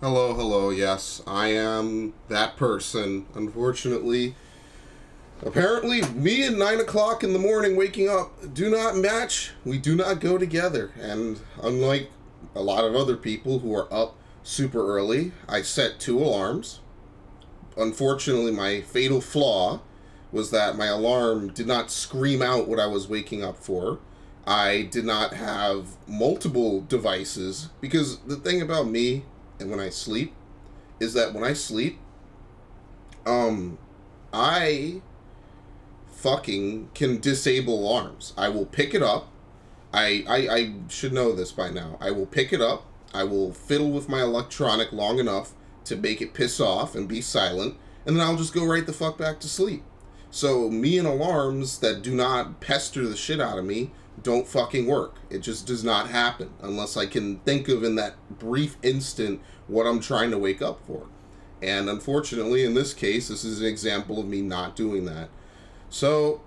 Hello, hello, yes, I am that person. Unfortunately, apparently, me at 9 o'clock in the morning waking up do not match. We do not go together. And unlike a lot of other people who are up super early, I set 2 alarms. Unfortunately, my fatal flaw was that my alarm did not scream out what I was waking up for. I did not have multiple devices, because the thing about me and when I sleep is that when I sleep, I fucking can disable alarms. I will pick it up. I should know this by now. I will pick it up. I will fiddle with my electronic long enough to make it piss off and be silent, and then I'll just go right the fuck back to sleep. So me and alarms that do not pester the shit out of me don't fucking work. It just does not happen unless I can think of in that brief instant what I'm trying to wake up for. And unfortunately, in this case, this is an example of me not doing that. So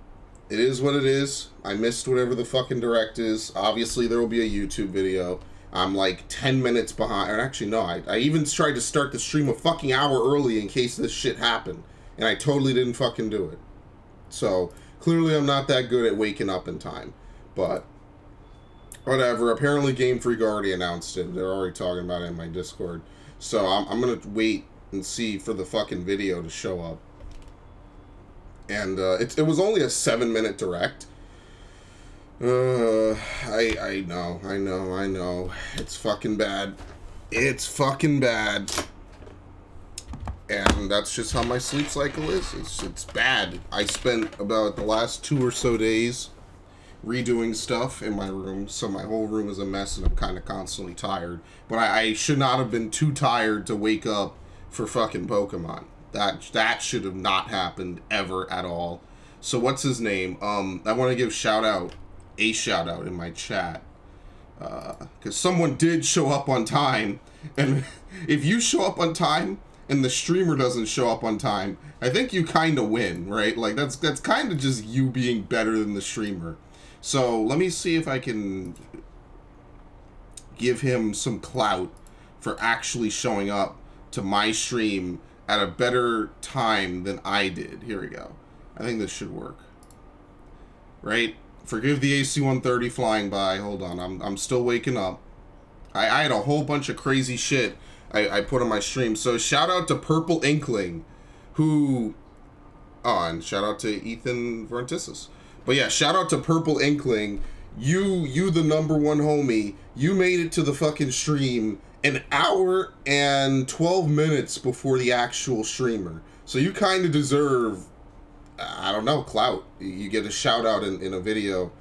it is what it is. I missed whatever the fucking direct is. Obviously, there will be a YouTube video. I'm like 10 minutes behind. Or actually, no, I even tried to start the stream a fucking hour early in case this shit happened. And I totally didn't fucking do it. So clearly I'm not that good at waking up in time. But whatever. Apparently Game Freak already announced it. They're already talking about it in my Discord. So I'm going to wait and see for the fucking video to show up. And it was only a 7-minute direct. I know. It's fucking bad. It's fucking bad. And that's just how my sleep cycle is. It's bad. I spent about the last 2 or so days redoing stuff in my room, so my whole room is a mess and I'm kind of constantly tired. But I should not have been too tired to wake up for fucking Pokemon. That should have not happened ever at all. So what's his name? I want to give a shout out in my chat. Because someone did show up on time. And if you show up on time and the streamer doesn't show up on time, I think you kind of win, right? Like, that's kind of just you being better than the streamer. So let me see if I can give him some clout for actually showing up to my stream at a better time than I did. Here we go. I think this should work. Right? Forgive the AC-130 flying by. Hold on. I'm still waking up. I had a whole bunch of crazy shit I put on my stream. So shout out to Purple Inkling, who... Oh, and shout out to Ethan Vertisis. But yeah, shout out to Purple Inkling. You the #1 homie. You made it to the fucking stream an hour and 12 minutes before the actual streamer. So you kind of deserve, I don't know, clout. You get a shout out in a video.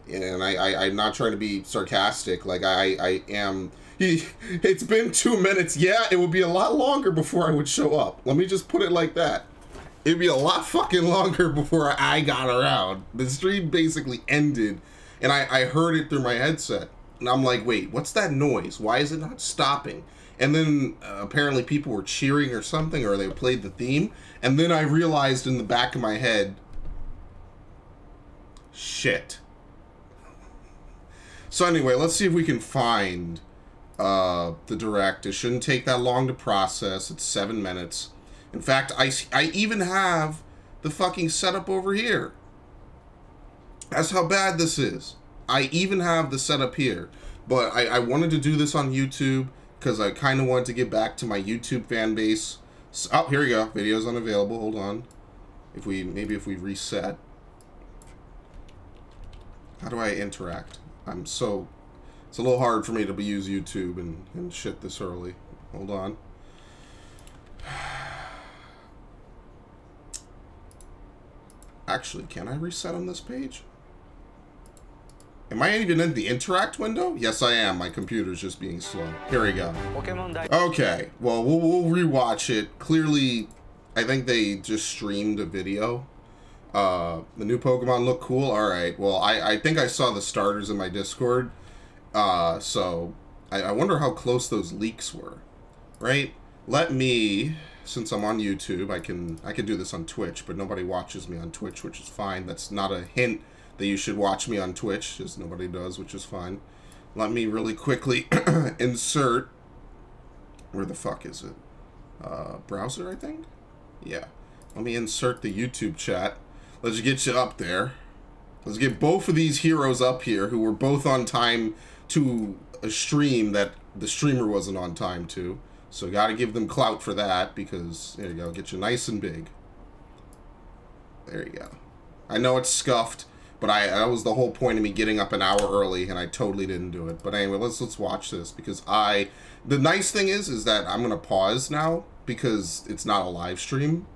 And I'm not trying to be sarcastic. Like, I am... It's been 2 minutes. Yeah, it would be a lot longer before I would show up. Let me just put it like that. It'd be a lot fucking longer before I got around. The stream basically ended, and I heard it through my headset. And I'm like, wait, what's that noise? Why is it not stopping? And then apparently people were cheering or something, or they played the theme. And then I realized in the back of my head, shit. So anyway, let's see if we can find the direct. It shouldn't take that long to process. It's 7 minutes. In fact, I even have the fucking setup over here. That's how bad this is. I even have the setup here. But I wanted to do this on YouTube because I kind of wanted to get back to my YouTube fan base. So, oh, here we go. Video's unavailable. Hold on. Maybe if we reset. How do I interact? It's a little hard for me to use YouTube and shit this early. Hold on. Actually, can I reset on this page? Am I even in the interact window? Yes, I am. My computer's just being slow. Here we go. Okay, well, we'll rewatch it. Clearly, I think they just streamed a video. The new Pokemon look cool. All right, well, I think I saw the starters in my Discord. So I wonder how close those leaks were, right? Let me... Since I'm on YouTube, I can do this on Twitch, but nobody watches me on Twitch, which is fine. That's not a hint that you should watch me on Twitch, because nobody does, which is fine. Let me really quickly insert Where the fuck is it? Browser, I think? Yeah. Let me insert the YouTube chat. Let's get you up there. Let's get both of these heroes up here who were both on time to a stream that the streamer wasn't on time to. So gotta give them clout for that, because there you go, get you nice and big. There you go. I know it's scuffed, but that was the whole point of me getting up an hour early, and I totally didn't do it. But anyway, let's watch this, because the nice thing is that I'm gonna pause now because it's not a live stream.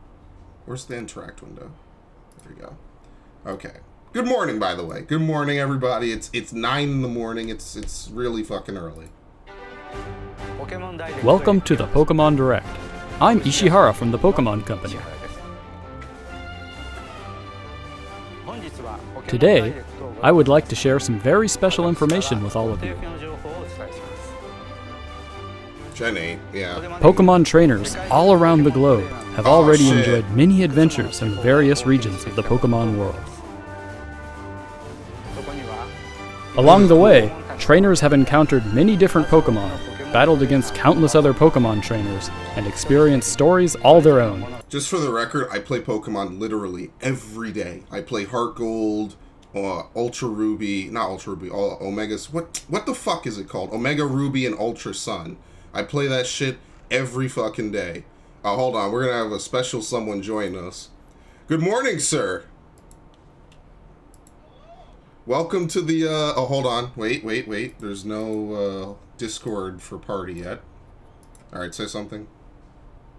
Where's the interact window? There we go. Okay. Good morning, by the way. Good morning, everybody. It's 9 in the morning. It's really fucking early. Welcome to the Pokemon Direct. I'm Ishihara from the Pokemon Company. Today, I would like to share some very special information with all of you. Jenny, yeah. Pokemon trainers all around the globe have already enjoyed many adventures in various regions of the Pokemon world. Along the way, trainers have encountered many different Pokemon, battled against countless other Pokemon trainers, and experienced stories all their own. Just for the record, I play Pokemon literally every day. I play Heart Gold, Ultra Ruby, not Ultra Ruby, Omega's, what the fuck is it called? Omega Ruby and Ultra Sun. I play that shit every fucking day. Hold on, we're gonna have a special someone join us. Good morning, sir. Welcome to the, oh, hold on. Wait. There's no, Discord for party yet. Alright, say something.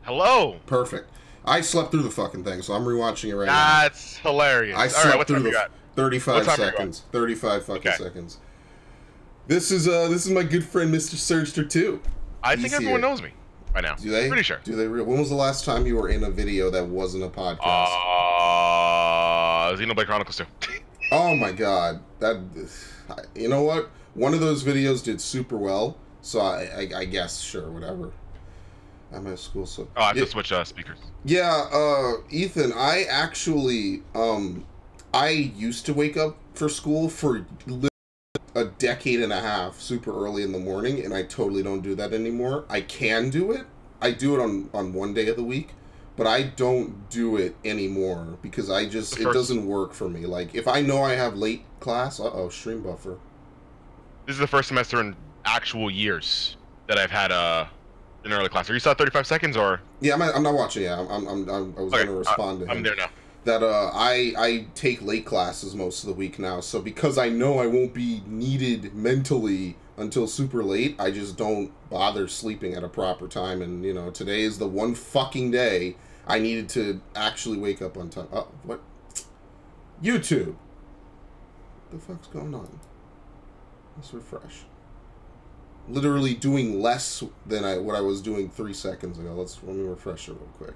Hello. Perfect. I slept through the fucking thing, so I'm rewatching it right now. That's hilarious. I slept through the 35 seconds. 35 fucking seconds. This is my good friend, Mr. Surgster 2. I think everyone knows me by now. Do they? Pretty sure. Do they? When was the last time you were in a video that wasn't a podcast? Xenoblade Chronicles 2. Oh my god, you know what? One of those videos did super well, so I guess sure, whatever. I'm at school, so I have to switch speakers. Yeah, Ethan, I actually I used to wake up for school for a decade and a half, super early in the morning, and I totally don't do that anymore. I can do it. I do it on one day of the week. But I don't do it anymore because it doesn't work for me. Like, if I know I have late class, stream buffer. This is the first semester in actual years that I've had an early class. Are you still at 35 seconds or? Yeah, I'm not watching. Yeah, I was going to respond to him. I'm there now. That I take late classes most of the week now. So because I know I won't be needed mentally until super late, I just don't bother sleeping at a proper time. And you know, today is the one fucking day I needed to actually wake up on time. Oh, what? YouTube. What the fuck's going on? Let's refresh. Literally doing less than what I was doing 3 seconds ago. Let me refresh it real quick.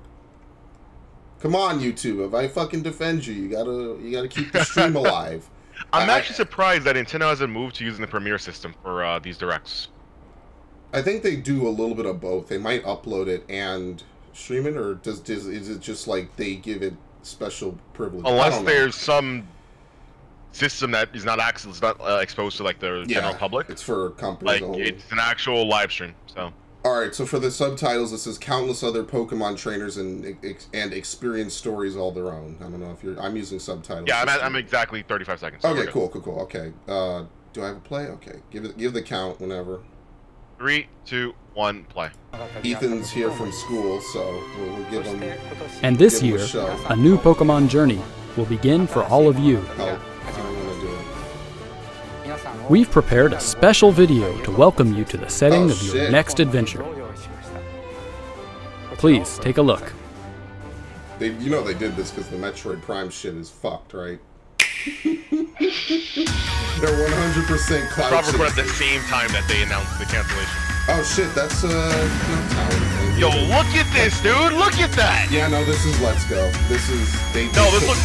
Come on, YouTube. If I fucking defend you, you gotta keep the stream alive. I'm actually surprised that Nintendo hasn't moved to using the Premiere system for these directs. I think they do a little bit of both. They might upload it and stream it, or is it just like they give it special privilege? Unless there's some system that is not exposed to like the general public. It's for companies. Like it's an actual live stream. So. All right. So for the subtitles, it says countless other Pokemon trainers and experience stories all their own. I don't know if I'm using subtitles. Yeah, I'm exactly 35 seconds. So okay. Cool. Okay. Do I have a play? Okay. Give the count whenever. 3, 2, 1, play. Ethan's here from school, so we'll give him. And this year, a new Pokemon journey will begin for all of you. We've prepared a special video to welcome you to the setting of your next adventure. Please take a look. They did this because the Metroid Prime shit is fucked, right? They're 100% cloud. Probably recorded at the same time that they announced the cancellation. Oh shit, that's Yo, look at this, dude! Look at that! Yeah, no, this is Let's Go. This looks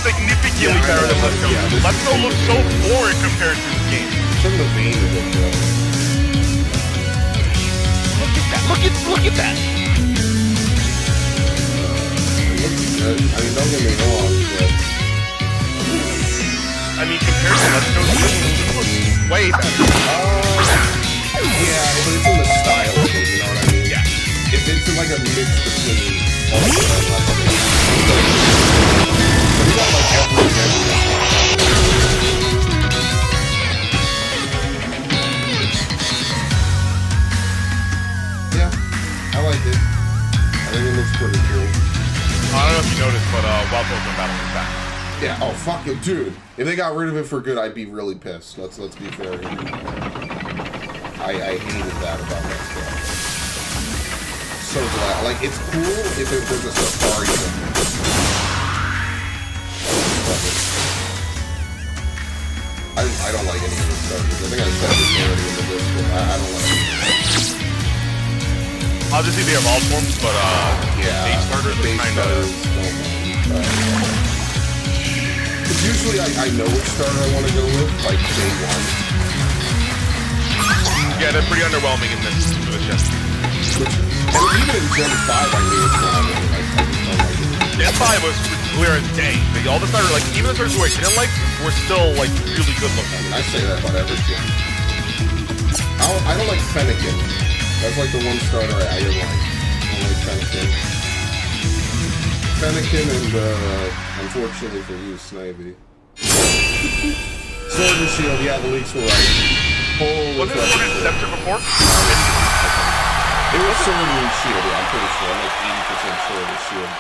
significantly better than Let's Go. Let's Go looks so boring compared to this game. From the vein of it, bro. Look at that! Look at that! It looks good. I mean, don't get me wrong, but I mean, compared to Let's Go, this looks way better. Yeah, but it's in the style of it, you know what I mean? Yeah. is like a mix between all of them. We got like every adventure. Yeah, I like it. I think it looks pretty cool. I don't know if you noticed, but Wild Pokemon Battle is back. Yeah, oh fuck it, dude. If they got rid of it for good, I'd be really pissed. Let's be fair here. I hated that about that stuff. So glad. Like, it's cool if there's a safari thing. I don't like any of the starters. I think I said this already in the Discord. I don't like it. Obviously, they have all forms, but yeah, base starters are kind of. Because usually I know which starter I want to go with, like day one. Yeah, they're pretty underwhelming in this chest. And even in Gen 5, I knew which one I really liked. I just don't like it. Gen 5 was clear as day. All the starters, like, even the starters who I didn't like, were still, like, really good looking. I mean, I say that about every gen. I don't like Fennekin. That's like the one starter I didn't like. I don't like Fennekin. Fennekin and, unfortunately for you, Snivy. Sword and Shield, yeah, the leaks were right. Holy wasn't it Sword and Scepter before? It was Sword and Shield, yeah, I'm pretty sure. I'm like 80% Sword and Shield.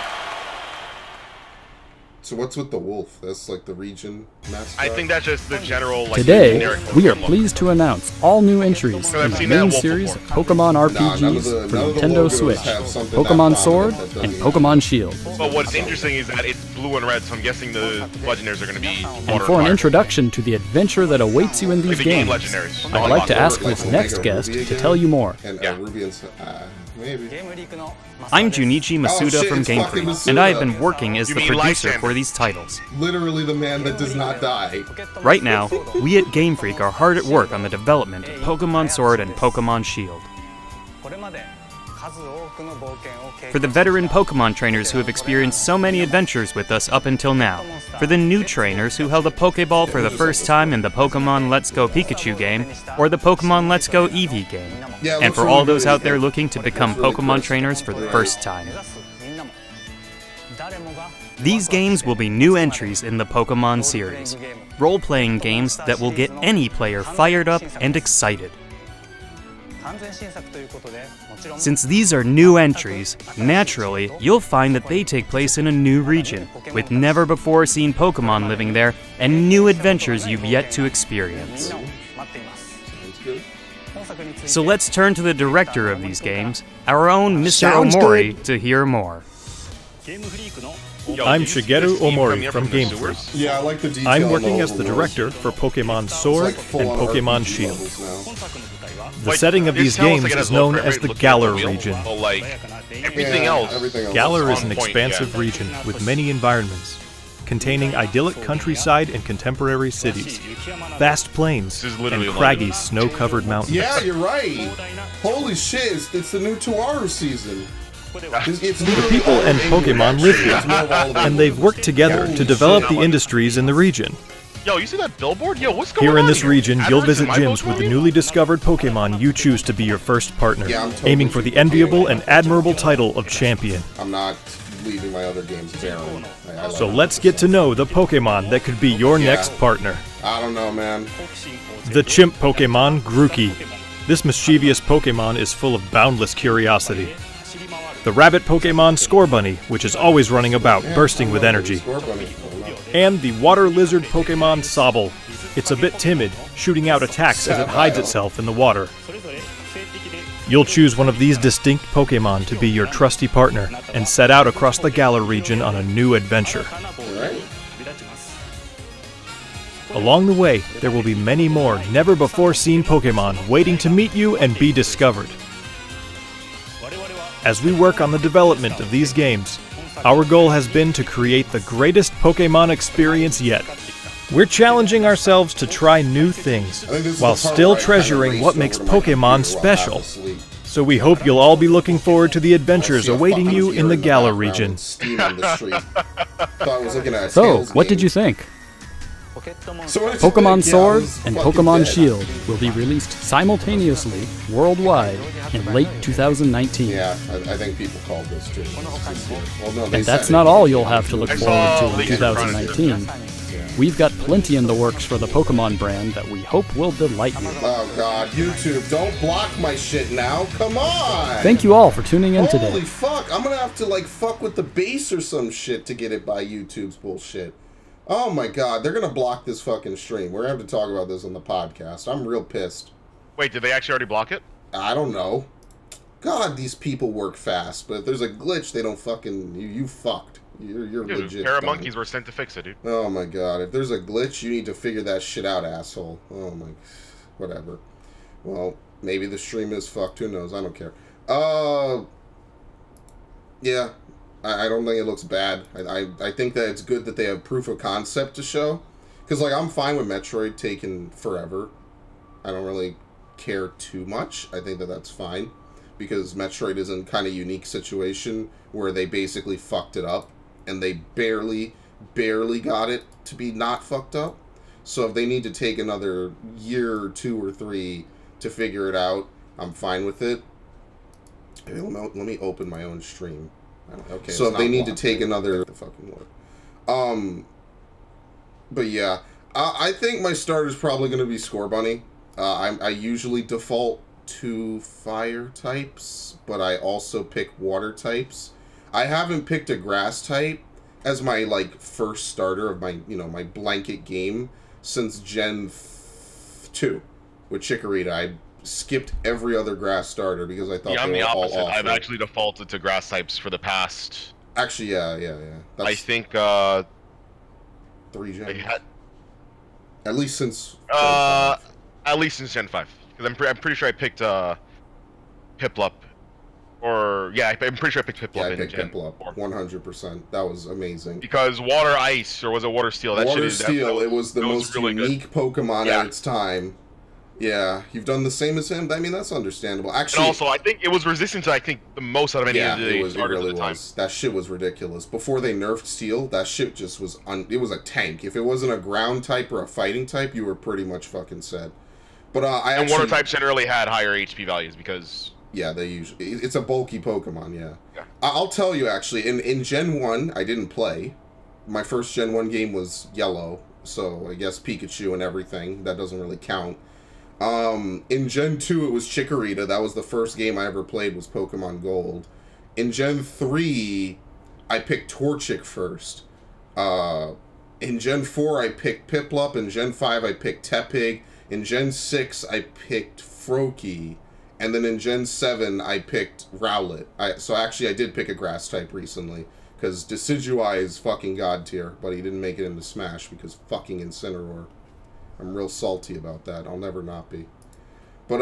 So what's with the wolf? That's like the region mascot? I think that's just the general, like, Today, we are pleased to announce all new entries in the main series of Pokemon RPGs for Nintendo Switch, Pokemon Sword, and Pokemon Shield. But what's interesting is that it's blue and red, so I'm guessing the legendaries are going to be water And for an introduction to the adventure that awaits you in these games, I'd like to ask this next guest to tell you more. And Ruby and maybe. I'm Junichi Masuda from Game Freak, and I have been working as the producer for these titles. Literally the man that does not die. Right now, we at Game Freak are hard at work on the development of Pokemon Sword and Pokemon Shield. For the veteran Pokemon trainers who have experienced so many adventures with us up until now, for the new trainers who held a Pokeball for the first time in the Pokemon Let's Go Pikachu game, or the Pokemon Let's Go Eevee game, and for all those out there looking to become Pokemon trainers for the first time. These games will be new entries in the Pokemon series, role-playing games that will get any player fired up and excited. Since these are new entries, naturally, you'll find that they take place in a new region, with never-before-seen Pokemon living there, and new adventures you've yet to experience. So let's turn to the director of these games, our own Mr. Omori, to hear more. I'm Shigeru Omori from Game Freak. Yeah, I like the detail. I'm working as the director for Pokemon Sword and Pokemon Shield. The setting of these games is known as the Galar region. Everything else. Galar is an expansive region with many environments, containing idyllic countryside and contemporary cities, vast plains, and craggy, snow-covered mountains. Yeah, you're right. Holy shit, it's the new Tuaru season. The people and Pokemon live here, and they've worked together to develop the industries in the region. Yo, you see that billboard? Yo, what's going on here in this region, you'll visit gyms gyms with the newly discovered Pokemon you choose to be your first partner, aiming for the enviable and admirable title of champion. I'm not leaving my other games barren. So let's get to know the Pokemon that could be your next partner. I don't know, man. The chimp Pokemon, Grookey. This mischievous Pokemon is full of boundless curiosity. The rabbit Pokemon, Scorbunny, which is always running about, bursting with energy. And the water lizard Pokemon, Sobble. It's a bit timid, shooting out attacks as it hides itself in the water. You'll choose one of these distinct Pokemon to be your trusty partner, and set out across the Galar region on a new adventure. Along the way, there will be many more never-before-seen Pokemon waiting to meet you and be discovered. As we work on the development of these games, our goal has been to create the greatest Pokemon experience yet. We're challenging ourselves to try new things, while still treasuring what makes Pokemon special. So we hope you'll all be looking forward to the adventures awaiting you in the Galar region. So, what did you think? So it's Pokemon like, Sword I was and fucking Pokemon dead. Shield will be released simultaneously worldwide in late 2019. Yeah, I think people called this too. Well, no, they And that's said not it. all you'll have to look I forward saw to in leaks in front of 2019. We've got plenty in the works for the Pokemon brand that we hope will delight you. Oh god, YouTube, don't block my shit now. Come on. Thank you all for tuning in today. Holy fuck, I'm gonna have to like fuck with the base or some shit to get it by YouTube's bullshit. Oh my god, they're gonna block this fucking stream. We're gonna have to talk about this on the podcast. I'm real pissed. Wait, did they actually already block it? I don't know. God, these people work fast, but if there's a glitch, they don't fucking... You fucked. You're Dude, legit a pair of done. monkeys were sent to fix it, dude. Oh my god, if there's a glitch, you need to figure that shit out, asshole. Oh my... Whatever. Well, maybe the stream is fucked. Who knows? I don't care. Yeah. I don't think it looks bad. I think that it's good that they have proof of concept to show. Because, like, I'm fine with Metroid taking forever. I don't really care too much. I think that that's fine. Because Metroid is in kind of unique situation where they basically fucked it up. And they barely got it to be not fucked up. So if they need to take another year or 2 or 3 to figure it out, I'm fine with it. Hey, let me open my own stream. Okay, so if they need to take another... The fucking word. But yeah, I think my start is probably going to be Scorbunny. I usually default to fire types, but I also pick water types. I haven't picked a grass type as my like first starter of my my blanket game since Gen 2 with Chikorita. I skipped every other grass starter because I thought Yeah, I'm they the were all opposite. awful. I've actually defaulted to grass types for the past... Actually, yeah. That's I think, 3 gens. I had, At least since... at least since Gen 5. Because I'm pretty sure I picked, Piplup. Or, yeah, I'm pretty sure I picked Piplup yeah, I in picked Gen Piplup. 4. 100%. That was amazing. Because Water Ice, or was it Water Steel? That Water shit is, Steel, it was the most really unique Pokemon at its time. Yeah, you've done the same as him? I mean, that's understandable. Actually, and also, I think it was resistant to, the most out of any of the it starters really at the time. was. That shit was ridiculous. Before they nerfed Steel, that shit just was... it was a tank. If it wasn't a ground type or a fighting type, you were pretty much fucking set. But And water types generally had higher HP values because... Yeah, they usually... It's a bulky Pokemon, yeah. I'll tell you, actually, in Gen 1, I didn't play. My first Gen 1 game was Yellow, so I guess Pikachu and everything. That doesn't really count. In Gen 2, it was Chikorita. That was the first game I ever played, was Pokemon Gold. In Gen 3, I picked Torchic first. In Gen 4, I picked Piplup. In Gen 5, I picked Tepig. In Gen 6, I picked Froakie. And then in Gen 7, I picked Rowlet. So actually, I did pick a grass type recently. Because Decidueye is fucking god tier. But he didn't make it into Smash because fucking Incineroar. I'm real salty about that. I'll never not be. But,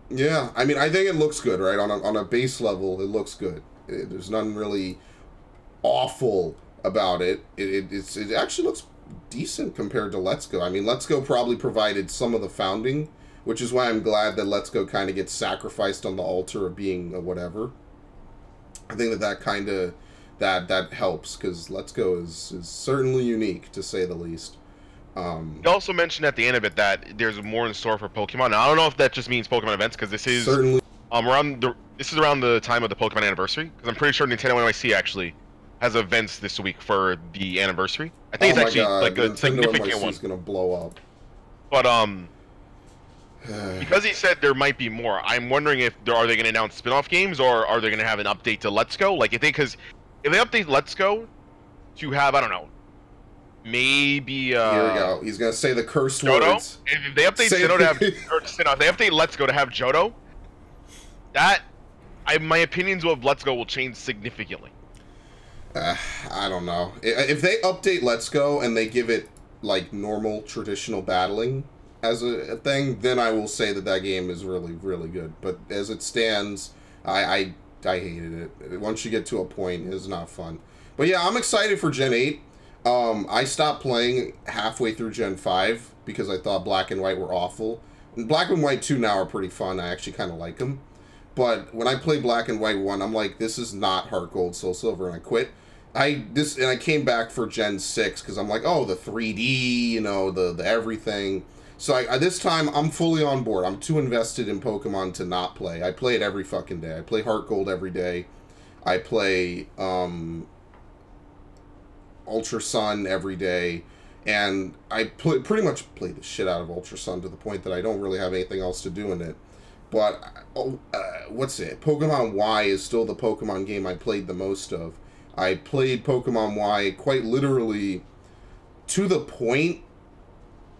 yeah. I mean, I think it looks good, right? On a base level, it looks good. There's nothing really awful about it. It actually looks decent compared to Let's Go. I mean, Let's Go probably provided some of the founding, which is why I'm glad that Let's Go kind of gets sacrificed on the altar of being a whatever. I think that kind of... That helps, because Let's Go is certainly unique, to say the least. You also mentioned at the end of it that there's more in store for Pokemon. Now, I don't know if that just means Pokemon events, because this is certainly around the time of the Pokemon anniversary. Because I'm pretty sure Nintendo NYC actually has events this week for the anniversary. I think it's actually like a significant one. Is gonna blow up. But because he said there might be more, I'm wondering if are they going to announce spin-off games or are they going to have an update to Let's Go? Like if they update Let's Go to have, I don't know, maybe here we go. He's gonna say the cursed Johto? words. If they update Johto to have, or spin-off, they update Let's Go to have Johto, my opinions of Let's Go will change significantly. I don't know. If they update Let's Go and they give it like normal traditional battling as a thing, then I will say that game is really, really good. But as it stands, I hated it. Once you get to a point, it's not fun. But yeah, I'm excited for Gen 8. I stopped playing halfway through Gen 5 because I thought Black and White were awful. And Black and White 2 now are pretty fun. I actually kind of like them. But when I played Black and White 1, I'm like, this is not Heart Gold, Soul Silver, and I quit. I came back for Gen 6 because I'm like, oh, the 3D, you know, the everything. So this time I'm fully on board. I'm too invested in Pokemon to not play. I play it every fucking day. I play Heart Gold every day. I play Ultra Sun every day. And I pretty much play the shit out of Ultra Sun to the point that I don't really have anything else to do in it. But, what's it? Pokemon Y is still the Pokemon game I played the most of. I played Pokemon Y quite literally to the point.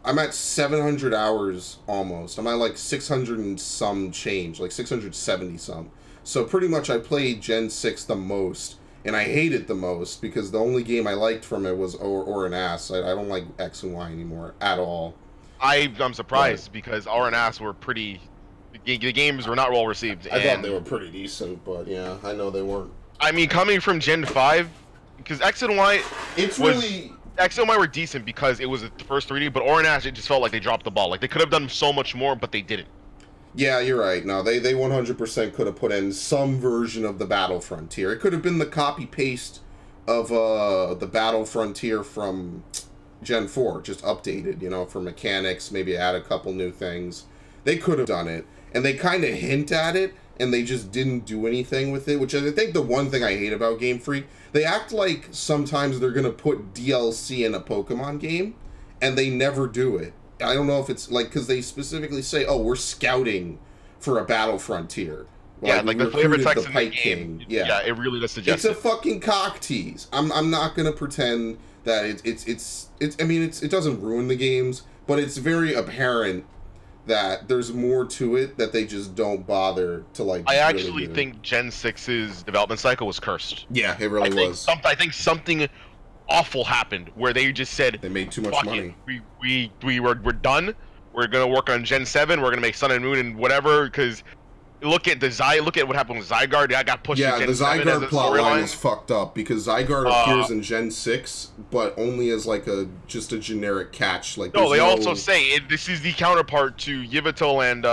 I'm at 700 hours almost. I'm at like 600 and some change, like 670 some. So pretty much I played Gen 6 the most. And I hate it the most because the only game I liked from it was or and Ass. I don't like X and Y anymore at all. I'm surprised because R and Ass were pretty. The games were not well received. I thought they were pretty decent, but yeah, I know they weren't. I mean, coming from Gen 5, because X and Y, X and Y were decent because it was the first 3D, but R and Ass, it just felt like they dropped the ball. Like they could have done so much more, but they didn't. Yeah, you're right. No, they 100% could have put in some version of the Battle Frontier. It could have been the copy-paste of the Battle Frontier from Gen 4, just updated, you know, for mechanics, maybe add a couple new things. They could have done it, and they kind of hint at it, and they just didn't do anything with it, which is, I think, the one thing I hate about Game Freak. They act like sometimes they're going to put DLC in a Pokemon game, and they never do it. I don't know if it's like because they specifically say, "Oh, we're scouting for a Battle Frontier." Yeah, like the flavor text in the game. King. Yeah, it really does suggest it's a fucking cock tease. I'm not gonna pretend that it's. I mean, it doesn't ruin the games, but it's very apparent that there's more to it that they just don't bother to like. I actually think Gen 6's development cycle was cursed. Yeah, it really was. I think something awful happened where they just said they made too much money. We're done. We're gonna work on Gen 7. We're gonna make Sun and Moon and whatever. Because look at what happened with Zygarde. That got pushed. Yeah, to Gen the 7 Zygarde plotline is fucked up because Zygarde appears in Gen 6, but only as like just a generic catch. Like no, they also say this is the counterpart to Yveltal and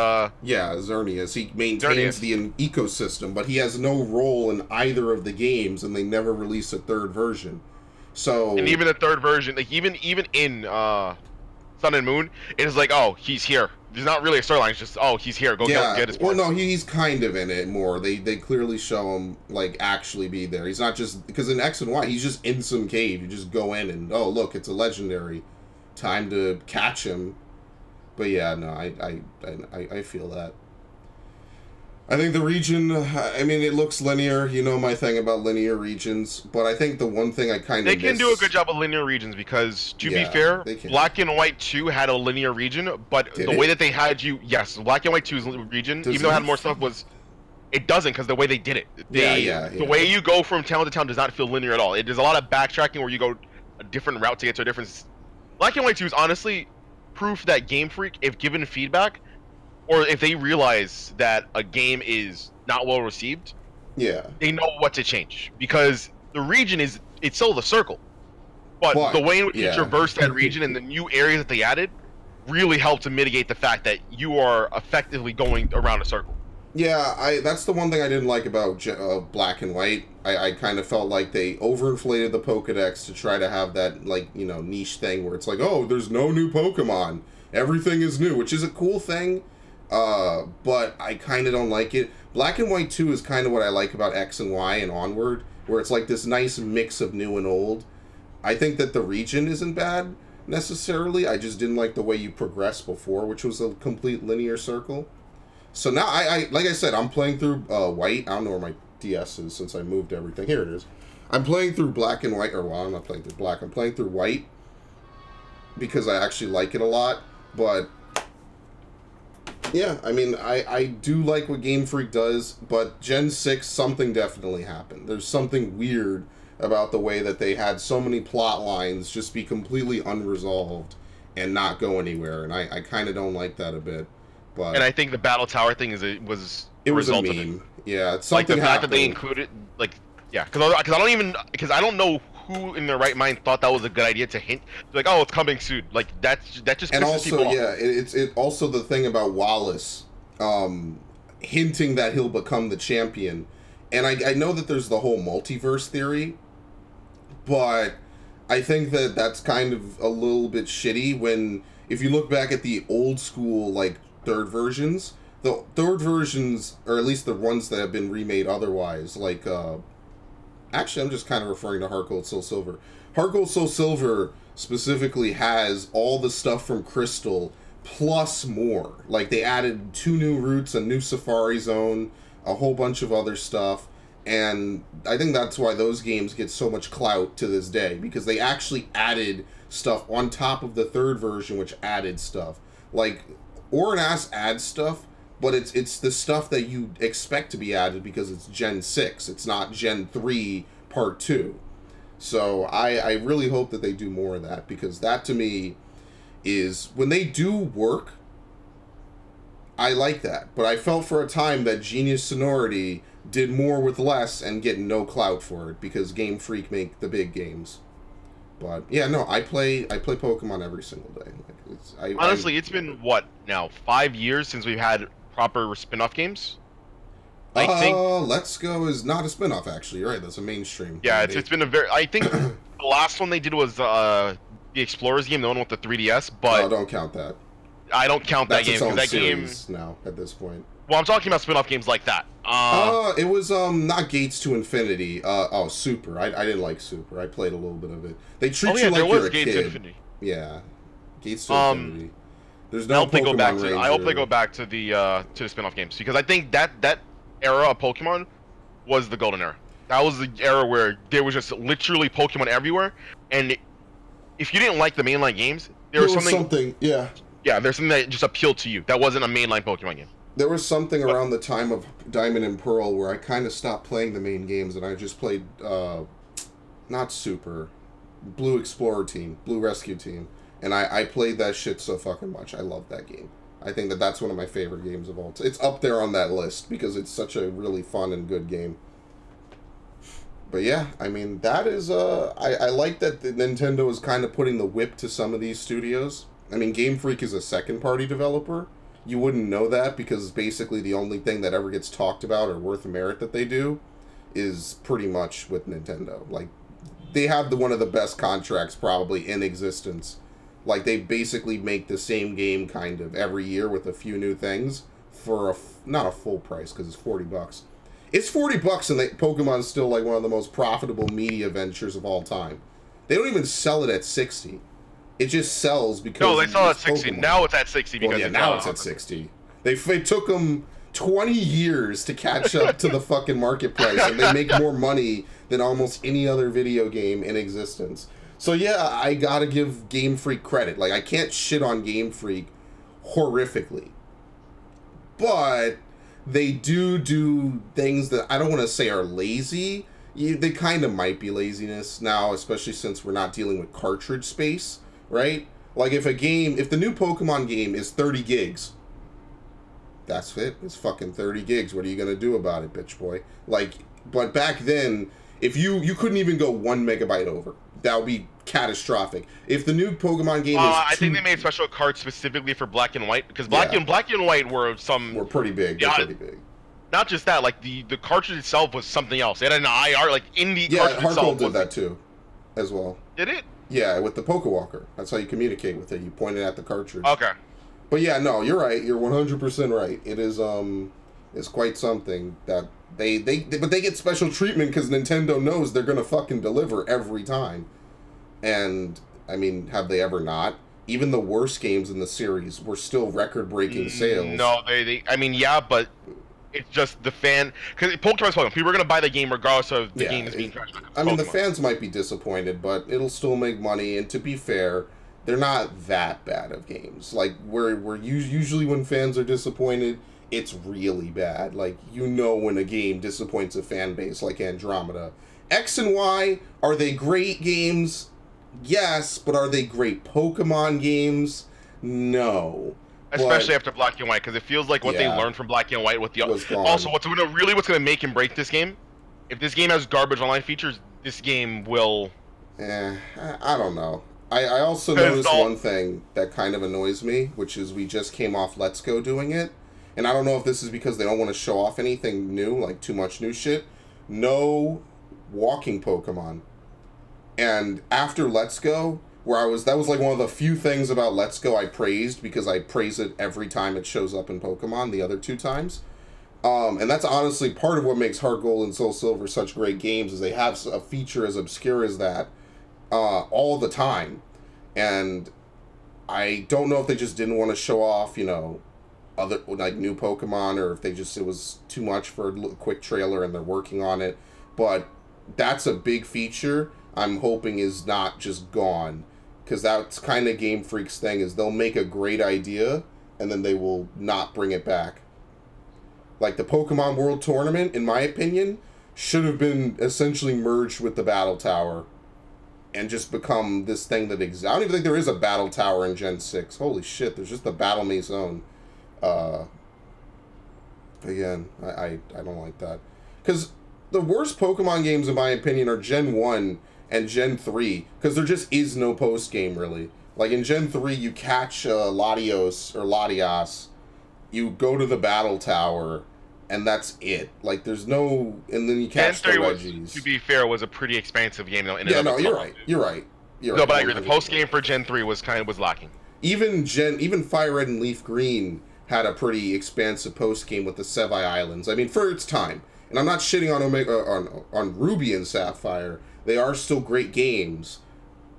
yeah, Xerneas. He maintains the ecosystem, but he has no role in either of the games, and they never release a third version. So and even the third version, like even in Sun and Moon, it is like, oh, he's here. There's not really a storyline. It's just, oh, he's here. Go get his parts. Well, no, he's kind of in it more. They clearly show him like actually be there. He's not just because in X and Y, he's just in some cave. You just go in and oh look, it's a legendary. Time to catch him. But yeah, no, I feel that. I think the region, I mean, it looks linear. You know my thing about linear regions. But I think the one thing I kind of They can do a good job with linear regions because, to be fair, Black and White 2 had a linear region. But the way that they had you, yes, Black and White 2's region, even though it had more stuff, it doesn't because the way they did it. The way you go from town to town does not feel linear at all. There's a lot of backtracking where you go a different route to get to a different... Black and White 2 is honestly proof that Game Freak, if given feedback, or if they realize that a game is not well received, they know what to change. Because the region it's still the circle. But the way in which you traverse that region and the new areas that they added really helped to mitigate the fact that you are effectively going around a circle. Yeah, that's the one thing I didn't like about Black and White. I kind of felt like they overinflated the Pokedex to try to have that, like, you know, niche thing where it's like, oh, there's no new Pokemon. Everything is new, which is a cool thing. But I kind of don't like it. Black and White 2 is kind of what I like about X and Y and onward, where it's like this nice mix of new and old. I think that the region isn't bad, necessarily. I just didn't like the way you progressed before, which was a complete linear circle. So now, like I said, I'm playing through White. I don't know where my DS is since I moved everything. Here it is. I'm playing through Black and White, or well, I'm not playing through Black. I'm playing through White because I actually like it a lot, but... Yeah, I mean, I do like what Game Freak does, but Gen 6, something definitely happened. There's something weird about the way that they had so many plot lines just be completely unresolved and not go anywhere, and I kind of don't like that a bit. But and I think the Battle Tower thing was a meme. Yeah, it's something like the fact that they included, like, yeah, because I don't know who in their right mind thought that was a good idea to hint, like, oh, it's coming soon. Like that just and pisses also people off. It's also the thing about Wallace hinting that he'll become the champion, and I know that there's the whole multiverse theory But I think that that's kind of a little bit shitty when, if you look back at the old school, like, third versions, the third versions, or at least the ones that have been remade otherwise, like, actually, I'm just kind of referring to Heart Gold Soul Silver. Heart Gold Soul Silver specifically has all the stuff from Crystal, plus more. Like, they added 2 new routes, a new Safari Zone, a whole bunch of other stuff. And I think that's why those games get so much clout to this day, because they actually added stuff on top of the third version, which added stuff. Like, Orenass adds stuff, but it's the stuff that you expect to be added because it's Gen 6. It's not Gen 3 Part 2. So I really hope that they do more of that, because that, to me, is, when they do work, I like that. But I felt for a time that Genius Sonority did more with less and get no clout for it, because Game Freak make the big games. But yeah, no, I play Pokemon every single day. Like, honestly, it's been what now, 5 years since we've had proper spin-off games. I think Let's Go is not a spin-off. Actually, you're right. That's a mainstream. Yeah, it's been a very. I think the last one they did was the Explorers game, the one with the 3DS. But don't count that. I don't count that game because that game now at this point. Well, I'm talking about spin-off games like that. It was not Gates to Infinity. Super. I didn't like Super. I played a little bit of it. They treat you like you're a Gates kid. To Infinity. Yeah, Gates to Infinity. There's no Pokemon Ranger. I hope they go back to the spin-off games, because I think that era of Pokemon was the golden era. That was the era where there was just literally Pokemon everywhere, and if you didn't like the mainline games, there was something. Yeah, there's something that just appealed to you. That wasn't a mainline Pokemon game. There was something around the time of Diamond and Pearl where I kind of stopped playing the main games, and I just played, not Super, Blue Explorer Team, Blue Rescue Team, and I played that shit so fucking much. I love that game. I think that that's one of my favorite games of all time. It's up there on that list because it's such a really fun and good game. But yeah, I mean, that is, I like that Nintendo is kind of putting the whip to some of these studios. I mean, Game Freak is a second-party developer. You wouldn't know that because basically the only thing that ever gets talked about or worth merit that they do is pretty much with Nintendo. Like, they have one of the best contracts probably in existence. Like, they basically make the same game kind of every year with a few new things for not a full price because it's $40. It's $40 and Pokemon's still like one of the most profitable media ventures of all time. They don't even sell it at $60. It just sells because... No, they sell it at 60. Pokemon. Now it's at 60 because... Well, yeah, now it's at 60. They took them 20 years to catch up to the fucking marketplace, and they make more money than almost any other video game in existence. So yeah, I gotta give Game Freak credit. Like, I can't shit on Game Freak horrifically. But they do things that I don't want to say are lazy. They kind of might be laziness now, especially since we're not dealing with cartridge space. Right? Like, if the new Pokemon game is 30 gigs, that's it. It's fucking 30 gigs. What are you going to do about it, bitch boy? Like, but back then, if you couldn't even go 1 megabyte over. That would be catastrophic. If the new Pokemon game is I think they made special cards specifically for Black and White, because Black and White were pretty big. They're pretty big. Not just that, like, the cartridge itself was something else. It had an IR, like, in the cartridge itself. Yeah, Heart Gold did that too, as well. Did it? Yeah, with the Pokewalker. That's how you communicate with it. You point it at the cartridge. Okay. But yeah, no, you're right. You're 100% right. It is, it's quite something that but they get special treatment because Nintendo knows they're gonna fucking deliver every time. And, I mean, have they ever not? Even the worst games in the series were still record-breaking sales. No, I mean, yeah, but it's just the fan... Because Pokemon's Pokemon. People are going to buy the game regardless of the game is being trashed. I mean, the fans might be disappointed, but it'll still make money. And to be fair, they're not that bad of games. Like, usually when fans are disappointed, it's really bad. Like, you know when a game disappoints a fan base, like Andromeda. X and Y, are they great games? Yes, but are they great Pokemon games? No. Especially after Black and White, because it feels like what they learned from Black and White with the... Also, what's going to make and break this game, if this game has garbage online features, this game will... I don't know. I also noticed one thing that kind of annoys me, which is we just came off Let's Go doing it, and I don't know if this is because they don't want to show off anything new, like too much new shit. No walking Pokemon. And after Let's Go, that was like one of the few things about Let's Go I praised, because I praise it every time it shows up in Pokemon the other 2 times. And that's honestly part of what makes Heart Gold and Soul Silver such great games, is they have a feature as obscure as that all the time. And I don't know if they just didn't want to show off, you know, other like new Pokemon, or if it was too much for a quick trailer and they're working on it. But that's a big feature I'm hoping is not just gone, because that's kind of Game Freak's thing, is they'll make a great idea and then they will not bring it back. Like the Pokemon World Tournament, in my opinion, should have been essentially merged with the Battle Tower and just become this thing that exists. I don't even think there is a Battle Tower in Gen 6. Holy shit, there's just the Battle Maison. Again, I don't like that. Because the worst Pokemon games, in my opinion, are Gen 1 and Gen 3. Because there just is no post-game, really. Like in Gen 3, you catch Latios, or Latias, you go to the Battle Tower, and that's it. Like, there's no... And then you catch the Reggies. To be fair, was a pretty expansive game, though. Yeah, no, you're right. You're right. No, but I agree. The post-game for Gen 3 was lacking. Even Fire Red and Leaf Green had a pretty expansive post-game with the Sevii Islands. I mean, for its time. And I'm not shitting on Ruby and Sapphire. They are still great games.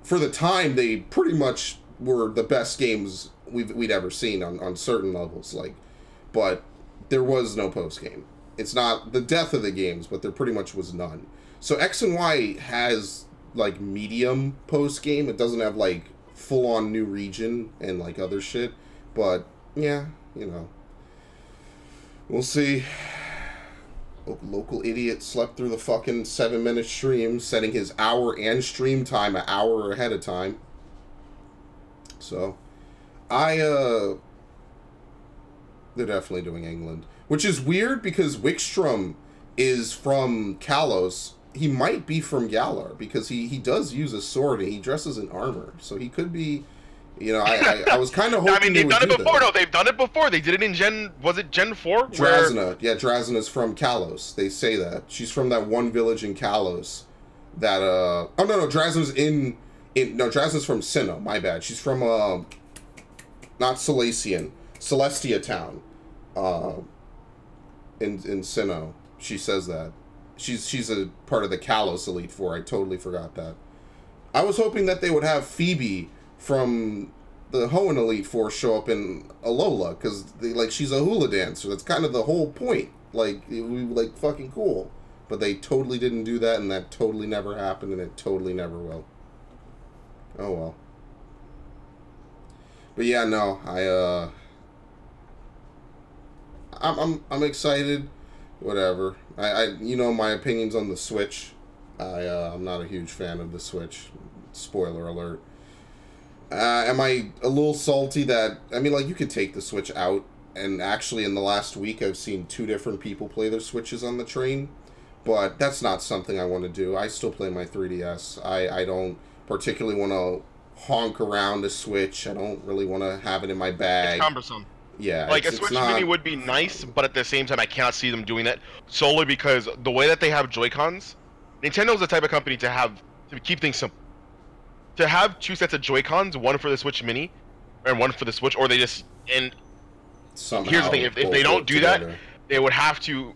For the time, they pretty much were the best games we'd ever seen on certain levels. Like, but there was no post-game. It's not the death of the games, but there pretty much was none. So X and Y has, like, medium post-game. It doesn't have, like, full-on new region and, like, other shit. But, yeah, you know. We'll see. Local idiot slept through the fucking 7-minute stream, setting his hour and stream time an hour ahead of time. So, they're definitely doing England. Which is weird, because Wickstrom is from Kalos. He might be from Galar, because he does use a sword and he dresses in armor. So he could be, you know, I was kind of hoping. I mean, they've done it before. No, they've done it before. They did it in was it Gen 4? Drazna. Yeah, Drazna's from Kalos. They say that. She's from that one village in Kalos. That, oh, no, Drazna's no, Drazna's from Sinnoh. My bad. She's from, not Celestian. Celestia Town. In Sinnoh. She says that. She's a part of the Kalos Elite Four. I totally forgot that. I was hoping that they would have Phoebe from the Hoenn Elite Four show up in Alola, because she's a hula dancer. That's kind of the whole point. Like, it would be, like, fucking cool. But they totally didn't do that, and that totally never happened, and it totally never will. Oh well. But yeah, no, I'm excited. Whatever. You know my opinions on the Switch. I'm not a huge fan of the Switch. Spoiler alert. Am I a little salty that... I mean, like, you could take the Switch out, and actually in the last week I've seen 2 different people play their Switches on the train, but that's not something I want to do. I still play my 3DS. I don't particularly want to honk around a Switch. I don't really want to have it in my bag. It's cumbersome. Yeah, like a Switch Mini would be nice, but at the same time I cannot see them doing that, solely because the way that they have Joy-Cons, Nintendo's the type of company to keep things simple. To have 2 sets of Joy-Cons, one for the Switch Mini, and one for the Switch, or they just... And somehow here's the thing, if they don't do that, they would have to...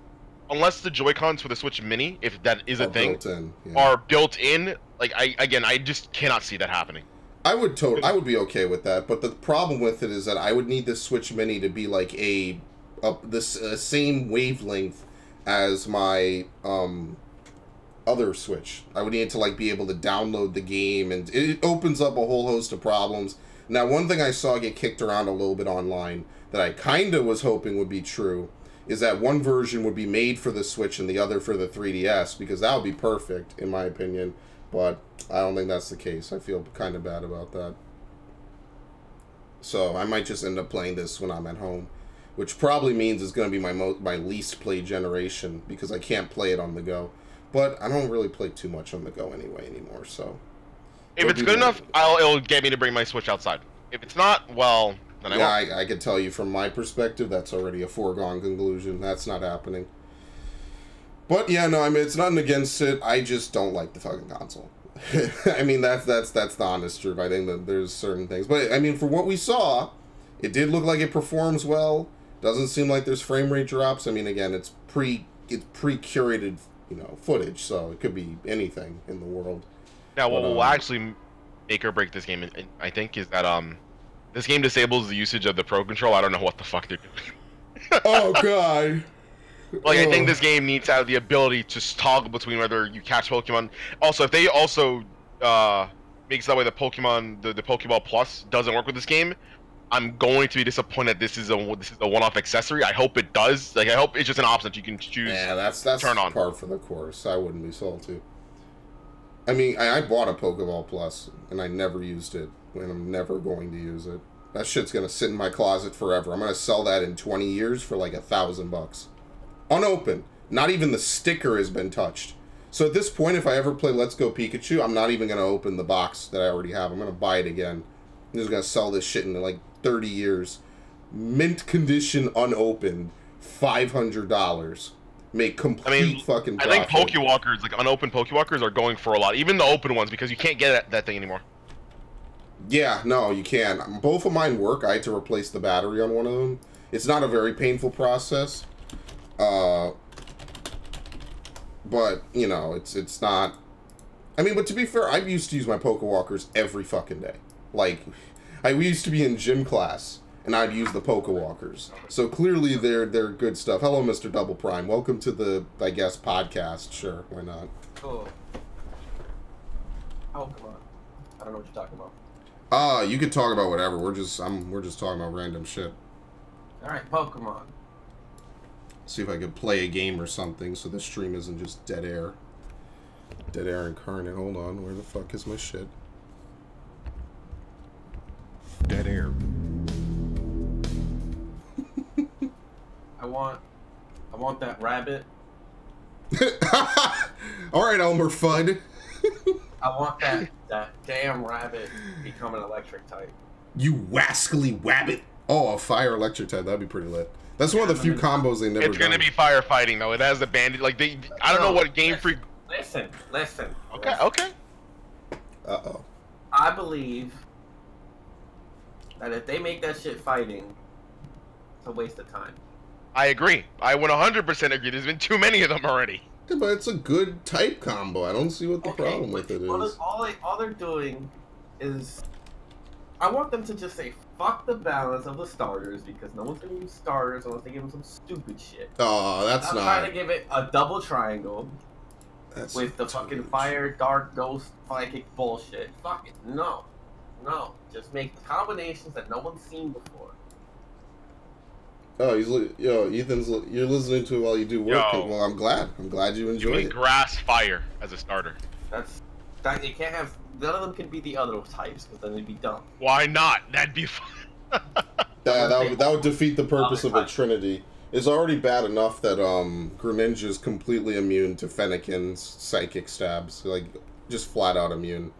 Unless the Joy-Cons for the Switch Mini, if that is a thing, are built in, like, I just cannot see that happening. I would be okay with that, but the problem with it is that I would need the Switch Mini to be like the same wavelength as my other Switch. I would need to like be able to download the game, and it opens up a whole host of problems. Now, one thing I saw get kicked around a little bit online that I kinda was hoping would be true is that one version would be made for the Switch and the other for the 3DS, because that would be perfect in my opinion. But I don't think that's the case. I feel kind of bad about that. So I might just end up playing this when I'm at home, which probably means it's going to be my least played generation, because I can't play it on the go. But I don't really play too much on the go anymore. So if it's good enough, it'll get me to bring my Switch outside. If it's not, well, then I won't. I can tell you from my perspective, that's already a foregone conclusion. That's not happening. But yeah, no, I mean, it's nothing against it. I just don't like the fucking console. I mean, that's the honest truth. I think that there's certain things, but I mean, for what we saw, it did look like it performs well. Doesn't seem like there's frame rate drops. I mean, again, it's pre-curated, you know, footage, so it could be anything in the world. Now, what will actually make or break this game, I think, is that this game disables the usage of the Pro Control. I don't know what the fuck they're doing. Oh God. Like, I think this game needs to have the ability to toggle between whether you catch Pokemon. Also, if they also makes that way the Pokemon, the Pokeball Plus doesn't work with this game, I'm going to be disappointed. This is a one-off accessory. I hope it does. Like, I hope it's just an option that you can choose. Yeah, that's turn on. Par for the course. I wouldn't be salty. I mean, I bought a Pokeball Plus and I never used it, and I'm never going to use it. That shit's gonna sit in my closet forever. I'm gonna sell that in 20 years for like $1,000. Unopened. Not even the sticker has been touched. So at this point, if I ever play Let's Go Pikachu, I'm not even going to open the box that I already have. I'm going to buy it again. I'm just going to sell this shit in like 30 years. Mint condition, unopened, $500. Make complete fucking profit. I think Pokewalkers, like unopened Pokewalkers, are going for a lot. Even the open ones, because you can't get that thing anymore. Yeah, no, you can. Both of mine work. I had to replace the battery on one of them. It's not a very painful process. But, you know, it's not... I mean, but to be fair, I used to use my Pokewalkers every fucking day. Like, we used to be in gym class, and I'd use the Pokewalkers. So clearly they're good stuff. Hello, Mr. Double Prime. Welcome to the, I guess, podcast. Sure, why not? Cool. Oh, come on. I don't know what you're talking about. You can talk about whatever. We're just talking about random shit. Alright, Pokemon. See if I could play a game or something so the stream isn't just dead air. Dead air incarnate. Hold on, where the fuck is my shit? Dead air. I want that rabbit. Alright, Elmer Fudd. I want that damn rabbit become an electric type. You wascally wabbit. Oh, a fire electric type. That'd be pretty lit. That's one of the few combos they never It's going to be firefighting, though. It has the bandit. Like, I don't know what Game Freak... Listen. Okay, okay. Uh-oh. I believe that if they make that shit fighting, it's a waste of time. I agree. I 100% agree. There's been too many of them already. Yeah, but it's a good type combo. I don't see what the problem with it is. All they're doing is... I want them to just say, fuck the balance of the starters, because no one's going to use starters unless they give them some stupid shit. Oh, that's not... I'm trying to give it a double triangle with the fucking fire, dark, ghost, psychic bullshit. Fuck it. No. Just make combinations that no one's seen before. Oh, Ethan's... You're listening to it while you do work. Well, I'm glad. I'm glad you enjoy it. Grass fire as a starter. You can't have... None of them can be the other types, because then they'd be dumb. Why not? That'd be fun. that would defeat the purpose of a trinity. It's already bad enough that Greninja's completely immune to Fennekin's psychic stabs. Like, just flat out immune.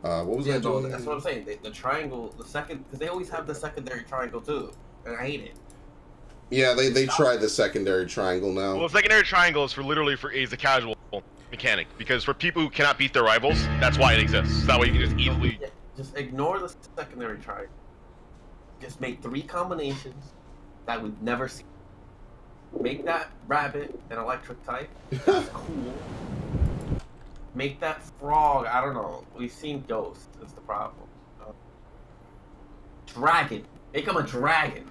What was I doing? That's what I'm saying. The triangle, because they always have the secondary triangle too, and I hate it. Yeah, they tried the secondary triangle now. Well, the secondary triangle is is a casual mechanic, because for people who cannot beat their rivals, that's why it exists. That way you can just easily... Just ignore the secondary triangle. Just make 3 combinations that we've never seen. Make that rabbit an electric type. That's cool. Make that frog, I don't know. We've seen ghosts, that's the problem. Dragon. Make him a dragon.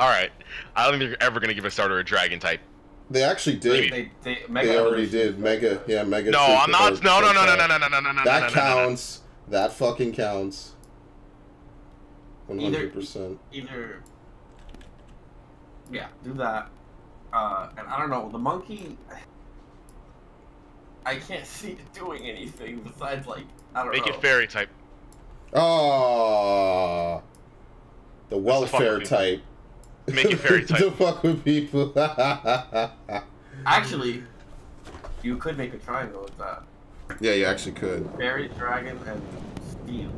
Alright. I don't think they're ever going to give a starter a dragon type. They actually did. They already did. Mega. No, I'm not. No. That counts. That fucking counts. 100%. Either. Yeah, do that. And I don't know. The monkey. I can't see it doing anything besides, like, I don't know. Make it fairy type. Oh. The welfare type. Make it fairy type. To fuck with people. Actually, you could make a triangle with that. Yeah, you actually could. Fairy, dragon, and steel.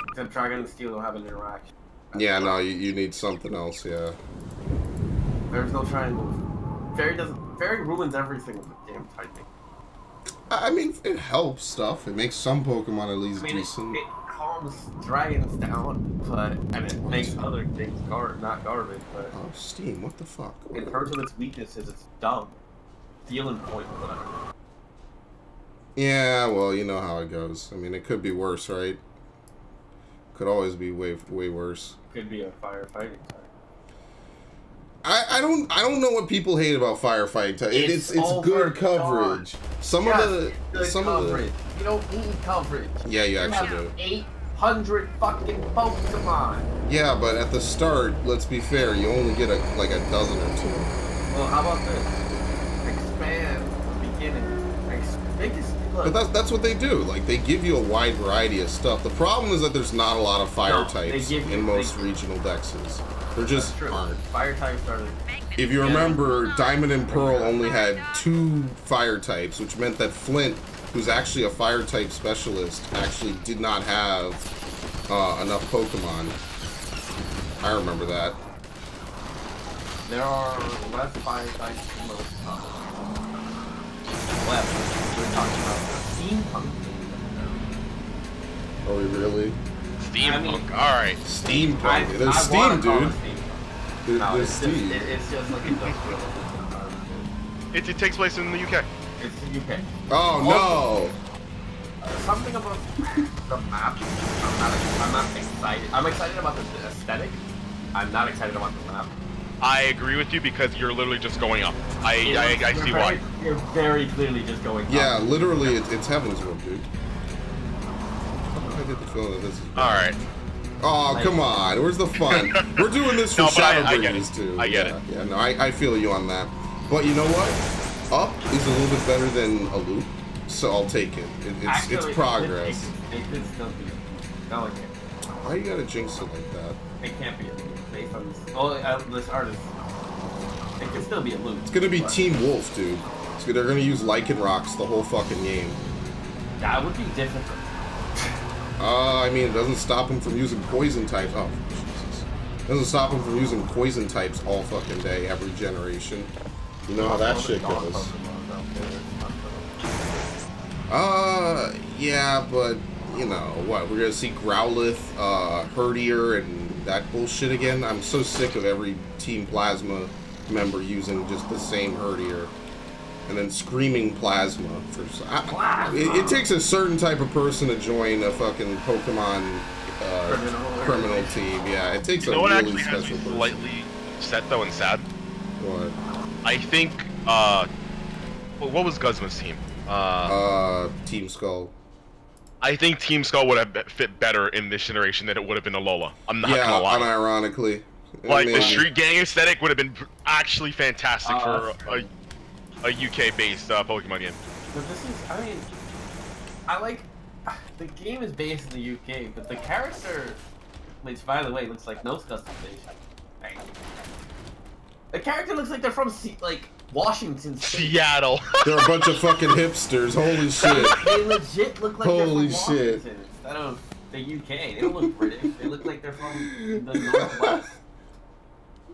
Except dragon and steel don't have an interaction. Yeah, no, you need something else, yeah. There's no triangle. Fairy ruins everything with the damn typing. I mean, it helps stuff. It makes some Pokemon at least decent. It calms dragons down, and it makes other things not garbage. But oh, Steam, what the fuck? In terms of its weaknesses, it's dumb. Dealing point, whatever. Yeah, well, you know how it goes. I mean, it could be worse, right? Could always be way worse. Could be a firefighting type. I don't know what people hate about firefighting type. It's good coverage. Some of the you don't need coverage. Yeah, you actually do. 800 fucking Pokemon. Yeah, but at the start, let's be fair, you only get like a dozen or two. Well, how about this? Expand the beginning. But that's what they do. Like, they give you a wide variety of stuff. The problem is that there's not a lot of fire types in most regional dexes. There just aren't. Fire types are... If you remember, Diamond and Pearl only had 2 fire types, which meant that Flint, who's actually a fire type specialist, actually did not have enough Pokemon. I remember that. There are less fire types than most left. We're talking about steampunk. Are we really? Steampunk, alright. Steampunk. There's steam, dude. There's steam. It's just like industrial. It takes place in the UK. It's the UK. Oh, no! Something about the map. I'm not excited. I'm excited about the aesthetic. I'm not excited about the map. I agree with you because you're literally just going up. I see why. You're very clearly just going up. Yeah, literally, it's Heaven's Room, dude. I get the feeling that this is... Alright. Oh, come on. Where's the fun? We're doing this for Shadow Breeze, too. I get it. Yeah, no, I feel you on that. But you know what? Up is a little bit better than a loop, so I'll take it. It's progress. It could still be. No, it can't. Why you gotta jinx it like that? It can't be a loop based on this. Oh, this artist. It could still be a loop. It's gonna be Team Wolf, dude. They're gonna use Lycan Rocks the whole fucking game. That would be difficult. I mean, it doesn't stop him from using poison types. Oh, Jesus. It doesn't stop him from using poison types all fucking day, every generation. You know how that shit goes. Yeah, but, you know, what? We're gonna see Growlithe, Herdier, and that bullshit again? I'm so sick of every Team Plasma member using just the same Herdier. And then Screaming Plasma. It takes a certain type of person to join a fucking Pokemon criminal team. Yeah, it takes a really special person. Slightly upset though and sad. What? I think. What was Guzma's team? Team Skull. I think Team Skull would have fit better in this generation than it would have been Alola. I'm not gonna lie. Yeah, unironically. Like the Street Gang aesthetic would have been actually fantastic for a UK-based Pokemon game. But this is, I mean, I like, the game is based in the UK, but the character, which by the way looks like no customization. Right. The character looks like they're from, like, Washington State. Seattle. They're a bunch of fucking hipsters, holy shit. They legit look like holy they're from Washington instead of the UK. They don't look British, they look like they're from the Northwest.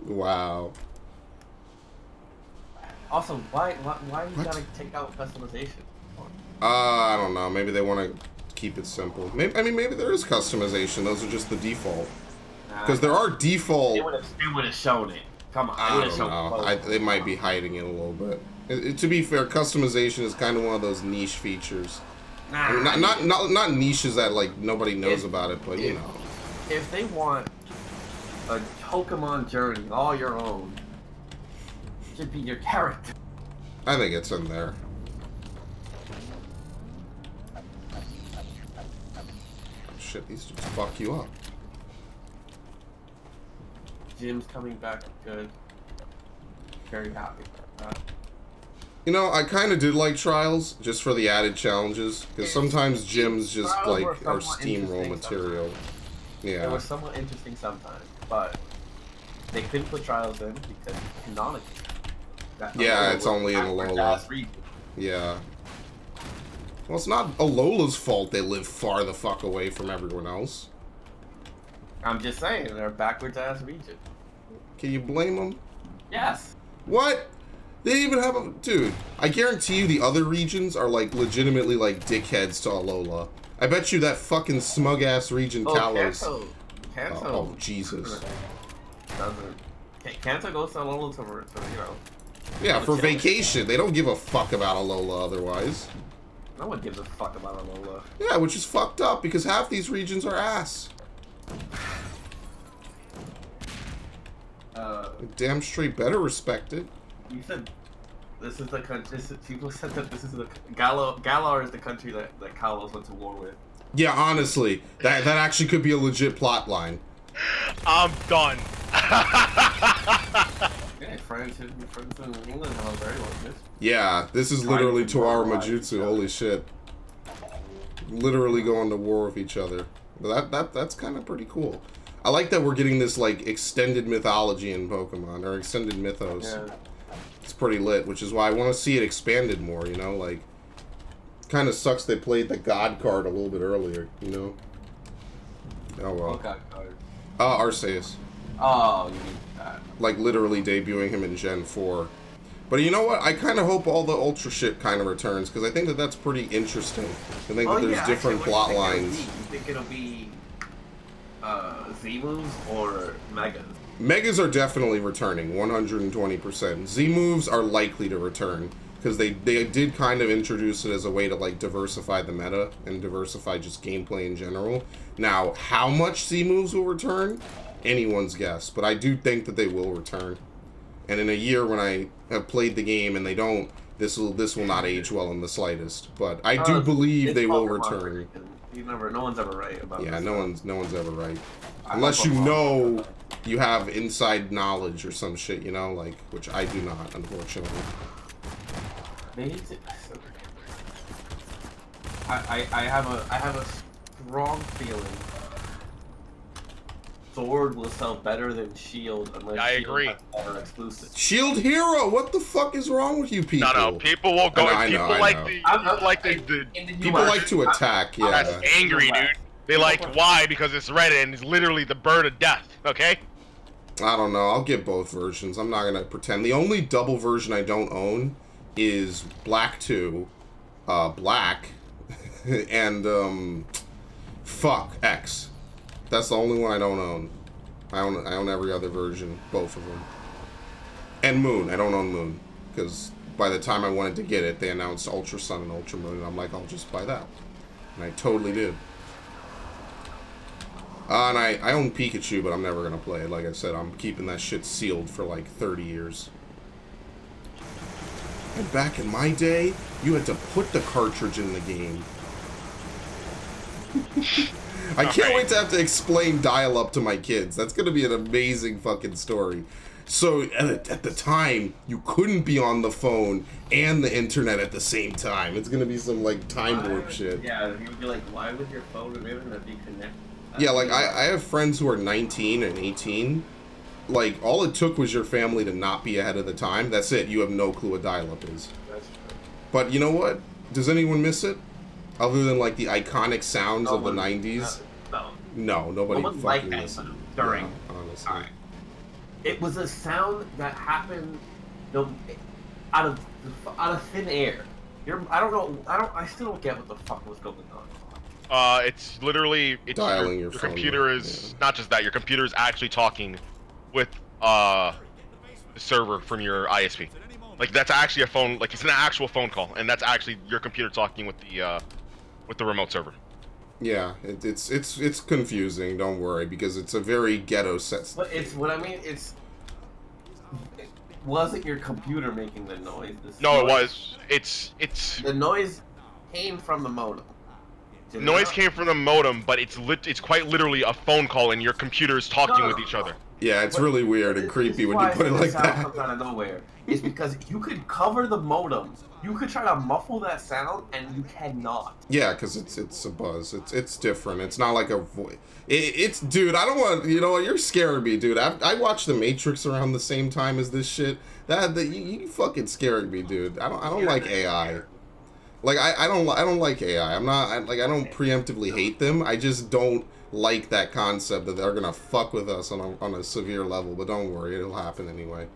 Wow. Also, why you gotta take out customization? I don't know. Maybe they want to keep it simple. Maybe there is customization. Those are just the default. Because there are default. They would have shown it. Come on. I don't know. They might be hiding it a little bit. To be fair, customization is kind of one of those niche features. I mean, not niches that like nobody knows about it, but you know. If they want a Pokemon journey all your own, it should be your character. I think it's in there. Shit, these just fuck you up. Jim's coming back good. Very happy about that. You know, I kind of did like Trials, just for the added challenges, because sometimes gyms just, like, are steamroll material. Yeah. It was somewhat interesting sometimes, but they couldn't put Trials in because canonically. Yeah, it's only in Alola. Yeah. Well, it's not Alola's fault they live far the fuck away from everyone else. I'm just saying, they're a backwards-ass region. Can you blame them? Yes. What? They even have a... Dude, I guarantee you the other regions are, like, legitimately, like, dickheads to Alola. I bet you that fucking smug-ass region, Kalos... Kanto. Oh, Jesus. Kanto goes to Alola to, you know... Yeah, for vacation. They don't give a fuck about Alola otherwise. No one gives a fuck about Alola. Yeah, which is fucked up, because half these regions are ass. Damn straight better respect it. You said this is the country. People said that this is the Galar is the country that Kalos went to war with. Yeah, honestly, that actually could be a legit plot line. I'm done. Yeah, friends in England have a very long history. Yeah, this is literally Toara Majutsu. Holy shit! Literally going to war with each other. But that's kind of pretty cool. I like that we're getting this like extended mythology in Pokemon, or extended mythos. Yeah. It's pretty lit, which is why I want to see it expanded more, you know? Like, kind of sucks they played the God card a little bit earlier, you know? Oh well. What God card? Arceus. Oh, you mean that. Like, literally debuting him in Gen 4. But you know what? I kind of hope all the Ultra shit kind of returns, because I think that that's pretty interesting. I think that there's different plot lines. You think it'll be Z-moves or Megas? Megas are definitely returning, 120%. Z-moves are likely to return, because they did kind of introduce it as a way to, like, diversify the meta and diversify just gameplay in general. Now, how much Z-moves will return? Anyone's guess, but I do think that they will return. And in a year when I have played the game and they don't, this will not age well in the slightest. But I do believe they will return. No one's ever right about this. Yeah, no one's ever right. Unless you know you have inside knowledge or some shit, you know, like, which I do not, unfortunately. I have a strong feeling Sword will sell better than Shield unless I agree. Shield exclusive. Shield Hero, what the fuck is wrong with you people? No, people will go. People like to attack. Yeah, that's angry, dude. They like why? Because it's red and it's literally the bird of death. Okay. I don't know. I'll get both versions. I'm not gonna pretend. The only double version I don't own is Black 2, Black, and fuck X. That's the only one I don't own. I own every other version, both of them. And Moon. I don't own Moon because by the time I wanted to get it, they announced Ultra Sun and Ultra Moon, and I'm like, I'll just buy that. And I totally did. And I own Pikachu, but I'm never gonna play it. Like I said, I'm keeping that shit sealed for like 30 years. And back in my day, you had to put the cartridge in the game. I can't wait to have to explain dial-up to my kids. That's going to be an amazing fucking story. So, at the time, you couldn't be on the phone and the internet at the same time. It's going to be some, like, time warp shit. Yeah, you'd be like, why would your phone and internet be connected? Yeah, like, I have friends who are 19 and 18. Like, all it took was your family to not be ahead of the time. That's it. You have no clue what dial-up is. That's true. But you know what? Does anyone miss it? Other than, like, the iconic sounds of the 90s? No, nobody fucking listened. During. Yeah, honestly. Right. It was a sound that happened out of thin air. I still don't get what the fuck was going on. It's literally... Dialing your phone. Computer is... Yeah. Not just that, your computer is actually talking with, the server from your ISP. Like, that's actually a phone... Like, it's an actual phone call, and that's actually your computer talking with the remote server. Yeah, it's confusing. Don't worry, because it's a very ghetto set. But it's what I mean. Wasn't your computer making the noise? No, it was. It's the noise came from the modem. Noise came from the modem, but it's quite literally a phone call, and your computers talking with each other. Yeah, it's really weird and creepy when you put it like that. Comes out of nowhere. It's because you could cover the modem. You could try to muffle that sound, and you cannot. Yeah, because it's a buzz. It's different. It's not like a voice. It's dude. I don't want. You know what? You're scaring me, dude. I watched The Matrix around the same time as this shit. You fucking scaring me, dude. I don't like AI. Like I don't like AI. I don't preemptively hate them. I just don't like that concept that they're gonna fuck with us on a severe level. But don't worry, it'll happen anyway.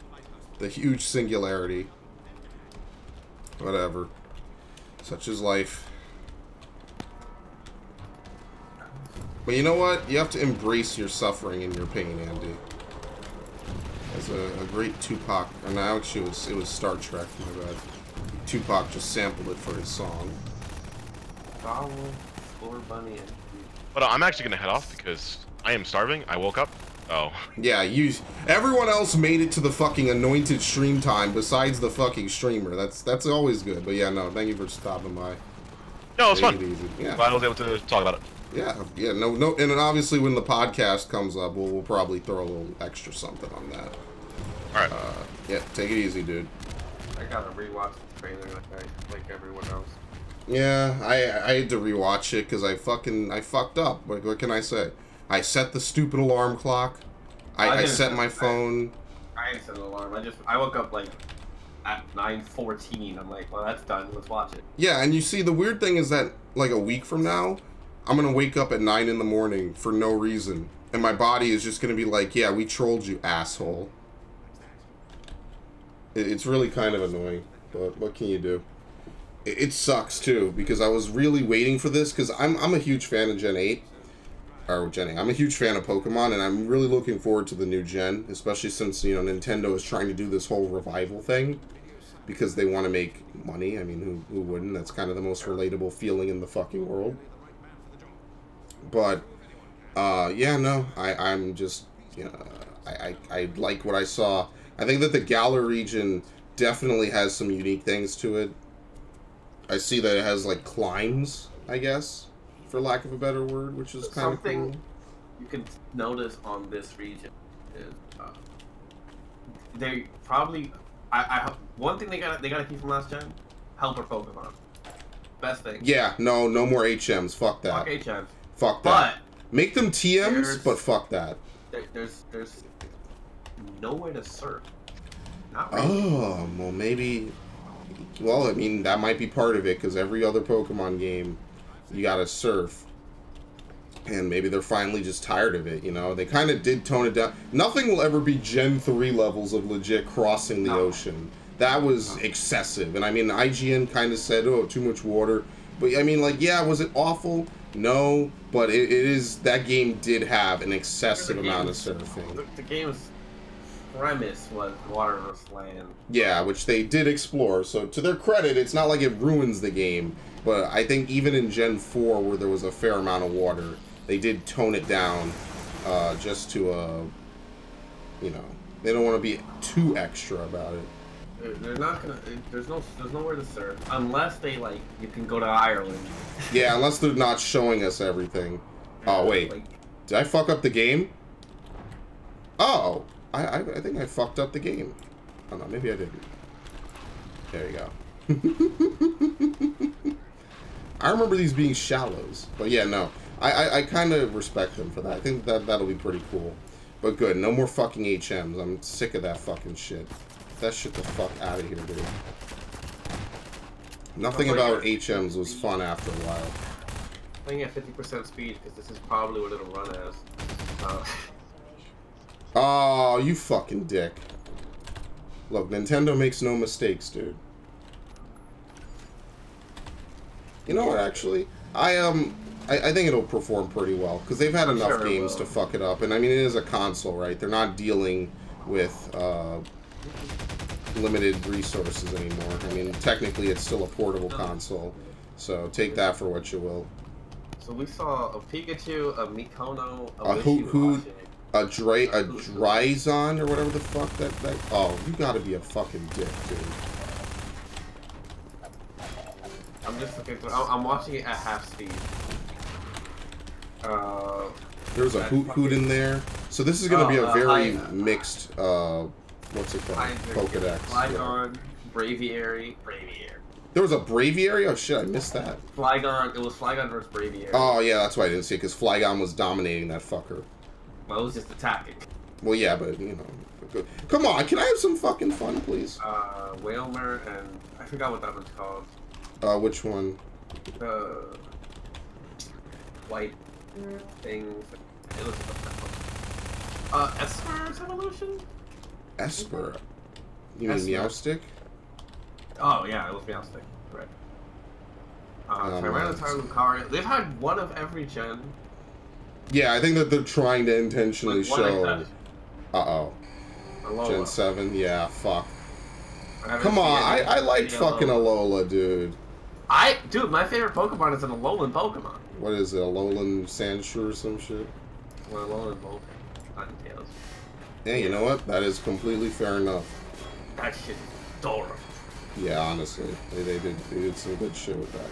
The huge singularity. Whatever. Such is life. But you know what? You have to embrace your suffering and your pain, Andy. As a great Tupac, or no, actually it was Star Trek, my bad. Tupac just sampled it for his song. But I'm actually gonna head off because I am starving. I woke up. Oh. Yeah, everyone else made it to the fucking anointed stream time besides the fucking streamer. That's always good. But yeah, no, thank you for stopping by. No, it's fun. Yeah. Glad I was able to talk about it. Yeah, no, and then obviously when the podcast comes up, we'll probably throw a little extra something on that. Alright. Yeah, take it easy, dude. I gotta rewatch the trailer like everyone else. Yeah, I had to rewatch it because I fucked up. What can I say? I set the stupid alarm clock. I set my phone. I didn't set an alarm. I woke up like at 9:14. I'm like, well, that's done. Let's watch it. Yeah, and you see, the weird thing is that like a week from now, I'm gonna wake up at 9 in the morning for no reason, and my body is just gonna be like, yeah, we trolled you, asshole. It's really kind of annoying, but what can you do? It sucks too, because I was really waiting for this, because I'm a huge fan of Gen 8. Or Gen 8. I'm a huge fan of Pokemon, and I'm really looking forward to the new gen, especially since, you know, Nintendo is trying to do this whole revival thing, because they want to make money. I mean, who wouldn't? That's kind of the most relatable feeling in the fucking world. But, yeah, no, I'm just, you know, I like what I saw. I think that the Galar region definitely has some unique things to it. I see that it has, like, climbs, I guess, for lack of a better word, which is kind of cool. Something you can notice on this region is they probably one thing they gotta keep from last gen, helper Pokemon. Best thing. Yeah, no more HMs. Fuck that. Fuck HMs. Fuck that. But make them TMs, but fuck that. There's nowhere to surf. Not really. Oh, well, maybe. Well, I mean, that might be part of it, because every other Pokemon game, you gotta surf. And maybe they're finally just tired of it, you know? They kind of did tone it down. Nothing will ever be Gen 3 levels of legit crossing the ocean. That was excessive. And I mean, IGN kind of said, oh, too much water. But I mean, like, yeah, was it awful? No. But it is, that game did have an excessive amount of surfing. The game's premise was water versus land. Yeah, which they did explore. So to their credit, it's not like it ruins the game. But I think even in Gen 4, where there was a fair amount of water, they did tone it down just to, you know, they don't want to be too extra about it. They're not gonna. There's nowhere to surf unless they like. You can go to Ireland. Yeah, unless they're not showing us everything. Oh wait, did I fuck up the game? Oh, I think I fucked up the game. Oh no, maybe I didn't. There you go. I remember these being shallows, but yeah, no. I kind of respect them for that. I think that'll be pretty cool. But good, no more fucking HMs. I'm sick of that fucking shit. Get that shit the fuck out of here, dude. Nothing about HMs was fun after a while. Playing at 50% speed, because this is probably what it'll run as. Oh, you fucking dick. Look, Nintendo makes no mistakes, dude. You know what, actually? I think it'll perform pretty well, because they've had enough games to fuck it up. And I mean, it is a console, right? They're not dealing with limited resources anymore. I mean, technically it's still a portable console, so take that for what you will. So we saw a Pikachu, a Mikono, a Dryzon, or whatever the fuck that... Oh, you gotta be a fucking dick, dude. I'm just looking through... I'm watching it at half speed. There's a Hoot in there. So this is going to be a very mixed, what's it called? Pokedex. Flygon, Braviary. There was a Braviary? Oh shit, I missed that. Flygon, it was Flygon versus Braviary. Oh yeah, that's why I didn't see it, because Flygon was dominating that fucker. Well, it was just attacking. Well, yeah, but, you know. Come on, can I have some fucking fun, please? Whalmer, and I forgot what that one's called. Which one? White things. It looks like Esper's evolution? Esper? You mean Meowstic? Oh yeah, it was Meowstic. Right. Tyranitar, Lucario. They've had one of every gen. Yeah, I think that they're trying to intentionally show. Gen 7. Yeah, fuck. Come on, I like fucking Alola, dude. Dude, my favorite Pokemon is an Alolan Pokemon. What is it, Alolan Sandshrew or some shit? Well, Alolan Volt. Tails. Yeah, you know what? That is completely fair enough. That shit is adorable. Yeah, honestly, they did some good shit with that.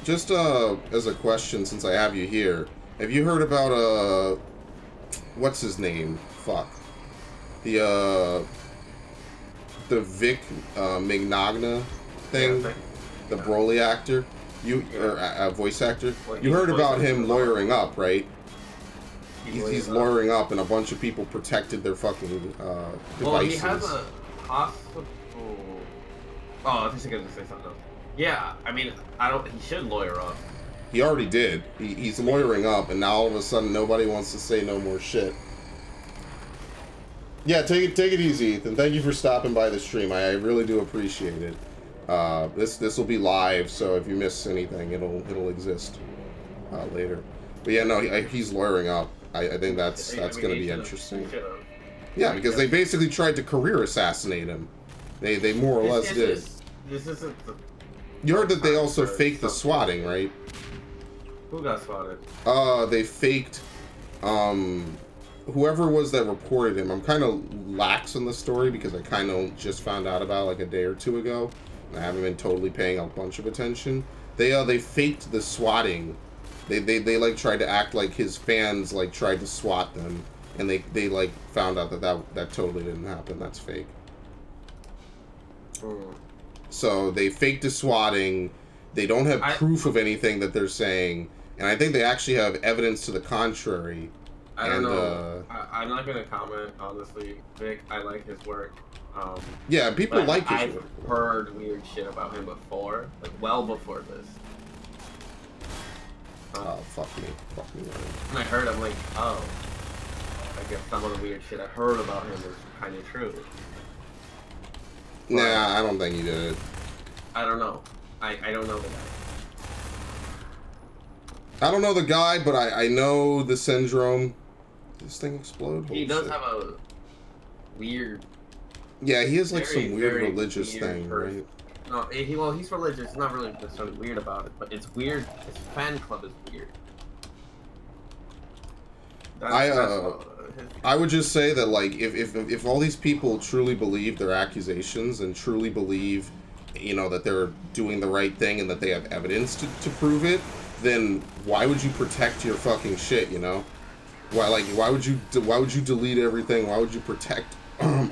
Just as a question, since I have you here, have you heard about what's his name? Fuck. The Vic Mignogna thing, Yeah, the Broly actor, voice actor. You heard about him lawyering up, right? He's lawyering up, and a bunch of people protected their fucking devices. Well, he has a hospital. Oh, I was just gonna say something else. Yeah, I mean, he should lawyer up. He already did. He's lawyering up, and now all of a sudden nobody wants to say no more shit. Yeah, take it easy, Ethan. Thank you for stopping by the stream. I really do appreciate it. This will be live, so if you miss anything, it'll exist later. But yeah, no, he's lawyering up. I think that's going to be interesting. Yeah, because they basically tried to career assassinate him. They more or less did. This isn't the... You heard that they also faked the swatting, right? Who got swatted? They faked, whoever was that reported him. I'm kind of lax on the story because I kind of just found out about it like a day or two ago. And I haven't been totally paying a bunch of attention. They faked the swatting. They like tried to act like his fans like tried to swat them, and they like found out that totally didn't happen. That's fake. So they faked the swatting. They don't have proof of anything that they're saying, and I think they actually have evidence to the contrary. I don't know. I'm not gonna comment, honestly. Vic, I like his work. Yeah, people like his I've work. heard weird shit about him before, like well before this. Oh, fuck me. And I heard, I'm like, oh, I guess some of the weird shit I heard about him is kind of true. But nah, I don't think he did it. I don't know. I don't know the guy. I don't know the guy, but I know the syndrome. Did this thing explode? He does have a weird... Yeah, he has like some weird religious thing, right? No, he's religious. He's not really necessarily weird about it, but it's weird. His fan club is weird. I would just say that, like, if all these people truly believe their accusations and truly believe, you know, that they're doing the right thing and that they have evidence to prove it, then why would you protect your fucking shit, you know? Why would you delete everything? Why would you protect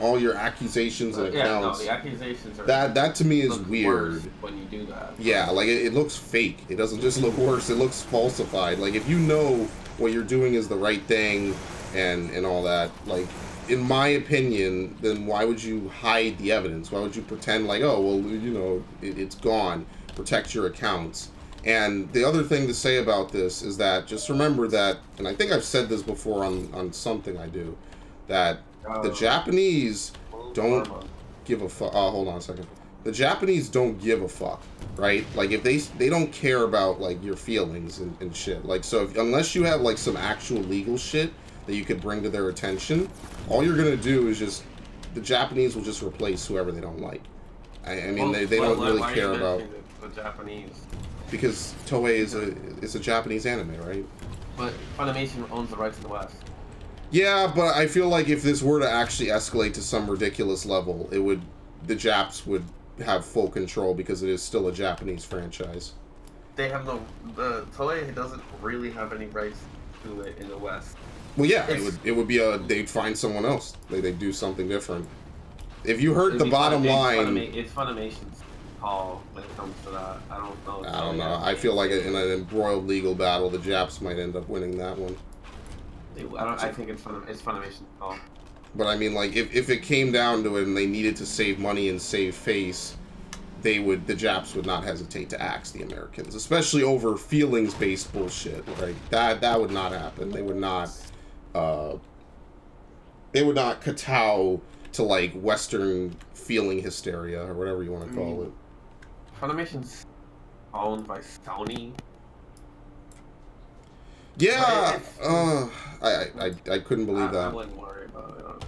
all your accusations and accounts? No, the accusations are... That to me is weird. When you do that. Yeah, like, it looks fake. It doesn't just look worse, it looks falsified. Like, if you know what you're doing is the right thing and all that, like, in my opinion, then why would you hide the evidence? Why would you pretend like, oh, well, you know, it's gone. Protect your accounts. And the other thing to say about this is that just remember that, and I think I've said this before on something I do, that the Japanese don't give a fuck. Oh, hold on a second. The Japanese don't give a fuck, right? Like, if they don't care about, like, your feelings and shit. Like, so unless you have, like, some actual legal shit that you could bring to their attention, all you're gonna do is just, the Japanese will just replace whoever they don't like. I mean, they don't really care about the Japanese. Because Toei is a Japanese anime, right? But Funimation owns the rights in the West. Yeah, but I feel like if this were to actually escalate to some ridiculous level, the Japs would have full control because it is still a Japanese franchise. They have Toei doesn't really have any rights to it in the West. Well, yeah, it would be they'd find someone else. They'd do something different. If you heard the bottom line, it's Funimation's call when it comes to that. I don't know. I don't know. I feel like in an embroiled legal battle, the Japs might end up winning that one. I think it's Funimation's call. But I mean, like, if it came down to it and they needed to save money and save face, the Japs would not hesitate to axe the Americans, especially over feelings-based bullshit. Right? That would not happen. They would not kowtow to like Western feeling hysteria or whatever you want to call it. Funimation's owned by Sony. Yeah, I couldn't believe that. I wouldn't worry about it.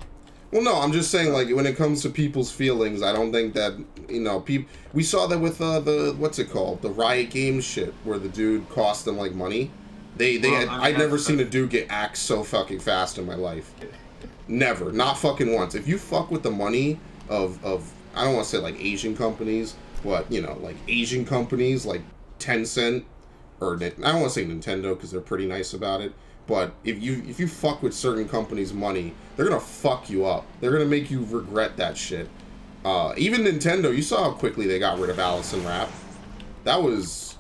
Well, no, I'm just saying, like, when it comes to people's feelings, I don't think that, you know, we saw that with the what's it called, the Riot Games shit, where the dude cost them like money. I'd never seen a dude get axed so fucking fast in my life. Never, not fucking once. If you fuck with the money of I don't want to say like Asian companies, but you know, like Asian companies like Tencent, or I don't want to say Nintendo because they're pretty nice about it. But if you fuck with certain companies' money, they're gonna fuck you up. They're gonna make you regret that shit. Even Nintendo, you saw how quickly they got rid of Allison Rapp. That was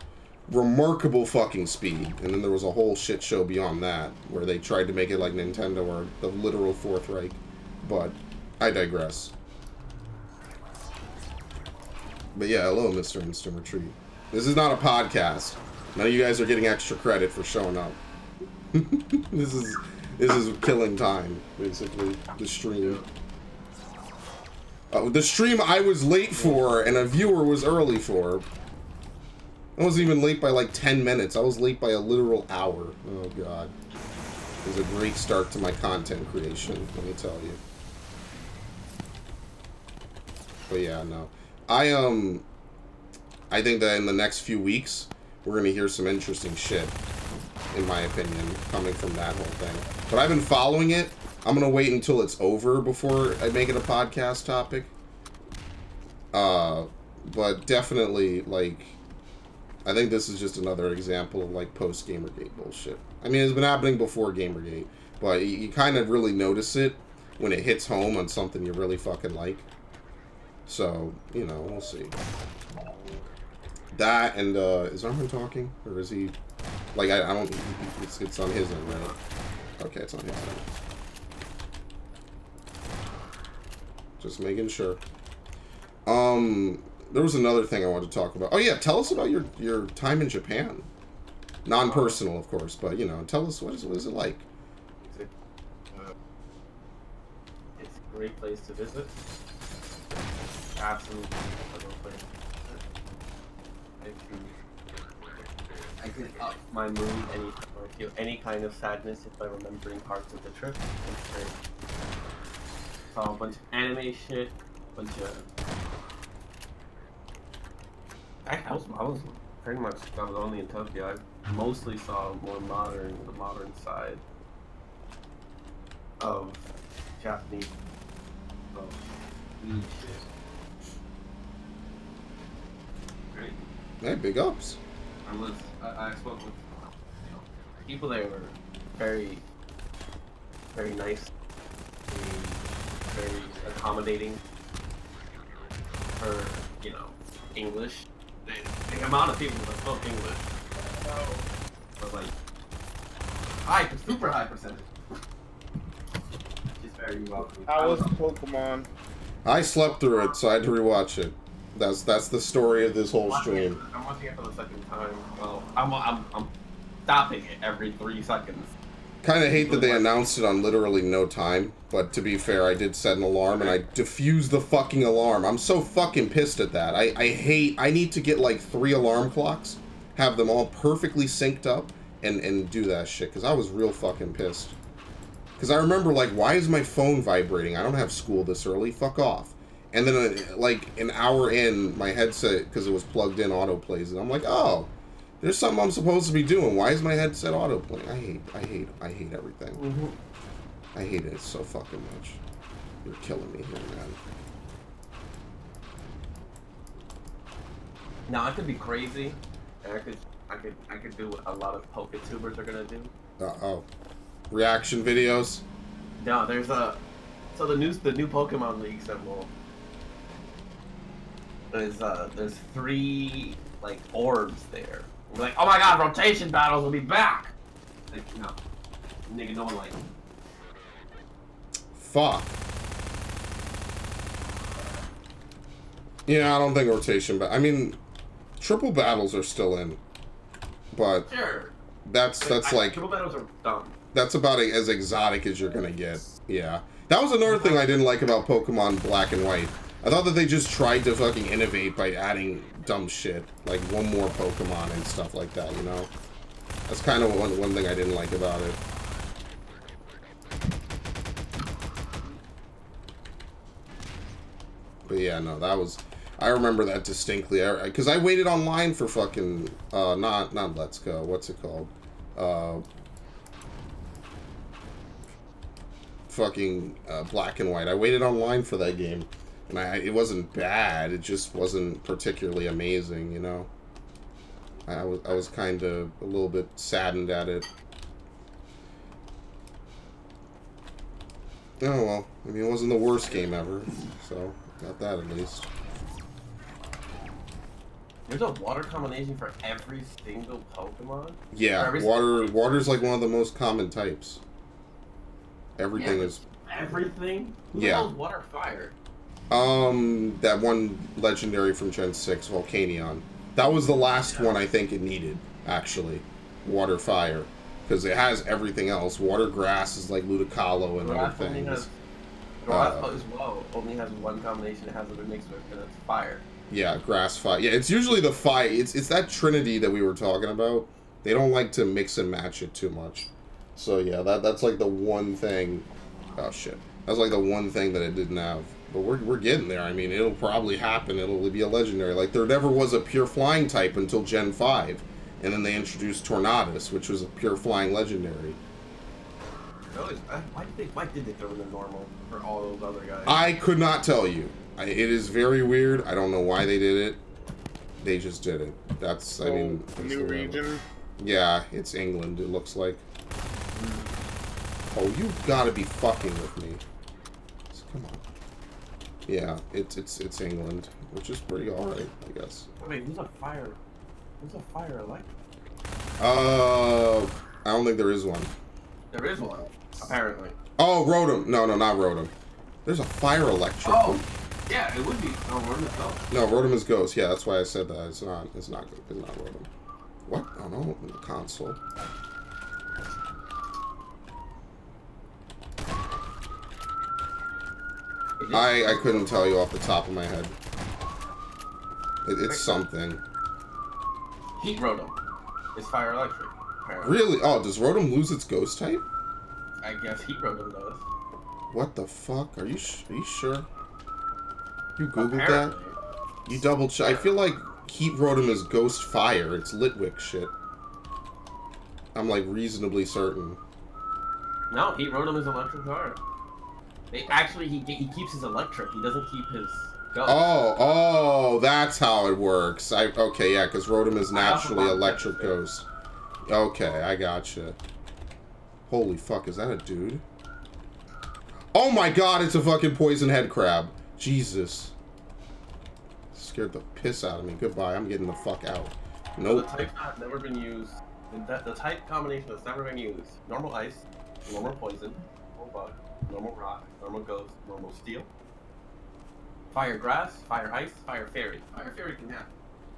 remarkable fucking speed. And then there was a whole shit show beyond that, where they tried to make it like Nintendo or the literal Fourth Reich. But I digress. But yeah, hello, Mr. Instant Retreat. This is not a podcast. None of you guys are getting extra credit for showing up. This is killing time, basically. The stream. The stream I was late for and a viewer was early for. I wasn't even late by like 10 minutes. I was late by a literal hour. Oh god. It was a great start to my content creation, let me tell you. But yeah, no. I think that in the next few weeks we're gonna hear some interesting shit, in my opinion, coming from that whole thing. But I've been following it. I'm gonna wait until it's over before I make it a podcast topic. But definitely, like, I think this is just another example of, like, post-Gamergate bullshit. I mean, it's been happening before Gamergate, but you kind of really notice it when it hits home on something you really fucking like. So, you know, we'll see. That and, is Armin talking? Or is he... Like, I don't... It's on his end, right? Okay, it's on his end. Just making sure. There was another thing I wanted to talk about. Oh, yeah, tell us about your time in Japan. Non-personal, of course, but, you know, tell us, what is it like? It's a great place to visit. Absolutely incredible place. I can up my mood or feel any kind of sadness if I'm remembering parts of the trip. Saw a bunch of anime shit, a bunch of... I was pretty much, I was only in Tokyo. I mostly saw more the modern side of Japanese weed shit. Great. Hey, big ups. I spoke with people there were very, very nice, very accommodating for, you know, English. The amount of people that spoke English was like super high percentage. Just very welcoming. How was Pokemon? I slept through it, so I had to rewatch it. That's the story of this whole stream. I'm watching it for the second time. Well, I'm stopping it every 3 seconds. Kind of hate that they announced it on literally no time, but to be fair, I did set an alarm and I diffused the fucking alarm. I'm so fucking pissed at that. I need to get like 3 alarm clocks, have them all perfectly synced up, and do that shit, because I was real fucking pissed. Because I remember, like, why is my phone vibrating? I don't have school this early, fuck off. And then, like, an hour in, my headset, because it was plugged in, autoplays, and I'm like, oh, there's something I'm supposed to be doing. Why is my headset autoplaying? I hate everything. Mm-hmm. I hate it so fucking much. You're killing me here, man. Now, I could be crazy, and I could do what a lot of PokeTubers are gonna do. Uh-oh. Reaction videos? No, there's so the new Pokemon leagues that will... There's 3, like, orbs there. We're like, oh my god, rotation battles will be back! Like, no. Nigga, no one like them. Fuck. Yeah, I don't think rotation, but I mean, triple battles are still in. But sure. that's like... Triple battles are dumb. That's about as exotic as you're gonna get. Yeah. That was another thing I didn't like about Pokemon Black and White. I thought that they just tried to fucking innovate by adding dumb shit. Like, one more Pokemon and stuff like that, you know? That's kind of one thing I didn't like about it. But yeah, no, that was... I remember that distinctly. Because I waited online for fucking... not Let's Go. What's it called? Fucking Black and White. I waited online for that game. And it wasn't bad. It just wasn't particularly amazing, you know? I was kind of a little bit saddened at it. Oh, well. I mean, it wasn't the worst game ever. So, got that at least. There's a water combination for every single Pokemon? Yeah, water's like one of the most common types. Everything is... Everything? Who yeah. the hell is water fire? That one legendary from Gen 6, Volcanion. That was the last one I think it needed, actually. Water fire. Because it has everything else. Water grass is like Ludicolo and other things. Grass as well only has one combination it has to mix with, and it's fire. Yeah, grass fire. Yeah, it's usually the fire. It's that trinity that we were talking about. They don't like to mix and match it too much. So yeah, that's like the one thing. Oh shit. That's like the one thing that it didn't have. But we're getting there. I mean, it'll probably happen. It'll be a legendary. Like, there never was a pure flying type until Gen 5. And then they introduced Tornadus, which was a pure flying legendary. Really? Why did they throw in the normal for all those other guys? I could not tell you. It is very weird. I don't know why they did it. They just did it. That's, I mean... New region? Yeah, it's England, it looks like. Oh, you gotta be fucking with me. Come on. Yeah, it's England, which is pretty alright, I guess. Wait, who's a fire electric? I don't think there is one. There is one, apparently. Oh, Rotom. No, not Rotom. There's a fire electric. Oh, yeah, it would be. No, Rotom is Ghost. No, Rotom is Ghost. Yeah, that's why I said that. It's not Rotom. What? Oh no, in the console. I couldn't tell you off the top of my head. It's something. Heat Rotom is fire electric. Apparently. Really? Oh, does Rotom lose its ghost type? I guess Heat Rotom does. What the fuck? Are you sure? You googled that? You double check? I feel like Heat Rotom is ghost fire. It's Litwick shit. I'm like reasonably certain. No, Heat Rotom is electric fire. Actually, he keeps his electric. He doesn't keep his ghost. Oh, that's how it works. Okay, yeah, because Rotom is naturally electric ghost. Okay, I gotcha. Holy fuck, is that a dude? Oh my god, it's a fucking poison head crab. Jesus. Scared the piss out of me. Goodbye, I'm getting the fuck out. Nope. The type that's never been used. The type combination that's never been used. Normal ice, normal poison, normal bug, normal rock, normal ghost, normal steel. Fire grass, fire ice, fire fairy. Fire fairy can happen.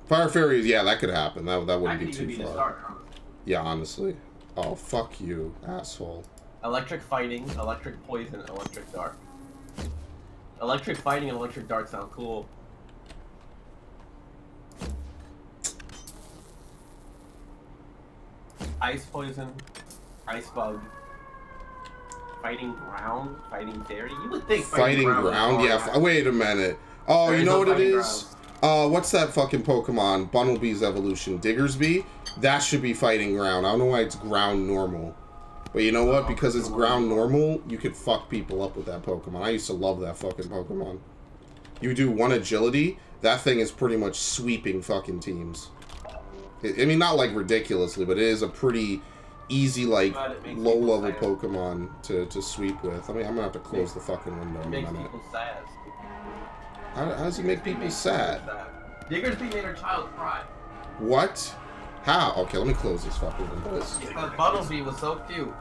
Fire fairy, yeah, that could happen. That wouldn't be too far. The starter, honestly. Yeah, honestly. Oh, fuck you, asshole. Electric fighting, electric poison, electric dart. Electric fighting and electric dart sound cool. Ice poison, ice bug, fighting ground, fighting fairy. You would think fighting ground. Yeah. Wait a minute. Oh, you know what it is? What's that fucking Pokemon? Bunnelby's evolution, Diggersby. That should be fighting ground. I don't know why it's ground normal. But you know what? Because it's ground normal, you could fuck people up with that Pokemon. I used to love that fucking Pokemon. You do one agility, that thing is pretty much sweeping fucking teams. I mean, not like ridiculously, but it is a pretty easy, like, low-level Pokemon to sweep with. I mean, I'm gonna have to close the fucking window in a minute. It makes people sad. How does it make people sad? Diggersby made her child cry. What? How? Okay, let me close this fucking window. Because Bunnelby was so cute.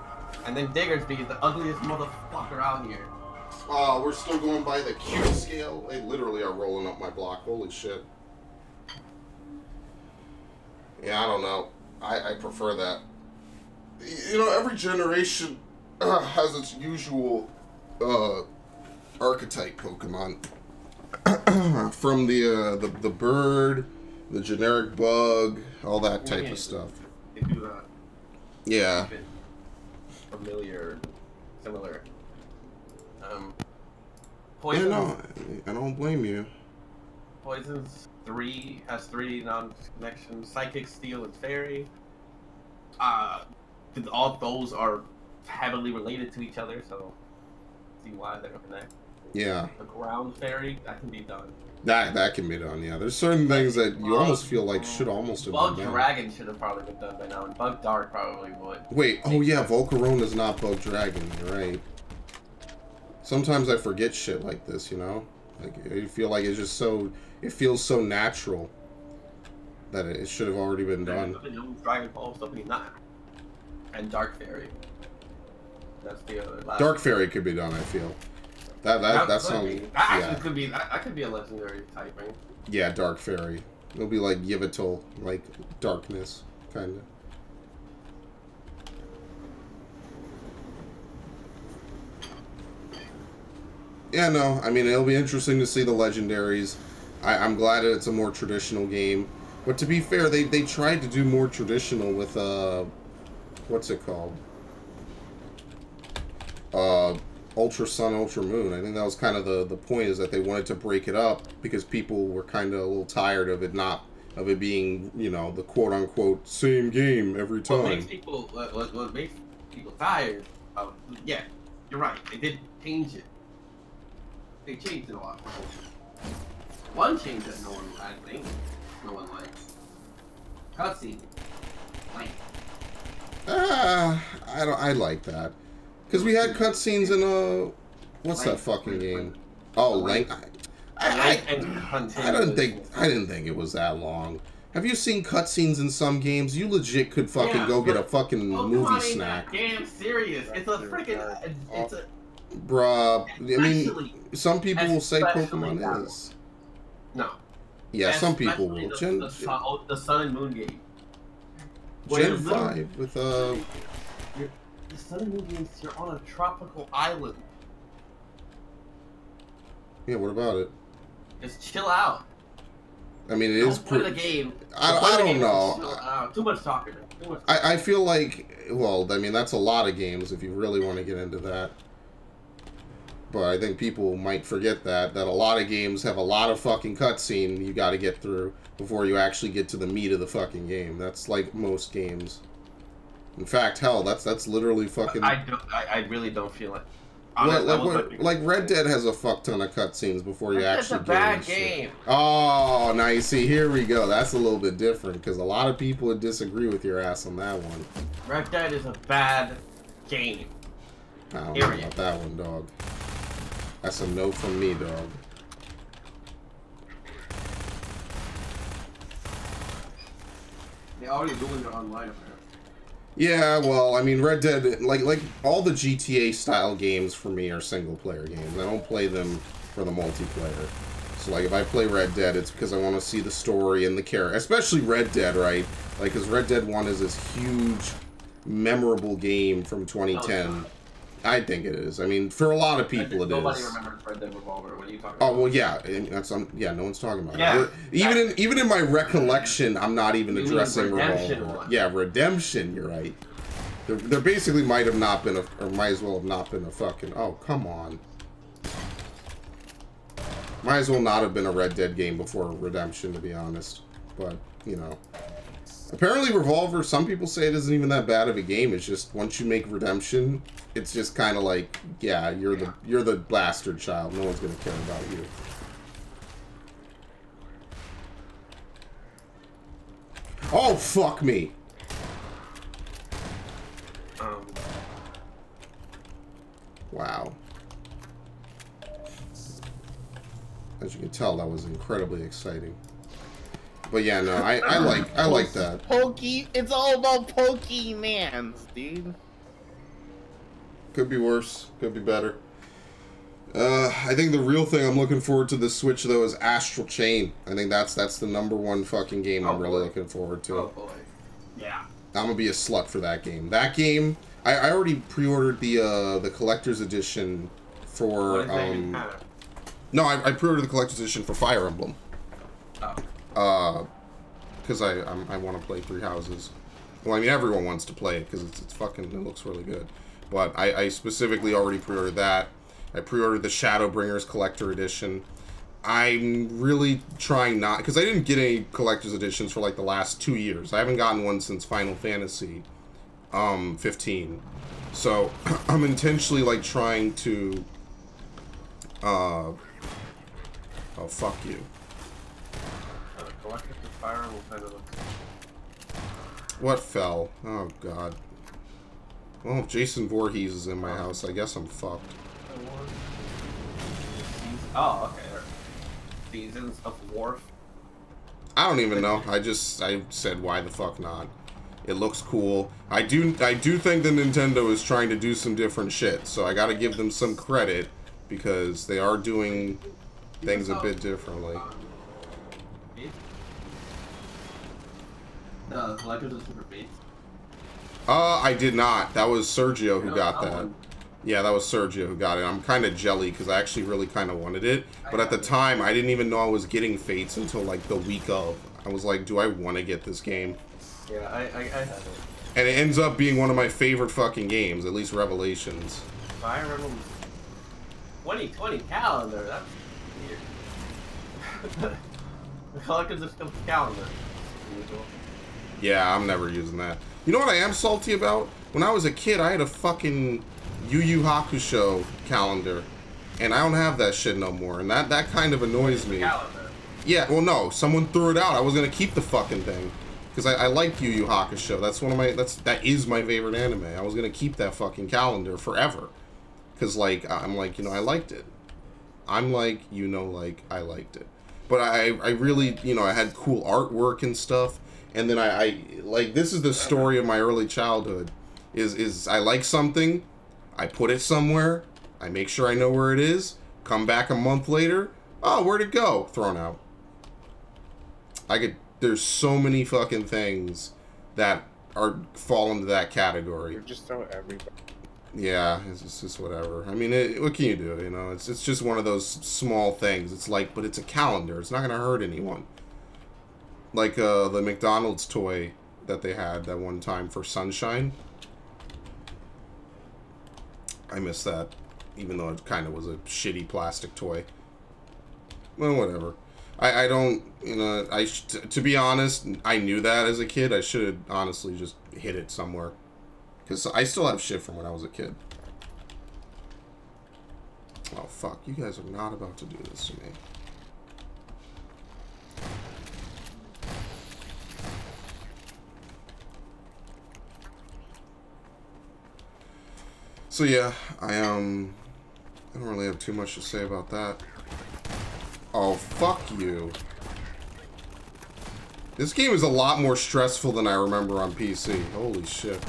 And then Diggersby is the ugliest motherfucker out here. Oh, we're still going by the cute scale? They literally are rolling up my block. Holy shit. Yeah, I don't know. I prefer that. you know, every generation has its usual archetype Pokemon. From the bird, the generic bug, all that type of stuff. They do that. Yeah. Familiar, similar. Poison. Yeah, no, I don't blame you. Poison's has three non-connections: Psychic, Steel, and Fairy. All those are heavily related to each other, so see why they don't connect. Yeah. The Ground Fairy, that can be done. That can be done, yeah. There's certain things that you almost feel like should almost have been done. Bug Dragon should have probably been done by now, and Bug Dark probably would. Wait, oh yeah, Volcarona is not Bug Dragon, you're right. Sometimes I forget shit like this, you know? Like, I feel like it's just so... It feels so natural that it should have already been done. Dragon Ball, something not. And Dark Fairy. That's the other last Dark Fairy could be done, I feel. That sounds... That could be a legendary typing. Yeah, Dark Fairy. It'll be like Yveltal, like darkness, kinda. Yeah, no, I mean, it'll be interesting to see the legendaries. I'm glad that it's a more traditional game. But to be fair, they tried to do more traditional with, what's it called? Ultra Sun, Ultra Moon. I think that was kind of the point, is that they wanted to break it up because people were kind of a little tired of it being, you know, the quote-unquote same game every time. What makes people tired of, yeah, you're right, they did change it. They changed it a lot. One change that no one liked. Cutscene. Like. I like that. Because we had cutscenes in what's that fucking game? Oh, Link. I didn't think it was that long. Have you seen cutscenes in some games? You legit could fucking go get a fucking movie snack. Damn serious. It's a freaking. It's a. Bruh, I mean, some people will say Pokemon is. No. Yeah, some people will. The Sun and Moon game. Gen 5 with The Sun and Moon games, you're on a tropical island. Yeah, what about it? Just chill out. I mean, it is pretty. The game. I don't know. Too much talking. I feel like, well, I mean, that's a lot of games if you really want to get into that. But I think people might forget that a lot of games have a lot of fucking cutscene you got to get through before you actually get to the meat of the fucking game. That's like most games. In fact, hell, that's literally fucking. I really don't feel it. Like Red Dead has a fuck ton of cutscenes before you actually get into it. It's a bad game. Oh, now you see, here we go. That's a little bit different because a lot of people would disagree with your ass on that one. Red Dead is a bad game. I don't know about that one, dog. That's a no from me, dog. They're already doing it online, apparently. Yeah, well, I mean, Red Dead, like all the GTA style games for me are single player games. I don't play them for the multiplayer. So, like, if I play Red Dead, it's because I want to see the story and the character, especially Red Dead, right? Like, because Red Dead 1 is this huge, memorable game from 2010. I think it is. I mean, for a lot of people, it is. Nobody remembers Red Dead Revolver. What are you talking about? Oh well, yeah, that's yeah. No one's talking about it. Even in my recollection, I'm not even addressing Revolver. Yeah, Redemption. You're right. There basically might have not been or might as well have not been a fucking. Oh come on. Might as well not have been a Red Dead game before Redemption, to be honest. But you know. Apparently Revolver, some people say it isn't even that bad of a game. It's just once you make Redemption, it's just kind of like, yeah, you're the bastard child. No one's gonna care about you. Oh fuck me. Wow. As you can tell, that was incredibly exciting. But yeah, no, I like that. It's all about Pokemans, dude. Could be worse. Could be better. I think the real thing I'm looking forward to this Switch though is Astral Chain. I think that's the #1 fucking game I'm really looking forward to. Oh boy. Yeah. I'm gonna be a slut for that game. That game, I already pre-ordered the collector's edition for no, I pre-ordered the collector's edition for Fire Emblem. Oh. Because I want to play Three Houses. Well, I mean everyone wants to play it because it's fucking, it looks really good. But I specifically already pre-ordered that. I pre-ordered the Shadowbringers collector edition. I'm really trying not, because I didn't get any collector's editions for like the last 2 years. I haven't gotten one since Final Fantasy 15. So I'm intentionally like trying to oh fuck you. What fell? Oh god. Well, if Jason Voorhees is in my house, I guess I'm fucked. Oh, okay. Seasons of Wharf. I don't even know. I said why the fuck not. It looks cool. I do think that Nintendo is trying to do some different shit, so I gotta give them some credit because they are doing things a bit differently. Collector's edition for Beats? I did not. That was Sergio who got that. Yeah, that was Sergio who got it. I'm kind of jelly because I actually really kind of wanted it. But at the time, I didn't even know I was getting Fates until like the week of. I was like, do I want to get this game? Yeah, I had it. And it ends up being one of my favorite fucking games, at least Revelations. Fire Emblem 2020 calendar, that's weird. The collector's edition calendar. Yeah, I'm never using that. You know what I am salty about? When I was a kid, I had a fucking Yu Yu Hakusho calendar, and I don't have that shit no more, and that kind of annoys me. Calendar. Yeah, well, no, someone threw it out. I was gonna keep the fucking thing because I like Yu Yu Hakusho. That's one of my that is my favorite anime. I was gonna keep that fucking calendar forever because like I'm like, you know, I liked it. I'm like, you know, like I liked it, but I really, you know, I had cool artwork and stuff. And then I like, this is the story of my early childhood, is I like something, I put it somewhere, I make sure I know where it is, come back a month later, oh, where'd it go? Thrown out. There's so many fucking things that fall into that category. You just throw everybody. Yeah, it's just whatever. I mean, what can you do, you know? It's just one of those small things. It's like, but it's a calendar, it's not gonna hurt anyone. Like the McDonald's toy that they had that one time for Sunshine. I miss that, even though it kind of was a shitty plastic toy. Well, whatever. I don't, you know, to be honest, I knew that as a kid. I should have honestly just hid it somewhere. Because I still have shit from when I was a kid. Oh, fuck. You guys are not about to do this to me. So yeah, I don't really have too much to say about that. Oh, fuck you. This game is a lot more stressful than I remember on PC. Holy shit.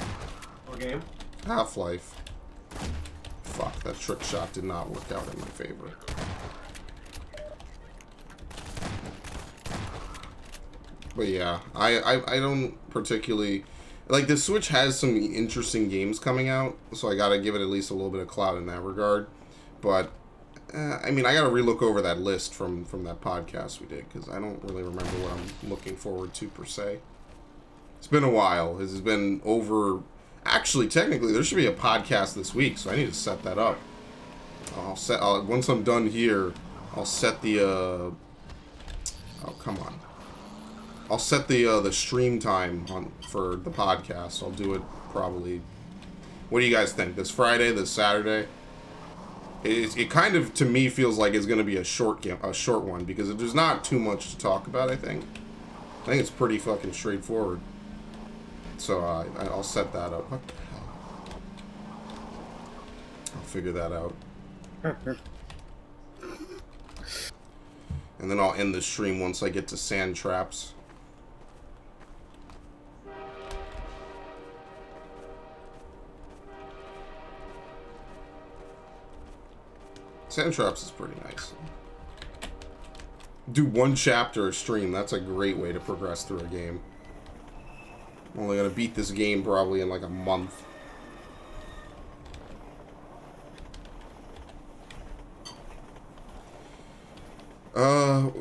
What game? Half-Life. Fuck, that trick shot did not work out in my favor. But yeah, I don't particularly... Like, the Switch has some interesting games coming out, so I gotta give it at least a little bit of clout in that regard. But, I mean, I gotta relook over that list from that podcast we did, because I don't really remember what I'm looking forward to, per se. It's been a while. This has been over... Actually, technically, there should be a podcast this week, so I need to set that up. Once I'm done here, I'll set the, oh, come on. I'll set the stream time for the podcast. I'll do it probably... What do you guys think? This Friday? This Saturday? It kind of, to me, feels like it's going to be a short one, because there's not too much to talk about, I think. I think it's pretty fucking straightforward. So, I'll set that up. What the hell? I'll figure that out. And then I'll end the stream once I get to sand traps. Sand traps is pretty nice. Do one chapter a stream. That's a great way to progress through a game. I'm only gonna beat this game probably in like a month.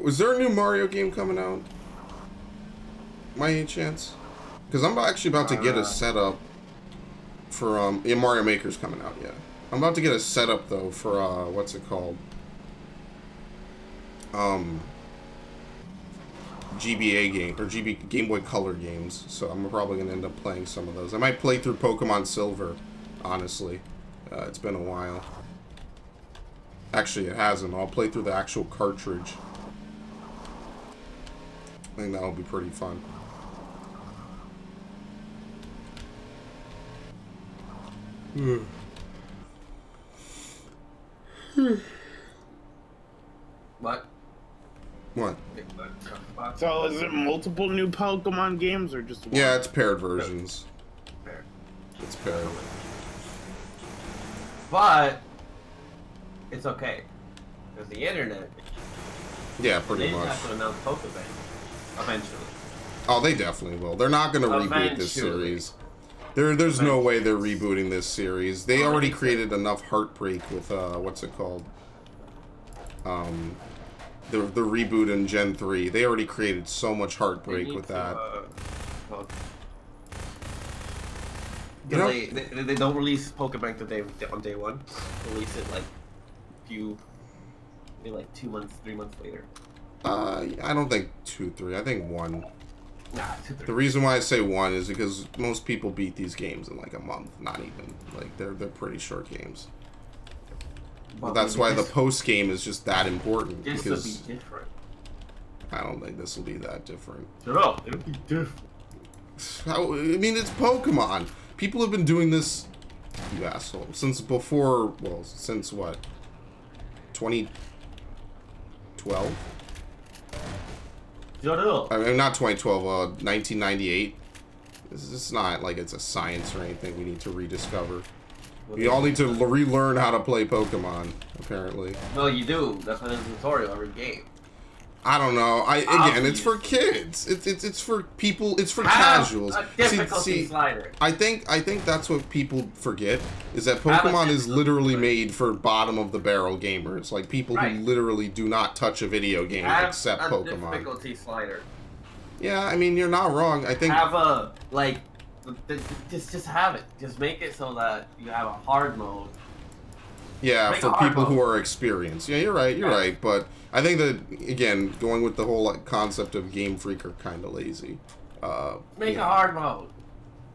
Was there a new Mario game coming out? By any chance? Because I'm actually about to get a setup for, yeah, Mario Maker's coming out, yeah. I'm about to get a setup, though, for, what's it called? GBA game, or Game Boy Color games, so I'm probably going to end up playing some of those. I might play through Pokemon Silver, honestly. It's been a while. Actually, it hasn't. I'll play through the actual cartridge. I think that'll be pretty fun. What? What? So is it multiple new Pokemon games or just one? Yeah, it's paired versions. It's paired. But it's okay. Because the internet. Yeah, pretty much. They have to announce Pokemon eventually. Oh, they definitely will. They're not going to reboot this series. There's no way they're rebooting this series. They already created enough heartbreak with what's it called? The reboot in Gen 3. They already created so much heartbreak with that. You know, they don't release Pokemon on day one. Release it like maybe like 2 months, 3 months later. I don't think 2, 3. I think 1. Nah, 2, 3. The reason why I say 1 is because most people beat these games in like a month. Not even. Like they're pretty short games. But that's why the post game is just that important. This will be different. I don't think this will be that different. No, it'll be different. I mean, it's Pokemon. People have been doing this, you asshole, since before, well, since what? 2012? I mean, not 2012, 1998. This is not like it's a science or anything we need to rediscover. We all need to relearn how to play Pokemon, apparently. No, you do. That's why there's a tutorial every game. I don't know. Again, it's for kids. It's for people. It's for casuals. A difficulty slider. I think that's what people forget is that Pokemon is literally made for bottom of the barrel gamers, like people who literally do not touch a video game except Pokemon. Difficulty slider. Yeah, I mean you're not wrong. I think have a like, just have it. Just make it so that you have a hard mode. Yeah, for people who are experienced. Yeah, you're right. You're right, but. I think that, again, going with the whole concept of Game Freak are kind of lazy. Make a hard mode.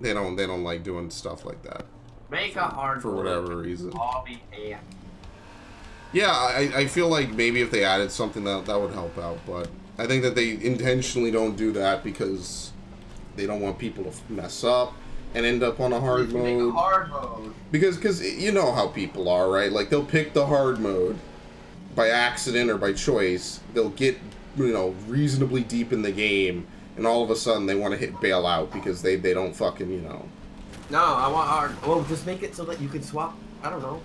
They don't like doing stuff like that. Make a hard mode. For whatever reason. Yeah, I feel like maybe if they added something that would help out, but I think that they intentionally don't do that because they don't want people to mess up and end up on a hard mode. Make a hard mode. Because you know how people are, right? Like, they'll pick the hard mode by accident or by choice. They'll get, reasonably deep in the game, and all of a sudden they want to hit bail out because they don't fucking, No, I want hard. Well, just make it so that you can swap. I don't know.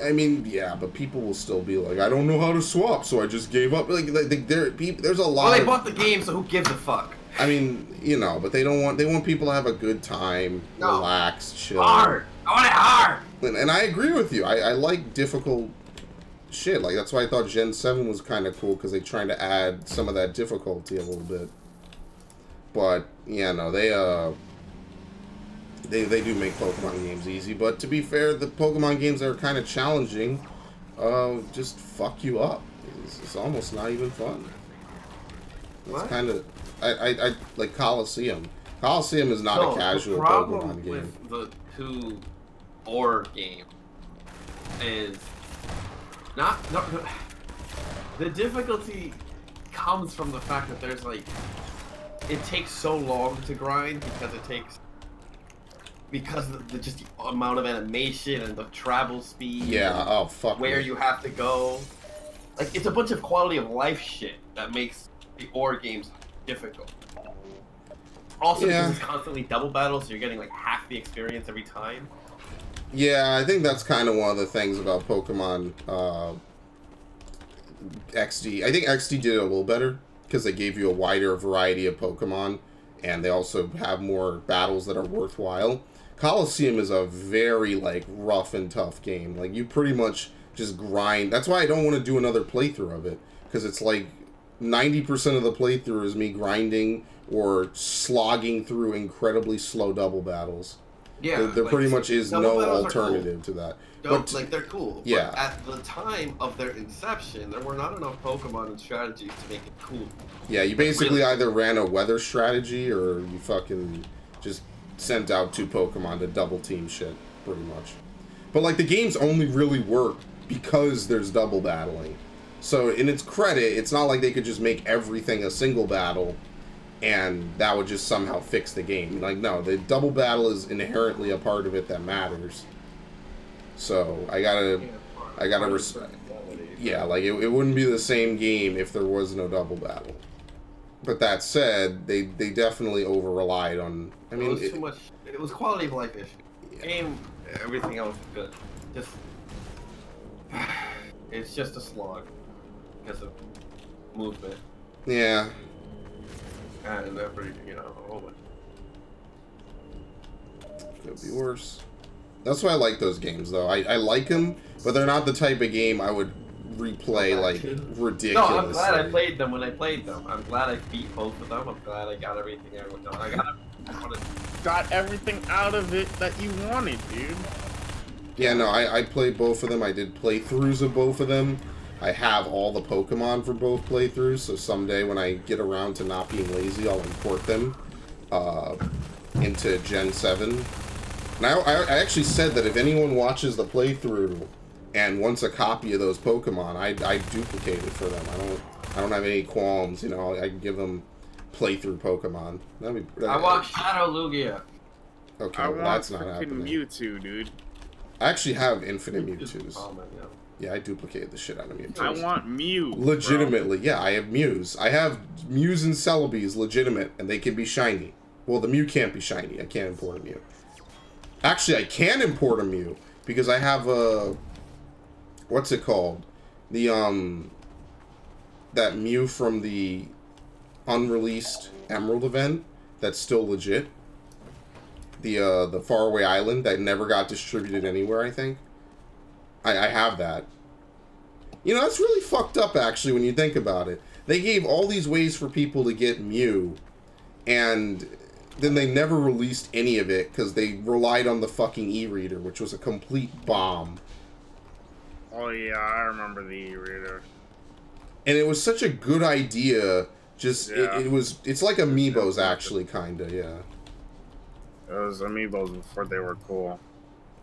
I mean, yeah, but people will still be like, I don't know how to swap, so I just gave up. Like there's a lot. Well, they bought the game, so who gives a fuck? I mean, but they want people to have a good time, relax, chill. Hard. I want it hard. And I agree with you. I like difficult shit. Like, that's why I thought Gen 7 was kind of cool, because they're trying to add some of that difficulty a little bit. But yeah, no, they do make Pokemon games easy. But to be fair, the Pokemon games that are kind of challenging just fuck you up. It's almost not even fun. It's kind of I like Coliseum. Coliseum is not a casual Pokemon game. With the 2 or game is not the difficulty comes from the fact that there's like it takes so long to grind because of just the amount of animation and the travel speed. Yeah, oh fuck. Where you have to go. Like, it's a bunch of quality of life shit that makes the OR games difficult. Also, because it's constantly double battle, so you're getting like half the experience every time. Yeah, I think that's kind of one of the things about Pokemon XD. I think XD did it a little better because they gave you a wider variety of Pokemon and they also have more battles that are worthwhile. Coliseum is a very, like, rough and tough game. Like, you pretty much just grind. That's why I don't want to do another playthrough of it, because it's like 90% of the playthrough is me grinding or slogging through incredibly slow double battles. Yeah, there pretty much is no alternative to that. But, like, they're cool. Yeah. But at the time of their inception, there were not enough Pokemon and strategies to make it cool. Yeah, you basically either ran a weather strategy or you fucking just sent out 2 Pokemon to double team shit, pretty much. But, like, the games only really work because there's double battling. So, in its credit, it's not like they could just make everything a single battle and that would just somehow fix the game. Like, no, the double battle is inherently a part of it that matters. So, I gotta respect. Yeah, like, it wouldn't be the same game if there was no double battle. But that said, they definitely over-relied on... I mean, it was too much... It was quality of life issue. Yeah. Game, everything else is good. Just... It's just a slog. Because of movement. Yeah. And everything, you know, a whole bunch. Could be worse. That's why I like those games, though. I like them, but they're not the type of game I would replay, like, ridiculously. No, I'm glad I played them when I played them. I'm glad I beat both of them. I'm glad I got everything I wanted. Got everything out of it that you wanted, dude. Yeah, no, I played both of them. I did playthroughs of both of them. I have all the Pokemon for both playthroughs, so someday when I get around to not being lazy, I'll import them into Gen 7. And I actually said that if anyone watches the playthrough and wants a copy of those Pokemon, I duplicate it for them. I don't have any qualms, you know. I can give them playthrough Pokemon. I want Shadow Lugia. Okay, well, that's not happening. Mewtwo, dude. I actually have infinite Mewtwo's. Common, yeah. Yeah, I duplicated the shit out of Mewtwo. I want Mew. Legitimately, bro. yeah, I have Mews. I have Mews and Celebes legitimate, and they can be shiny. Well, the Mew can't be shiny. I can't import a Mew. Actually, I can import a Mew, because I have a... What's it called? The, that Mew from the unreleased Emerald event that's still legit. The Faraway Island that never got distributed anywhere, I think. I have that. You know, that's really fucked up, actually, when you think about it. They gave all these ways for people to get Mew, and then they never released any of it because they relied on the fucking e-reader, which was a complete bomb. Oh, yeah, I remember the e-reader. And it was such a good idea. Just, yeah. it's like Amiibos, actually, kinda, yeah. It was Amiibos before they were cool.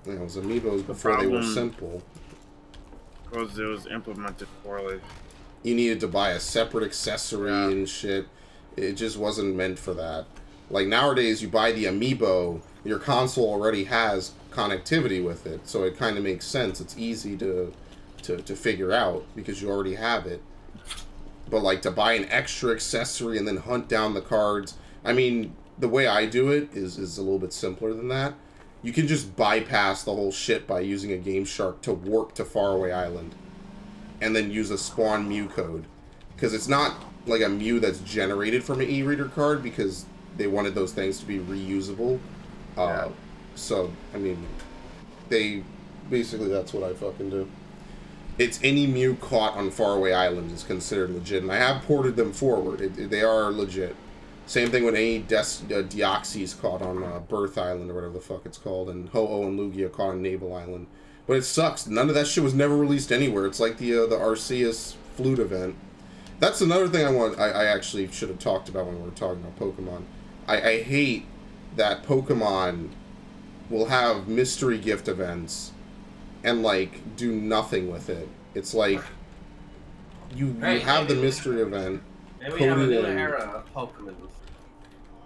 Yeah, it was Amiibos before they were simple. Because it was implemented poorly. You needed to buy a separate accessory and shit. It just wasn't meant for that. Like, nowadays, you buy the Amiibo, your console already has connectivity with it, so it kind of makes sense. It's easy to figure out, because you already have it. But, like, to buy an extra accessory and then hunt down the cards... I mean, the way I do it is a little bit simpler than that. You can just bypass the whole shit by using a Game Shark to warp to Faraway Island. And then use a spawn Mew code. Because it's not like a Mew that's generated from an e-reader card, because they wanted those things to be reusable. So, I mean, basically that's what I fucking do. It's any Mew caught on Faraway Island is considered legit. And I have ported them forward. They are legit. Same thing with any Deoxys caught on Birth Island or whatever the fuck it's called, and Ho-Oh and Lugia caught on Naval Island. But it sucks. None of that shit was never released anywhere. It's like the Arceus Flute event. That's another thing I actually should have talked about when we were talking about Pokemon. I hate that Pokemon will have mystery gift events and, like, do nothing with it. It's like, you have the mystery event. Maybe we have a new era of Pokemon.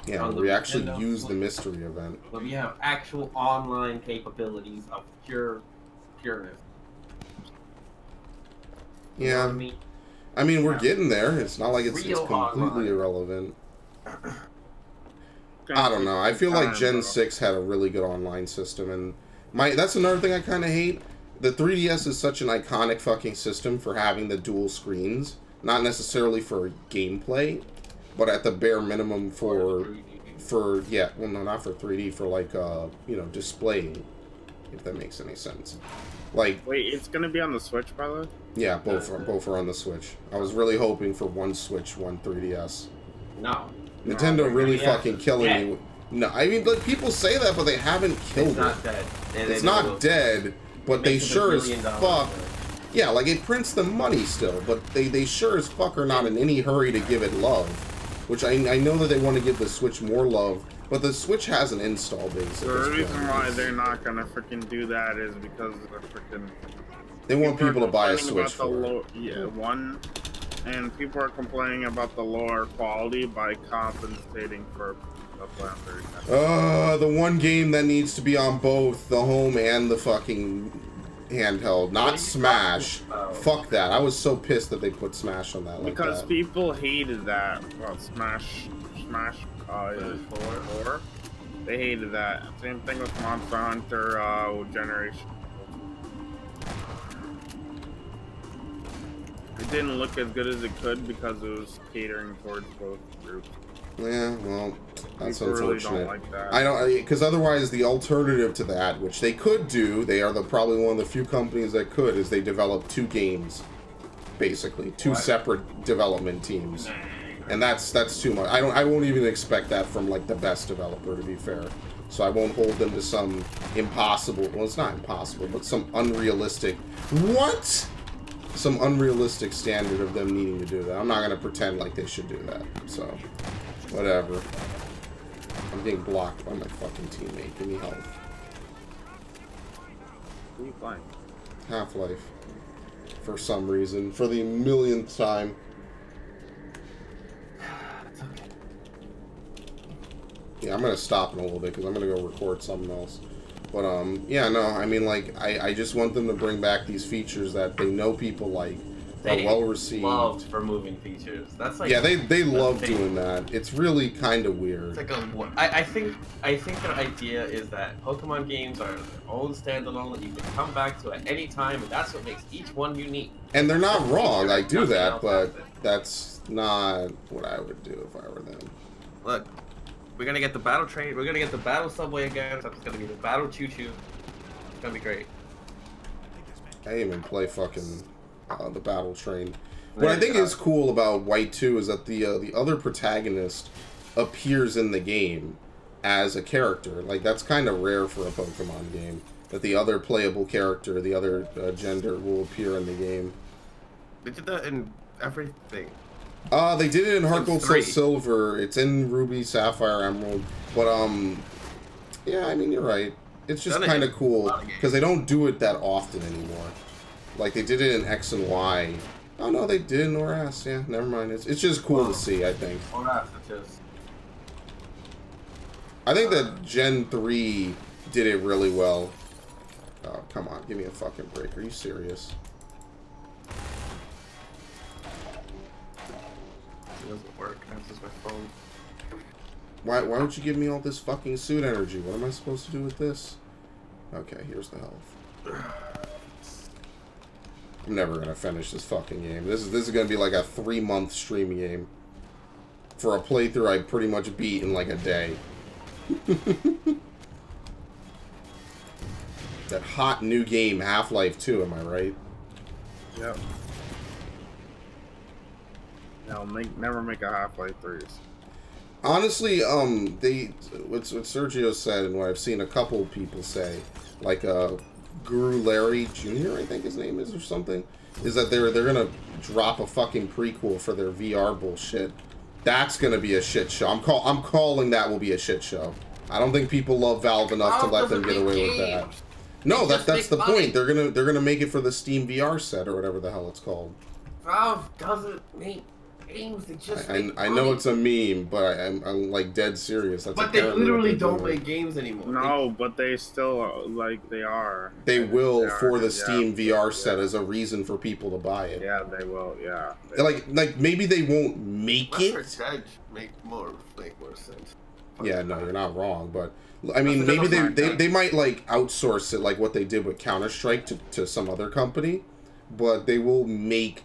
Yeah, we actually use the mystery event. But we have actual online capabilities of pureness. Yeah. You know what I mean, we're getting there. It's not like it's completely irrelevant. I don't know. I feel like Gen 6 had a really good online system, and that's another thing I kind of hate. The 3DS is such an iconic fucking system for having the dual screens. Not necessarily for gameplay, but at the bare minimum for for, yeah, well, no, not for 3D, for, like, you know, displaying, if that makes any sense. Like... Wait, it's gonna be on the Switch, by the way? Yeah, both are on the Switch. I was really hoping for one Switch, one 3DS. No. Nintendo really fucking killing me. No, I mean, like, people say that, but they haven't killed it. It's not dead. It's not dead, but they sure as fuck... Yeah, like, it prints the money still, but they sure as fuck are not in any hurry to give it love. Which I know that they want to give the Switch more love, but the Switch has an install base. The reason why they're not gonna freaking do that is because of the freaking... They want people to buy a Switch for it. Yeah, one... And people are complaining about the lower quality by compensating for the plan. The one game that needs to be on both the home and the fucking handheld, not Smash. Fuck that. I was so pissed that they put Smash on that. Because like that. People hated that. Well, Smash 4. They hated that. Same thing with Monster Hunter Generation. It didn't look as good as it could because it was catering towards both groups. Yeah, well, that's People unfortunate. Really don't like that. I don't, because otherwise the alternative to that, which they could do, they are probably one of the few companies that could, is they develop 2 games, basically 2 separate development teams, and that's too much. I won't even expect that from like the best developer, to be fair. So I won't hold them to some impossible. Well, it's not impossible, but some unrealistic. What? Some unrealistic standard of them needing to do that. I'm not going to pretend like they should do that. So, whatever. I'm getting blocked by my fucking teammate. Give me help. Who are you playing? Half-Life. For some reason. For the millionth time. Yeah, I'm going to stop in a little bit because I'm going to go record something else. But, yeah, no, I mean, like, I just want them to bring back these features that they know people like, are well-received. Loved removing features. That's like... Yeah, they love doing that. It's really kind of weird. It's like I think their idea is that Pokemon games are their own standalone that you can come back to at any time, and that's what makes each one unique. And they're not wrong, I do that, but that's not what I would do if I were them. Look. We're gonna get the battle train. We're gonna get the battle subway again. So it's gonna be the battle choo-choo. It's gonna be great. I didn't even play fucking the battle train. What I think is cool about White 2 is that the other protagonist appears in the game as a character. Like, that's kind of rare for a Pokemon game, that the other playable character, the other gender, will appear in the game. They did that in everything. They did it in Heart Gold Soul Silver. It's in Ruby, Sapphire, Emerald. But, yeah, I mean, you're right. It's just kind of cool, because they don't do it that often anymore. Like, they did it in X and Y. Oh, no, they did in ORAS. Yeah, never mind. It's just cool to see, I think. ORAS, it's just... I think that Gen 3 did it really well. Oh, come on. Give me a fucking break. Are you serious? It doesn't work. That's just my phone. Why don't you give me all this fucking suit energy? What am I supposed to do with this? Okay, here's the health. I'm never gonna finish this fucking game. This is gonna be like a 3-month stream game. For a playthrough I pretty much beat in like a day. That hot new game, Half-Life 2, am I right? Yep. No, never make a Half-Life 3s. Honestly, what Sergio said and what I've seen a couple people say, like Guru Larry Jr., I think his name is, or something, is that they're gonna drop a fucking prequel for their VR bullshit. That's gonna be a shit show. I'm calling that will be a shit show. I don't think people love Valve enough to let them get away with that. No, that's the point. They're gonna make it for the Steam VR set or whatever the hell it's called. Valve doesn't make games. They just I know it's a meme, but I'm like dead serious. That's but they literally don't make games anymore. No, but they still they are. They will for the Steam VR set as a reason for people to buy it. Yeah, they will. Yeah. Like maybe they won't make it. Make more sense. Yeah, no, you're not wrong, but I mean, maybe they might like outsource it like what they did with Counter-Strike to some other company, but they will make.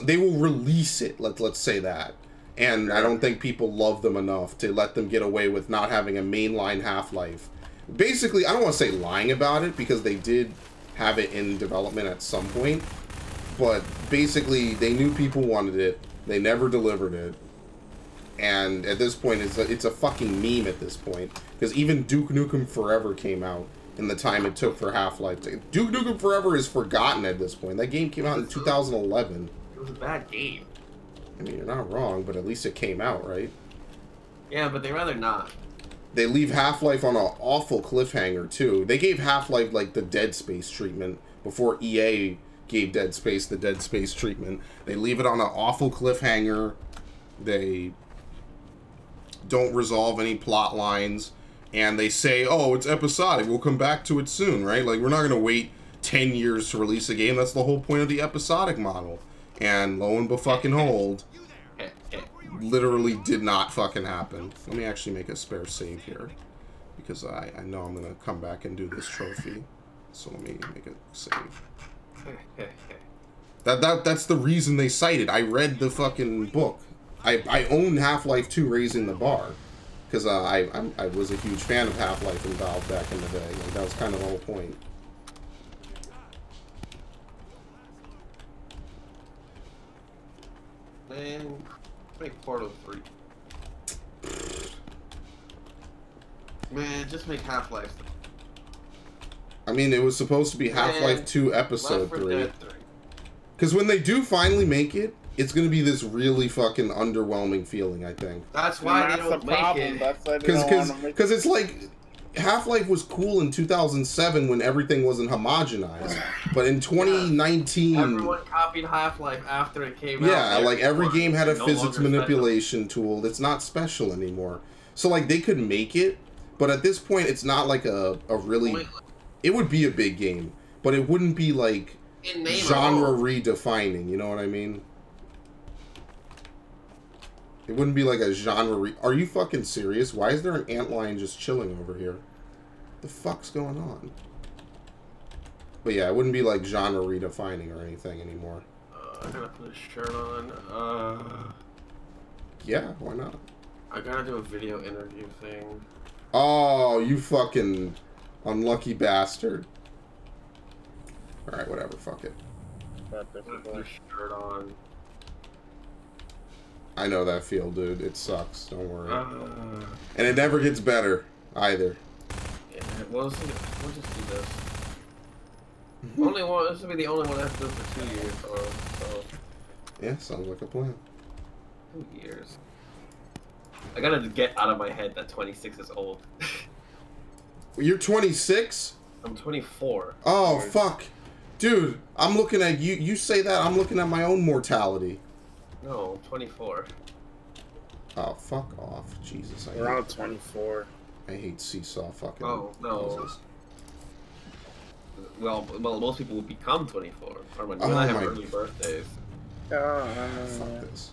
They will release it. Let's say that, And I don't think people love them enough to let them get away with not having a mainline Half-Life. Basically, I don't want to say lying about it, because they did have it in development at some point. But basically, they knew people wanted it. They never delivered it. And at this point, it's a fucking meme at this point. Because even Duke Nukem Forever came out in the time it took for Half-Life. Duke Nukem Forever is forgotten at this point. That game came out in 2011. It was a bad game. I mean, you're not wrong, but at least it came out, right? Yeah, but they rather not. They leave Half-Life on an awful cliffhanger, too. They gave Half-Life, like, the Dead Space treatment before EA gave Dead Space the Dead Space treatment. They leave it on an awful cliffhanger. They don't resolve any plot lines. And they say, oh, it's episodic. We'll come back to it soon, right? Like, we're not going to wait 10 years to release a game. That's the whole point of the episodic model. And lo and behold, literally did not fucking happen. Let me actually make a spare save here, because I know I'm gonna come back and do this trophy. So let me make a save. That's the reason they cited. I read the fucking book. I own Half-Life 2 Raising the Bar, because I was a huge fan of Half-Life and Valve back in the day. Like, that was kind of the whole point. Man, make Portal 3. Man, just make Half-Life 3. I mean, it was supposed to be Half-Life 2 Episode 3. Because when they do finally make it, it's going to be this really fucking underwhelming feeling, I think. That's why they don't make it. Because it's like... Half-Life was cool in 2007 when everything wasn't homogenized, but in 2019... Everyone copied Half-Life after it came out. Yeah, like every game had a physics manipulation tool that's not special anymore. So like they could make it, but at this point it's not like a really... It would be a big game, but it wouldn't be like genre redefining, you know what I mean? It wouldn't be like a genre Are you fucking serious? Why is there an antlion just chilling over here? The fuck's going on? But yeah, it wouldn't be like genre redefining or anything anymore. I gotta put a shirt on. Yeah, why not? I gotta do a video interview thing. Oh, you fucking unlucky bastard. Alright, whatever, fuck it. I gotta put a shirt on. I know that feel, dude. It sucks. Don't worry. And it never gets better, either. Yeah, we'll just do this. Only one. This will be the only one I have to do for 2 years. So. Yeah, sounds like a plan. 2 years. I gotta get out of my head that 26 is old. You're 26? I'm 24. Oh, fuck. Dude, I'm looking at you. You say that, I'm looking at my own mortality. No, 24. Oh, fuck off. Jesus. Around 24. I hate seesaw fucking... Oh, no. Well, most people will become 24. Or when I have early birthdays. Fuck this.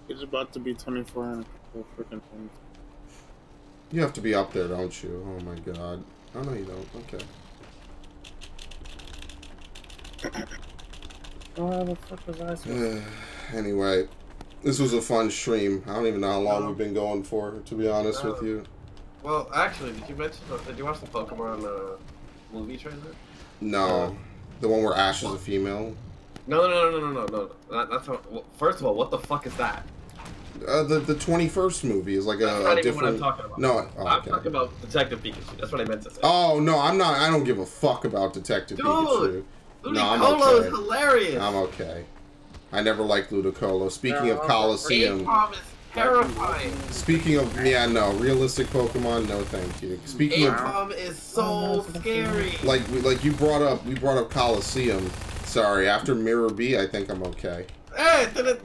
He's about to be 24 in a couple of freaking things. You have to be up there, don't you? Oh my god. Oh, no, you don't. Okay. Oh, the fuck was I supposed Anyway, this was a fun stream. I don't even know how long we've been going for, to be honest with you. Well, actually, did you watch the Pokemon movie trailer? No. The one where Ash is a female? No. That's not, first of all, what the fuck is that? The 21st movie is like that's a not different... even what I'm talking about. No, I'm talking about Detective Pikachu. That's what I meant to say. Oh, no, I'm not. I don't give a fuck about Detective Pikachu. No, I'm okay. Is hilarious. I'm okay. I never liked Ludicolo. Speaking of Coliseum... Napalm is terrifying. Speaking of... Yeah, no. Realistic Pokemon, no thank you. Speaking of... Napalm is so scary. Like you brought up... We brought up Coliseum. Sorry, after Mirror B, I think I'm okay. Hey! That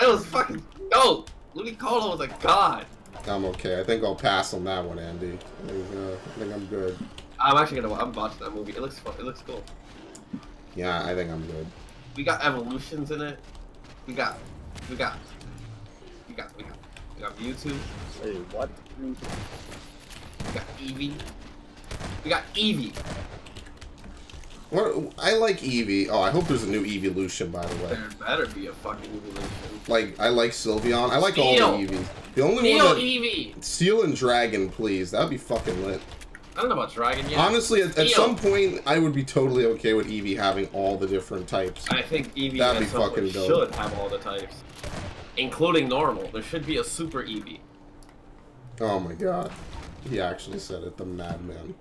was fucking dope. Ludicolo was a god. I'm okay. I think I'll pass on that one, Andy. I think I'm good. I'm actually gonna. I'm watching that movie. It looks fun. It looks cool. Yeah, I think I'm good. We got evolutions in it. We got Mewtwo. Wait, what? We got Eevee. We got Eevee. What? I like Eevee. Oh, I hope there's a new evolution, by the way. There better be a fucking evolution. Like, I like Sylveon. I like all the Eevees. The only one that... Eevee! Steel and Dragon, please. That'd be fucking lit. I don't know about Dragon yet. Honestly, at some point, I would be totally okay with Eevee having all the different types. I think Eevee That'd be fucking dope. should have all the types. Including normal. There should be a Super Eevee. Oh my god. He actually said it, the madman.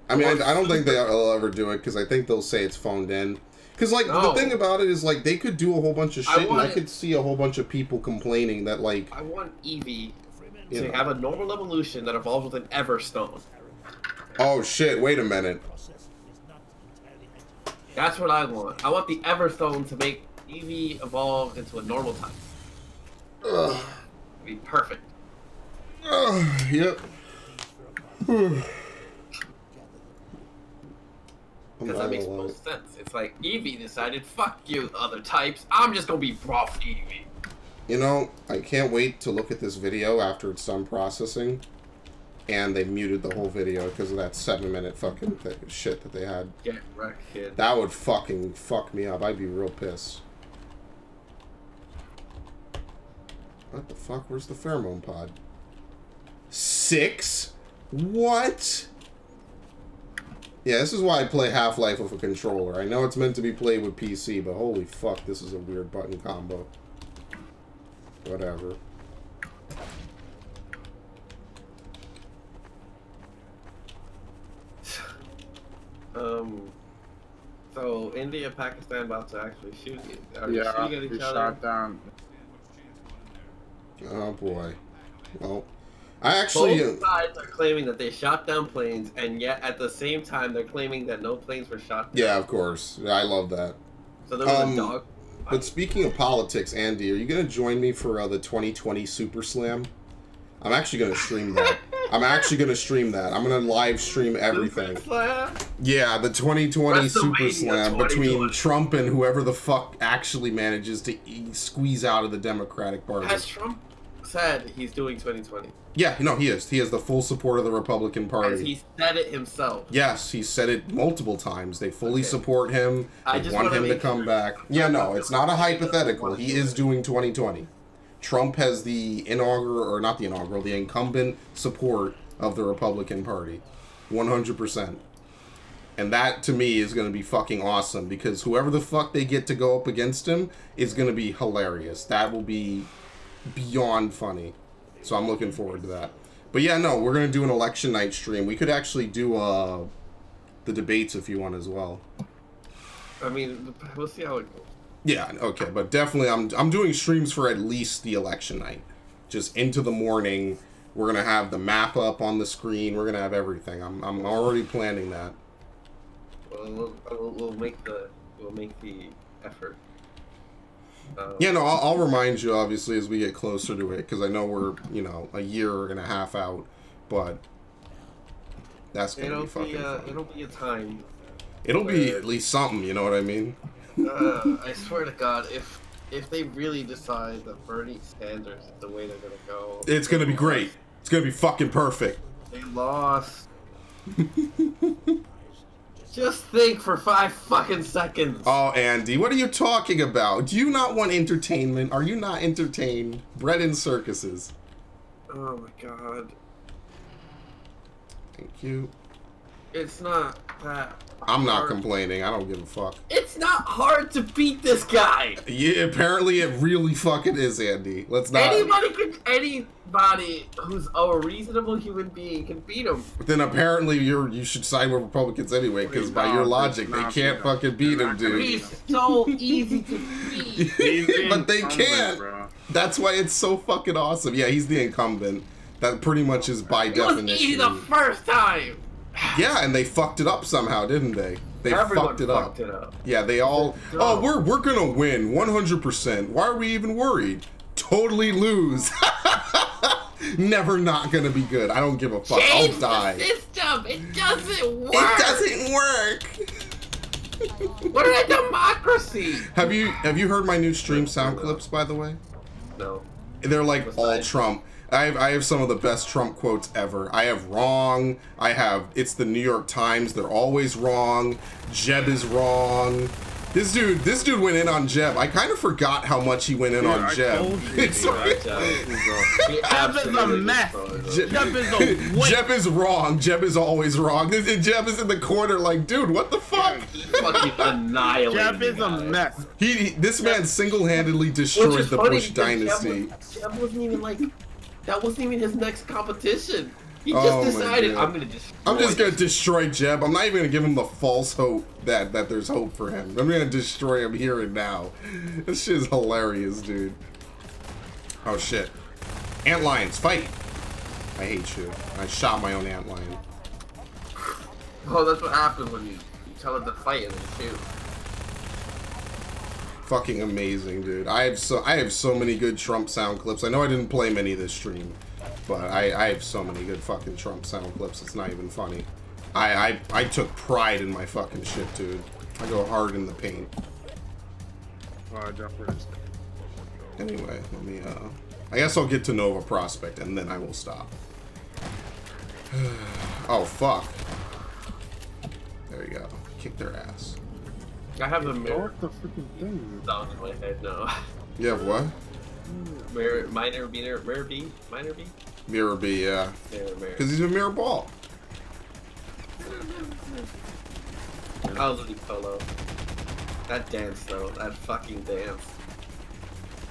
I mean, I don't think they'll ever do it, because I think they'll say it's phoned in. Because, like, the thing about it is, like, they could do a whole bunch of shit, and I could see a whole bunch of people complaining that, like... I want Eevee to have a normal evolution that evolves with an Everstone. Oh, shit, wait a minute. That's what I want. I want the Everstone to make Eevee evolve into a normal type. It'd be perfect. Yep. Because that makes most sense. It's like, Eevee decided, fuck you, other types. I'm just gonna be rough Eevee. You know, I can't wait to look at this video after it's done processing. And they muted the whole video because of that 7-minute fucking shit that they had. Get wrecked, kid. That would fucking fuck me up. I'd be real pissed. What the fuck? Where's the pheromone pod? 6? What? Yeah, this is why I play Half-Life with a controller. I know it's meant to be played with PC, but holy fuck, this is a weird button combo. Whatever. So India, Pakistan about to actually shoot you. Are yeah, you shooting at each other? Shot down. Oh boy. Well, I actually... Both sides are claiming that they shot down planes, and yet at the same time they're claiming that no planes were shot down. Yeah, of course. I love that. So there was a dog. But speaking of politics, Andy, are you going to join me for the 2020 Super Slam? I'm actually going to stream that. I'm actually going to stream that. I'm going to live stream everything. Super Slam? Yeah, the 2020 Super Slam between Trump and whoever the fuck actually manages to squeeze out of the Democratic Party. Has Trump said he's doing 2020? Yeah, no, he is. He has the full support of the Republican Party. Has he said it himself? Yes, he said it multiple times. They fully support him. They want him to come back. Yeah, no, it's not a hypothetical. He is doing 2020. Trump has the the incumbent support of the Republican Party. 100%. And that, to me, is going to be fucking awesome, because whoever the fuck they get to go up against him is going to be hilarious. That will be beyond funny. So I'm looking forward to that. But yeah, no, we're going to do an election night stream. We could actually do the debates if you want as well. I mean, we'll see how it goes. Yeah, okay, but definitely I'm doing streams for at least the election night. Just into the morning. We're going to have the map up on the screen. We're going to have everything. I'm already planning that. Well, we'll make the effort. Yeah, no, I'll remind you, obviously, as we get closer to it, because I know we're, you know, a year and a half out, but that's going to be fucking fun. It'll be a time. It'll be at least something, you know what I mean? I swear to God, if they really decide that Bernie Sanders is the way they're going to go... It's going to be great. It's going to be fucking perfect. They lost. Just think for 5 fucking seconds. Oh, Andy, what are you talking about? Do you not want entertainment? Are you not entertained? Bread and circuses. Oh my God. Thank you. It's not that I'm not complaining. I don't give a fuck. It's not hard to beat this guy. Yeah, apparently it really fucking is, Andy. Let's not... Anybody who's a reasonable human being can beat him. But then apparently you should side with Republicans anyway, because by your logic, they can't fucking beat him, dude. He's so easy to beat. But they can't. That's why it's so fucking awesome. Yeah, he's the incumbent. That pretty much is by definition. It was easy the first time. Yeah, and they fucked it up somehow, didn't they? Everyone fucked it up. Yeah, they all... No. Oh, we're gonna win, 100%. Why are we even worried? Totally lose. Never not gonna be good. I don't give a fuck. I'll die. The system. It doesn't work. It doesn't work. What is a democracy? Have you heard my new stream sound clips, by the way? No. They're like all Trump. I have some of the best Trump quotes ever. I have wrong. I have it's the New York Times. They're always wrong. Jeb is wrong. This dude went in on Jeb. I kind of forgot how much he went in on Jeb. Jeb is a mess. Jeb is a waste. Jeb is wrong. Jeb is always wrong. And Jeb is in the corner like, dude, what the fuck? He fucking annihilated. Jeb is a mess. This man single-handedly destroyed the Bush dynasty. Jeb wasn't even like, that wasn't even his next competition. He just decided, I'm just gonna destroy Jeb. I'm not even gonna give him the false hope that there's hope for him. I'm gonna destroy him here and now. This shit is hilarious, dude. Oh shit. Antlions, fight! I hate you. I shot my own antlion. Oh, that's what happens when you tell it to fight and then shoot. Fucking amazing, dude. I have so many good Trump sound clips. I know I didn't play many this stream. But I have so many good fucking Trump sound clips, it's not even funny. I took pride in my fucking shit, dude. I go hard in the paint. Anyway, let me, I guess I'll get to Nova Prospect, and then I will stop. Oh, fuck. There you go. Kick their ass. I have the mirror. What the freaking thing? Down in my head, no. You have what? Minor B? Mirror B, yeah. Because he's a mirror ball. I was looking solo. That dance, though. That fucking dance.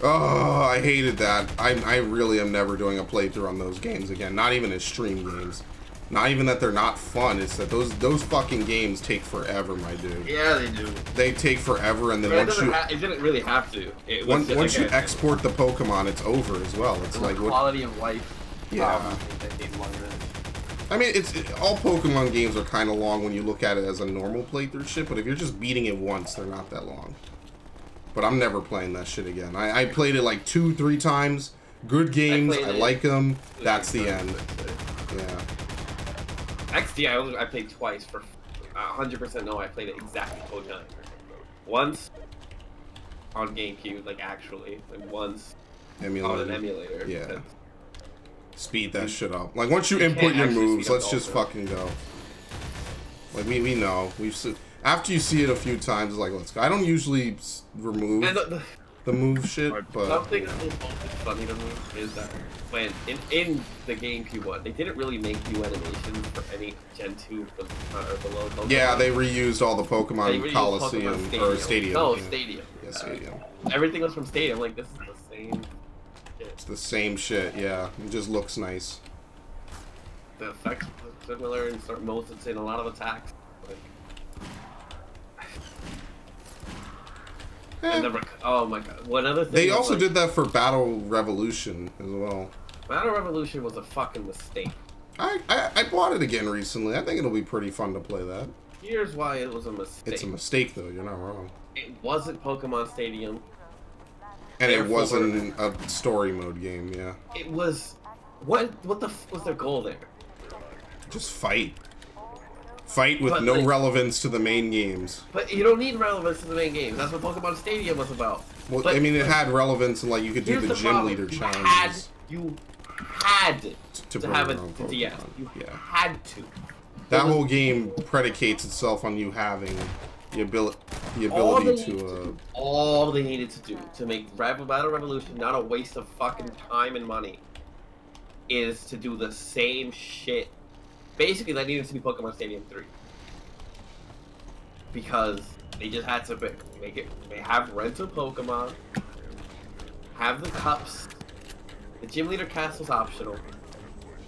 Oh, I hated that. I really am never doing a playthrough on those games again. Not even as stream games. Not even that they're not fun. It's that those fucking games take forever, my dude. Yeah, they do. They take forever, and then once you... it didn't really have to. Once you export the Pokemon, it's over as well. It's like... quality of life. Yeah. I mean, all Pokemon games are kind of long when you look at it as a normal playthrough shit, but if you're just beating it once, they're not that long. But I'm never playing that shit again. I played it like 2-3 times. Good games. I like them. That's the end. Yeah. XD, I played twice for 100% no, I played it exactly 4 times. Once on GameCube, like actually, and once on an emulator. Yeah. Speed that shit up. Like once you input your moves, let's just fucking go. Like we know. After you see it a few times, it's like let's go. I don't usually remove the move shit, but something that was funny to me is that when in the GameCube one, they didn't really make new animations for any Gen 2 or below. Pokemon. Yeah, they reused all the Pokemon Coliseum or Stadium. No, Stadium. Yeah, Stadium. Everything was from Stadium. Like this is the same. It's the same shit. Yeah, it just looks nice. The effects are similar in certain modes. It's in a lot of attacks. Oh my god! One other thing. They also did that for Battle Revolution as well. Battle Revolution was a fucking mistake. I bought it again recently. I think it'll be pretty fun to play that. Here's why it was a mistake. It's a mistake though. You're not wrong. It wasn't Pokemon Stadium. And it wasn't a story mode game. Yeah. It was. What the f was their goal there? Just fight. Fight with no relevance to the main games. But you don't need relevance to the main games. That's what Pokemon Stadium was about. Well, I mean, it had relevance, and like you could do the gym leader challenges. You had to have a DS. You had to. That whole game predicates itself on you having the ability to. All they needed to do to make Battle Revolution not a waste of fucking time and money is to do the same shit. Basically, that needed to be Pokemon Stadium 3. Because they just had to make it. They have rental Pokemon, have the cups. The gym leader cast was optional,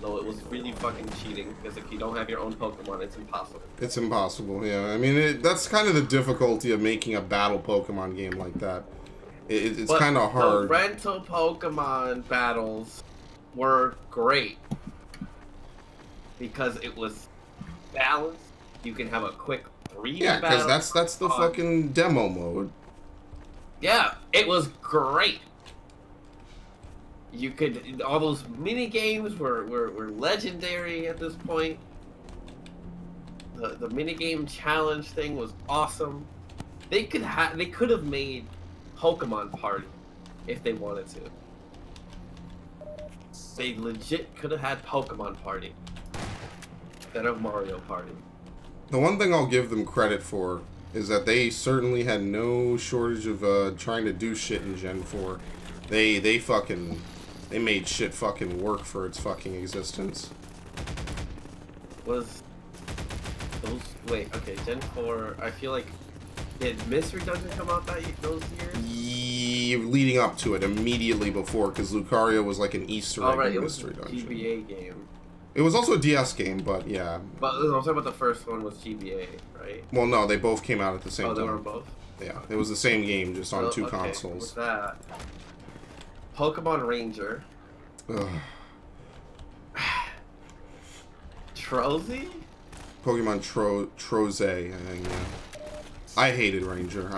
though it was really fucking cheating. Because if you don't have your own Pokemon, it's impossible. It's impossible. Yeah, I mean that's kind of the difficulty of making a battle Pokemon game like that. It's kind of hard. The rental Pokemon battles were great. Because it was balanced, you can have a quick 3 Yeah, because that's the fucking demo mode. Yeah, it was great. You could all those mini games were legendary at this point. The mini game challenge thing was awesome. They could have made Pokemon Party if they wanted to. They legit could have had Pokemon Party instead of Mario Party. The one thing I'll give them credit for is that they certainly had no shortage of trying to do shit in Gen 4. They made shit fucking work for its fucking existence. Wait, okay, Gen 4, I feel like, did Mystery Dungeon come out those years? Leading up to it, immediately before, because Lucario was like an Easter egg in Mystery Dungeon. It was a GBA game. It was also a DS game, but yeah. But I'm talking about the first one was GBA, right? Well, no, they both came out at the same time. Oh, they were both? Yeah, it was the same game, just on two consoles. What's that? Pokemon Ranger. Ugh. Trozy? Pokemon Troze, I think, yeah. I hated Ranger.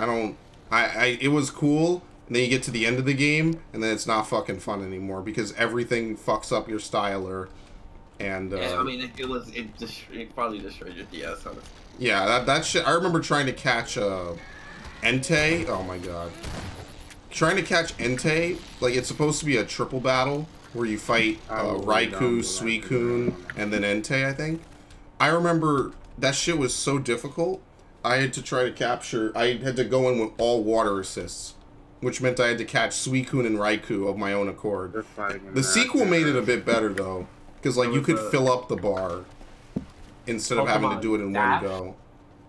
It was cool, and then you get to the end of the game, and then it's not fucking fun anymore, because everything fucks up your styler, and, yeah, I mean, it probably destroyed your DS, honestly. Yeah, that shit, I remember trying to catch, Entei, oh my god. Trying to catch Entei, like, it's supposed to be a triple battle, where you fight, Raikou, Suicune, and then Entei, I think. I remember that shit was so difficult, I had to try to capture, I had to go in with all water assists, which meant I had to catch Suicune and Raikou of my own accord. The sequel made it a bit better, though, because, like, you could fill up the bar instead of having to do it in one go.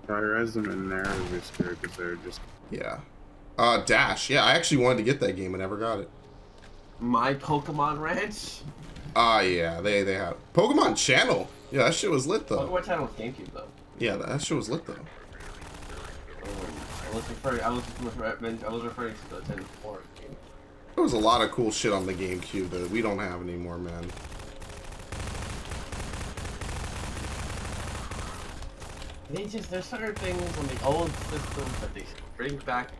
Triresm and there is scary because they're just... Yeah. Dash. Yeah, I actually wanted to get that game and never got it. My Pokemon Ranch? Yeah, they have. Pokemon Channel. Yeah, that shit was lit, though. Pokemon Channel was GameCube, though. Yeah, that shit was lit, though. I was referring to the 10-4 game. There was a lot of cool shit on the GameCube that we don't have anymore, man. There's certain things on the old systems that they bring back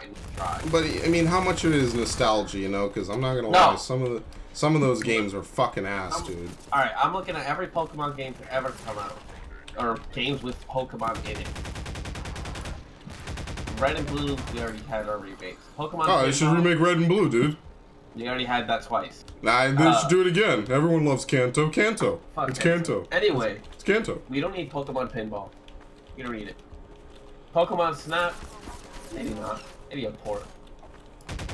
and try. But, I mean, how much of it is nostalgia, you know? Because I'm not gonna lie, some of those games are fucking ass, dude. Alright, I'm looking at every Pokemon game to ever come out. Or games with Pokemon in it. Red and Blue, we already had our remakes. Pokemon. Oh, they should remake Red and Blue, dude. You already had that twice. Nah, they should do it again. Everyone loves Kanto. Kanto. It's Kanto. Anyway. It's Kanto. We don't need Pokemon Pinball. You don't need it. Pokemon Snap? Maybe not. Maybe a port.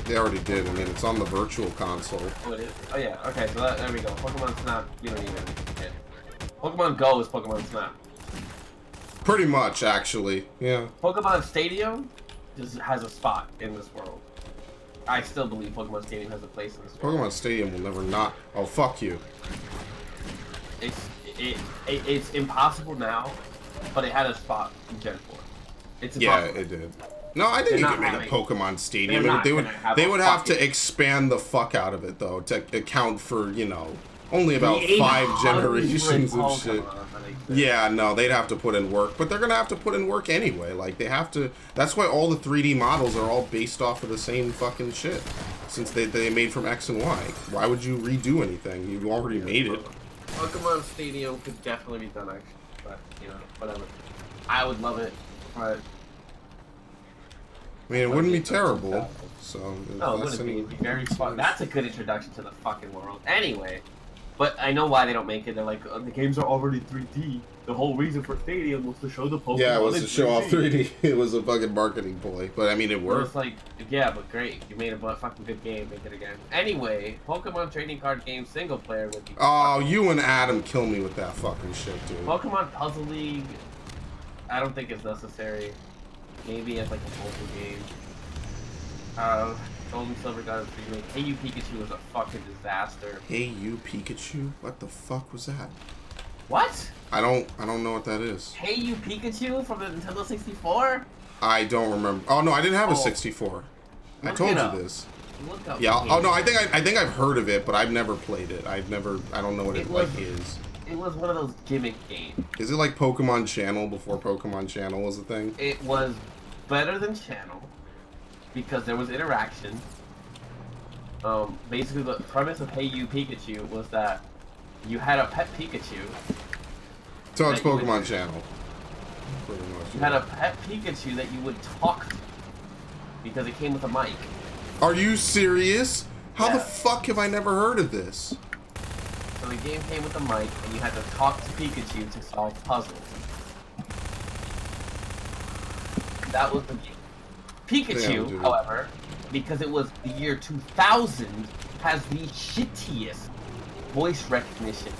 They already did. I mean, it's on the virtual console. Oh, it is? Oh, yeah. Okay, so there we go. Pokemon Snap, you don't need it. Pokemon Go is Pokemon Snap. Pretty much, actually. Yeah. Pokemon Stadium just has a spot in this world. I still believe Pokemon Stadium has a place in this world. Pokemon Stadium will never not. Oh, fuck you. It's impossible now, but it had a spot in Gen 4. It's impossible. Yeah, it did. No, I think you could make a Pokemon Stadium. They would have to expand the fuck out of it, though, to account for, you know, only about 5 generations of shit. Yeah, no, they'd have to put in work, but they're gonna have to put in work anyway. Like, they have to. That's why all the 3D models are all based off of the same fucking shit, since they made from X and Y. Why would you redo anything? You already made it. Pokemon Stadium could definitely be done, actually, but you know, whatever. I would love it, but I mean, it wouldn't be terrible. So no, it wouldn't be. It'd be very fun. That's a good introduction to the fucking world. Anyway. But I know why they don't make it. They're like, the games are already 3D. The whole reason for Stadium was to show the Pokemon. Yeah, it was to show off 3D. It was a fucking marketing ploy. But I mean, it worked. It's like, yeah, but great. You made a fucking good game. Make it again. Anyway, Pokemon trading card game single player would be. Oh, you and Adam kill me with that fucking shit, dude. Pokemon Puzzle League, I don't think it's necessary. Maybe as like a mobile game. Gold and Silver got its remake. Hey You Pikachu was a fucking disaster. Hey You Pikachu? What the fuck was that? What? I don't know what that is. Hey You Pikachu from the Nintendo 64? I don't remember. Oh no, I didn't have a 64. I told you this. Look up. Yeah. Oh no, I think I've heard of it, but I've never played it. I don't know what it like is. It was one of those gimmick games. Is it like Pokemon Channel before Pokemon Channel was a thing? It was better than Channel. Because there was interaction. Basically, the premise of Hey You Pikachu was that you had a pet Pikachu. So it's Pokemon Channel. You had a pet Pikachu that you would talk to because it came with a mic. Are you serious? How Yeah. the fuck have I never heard of this? the game came with a mic, and you had to talk to Pikachu to solve puzzles. That was the game. Pikachu, however, because it was the year 2000, has the shittiest voice recognition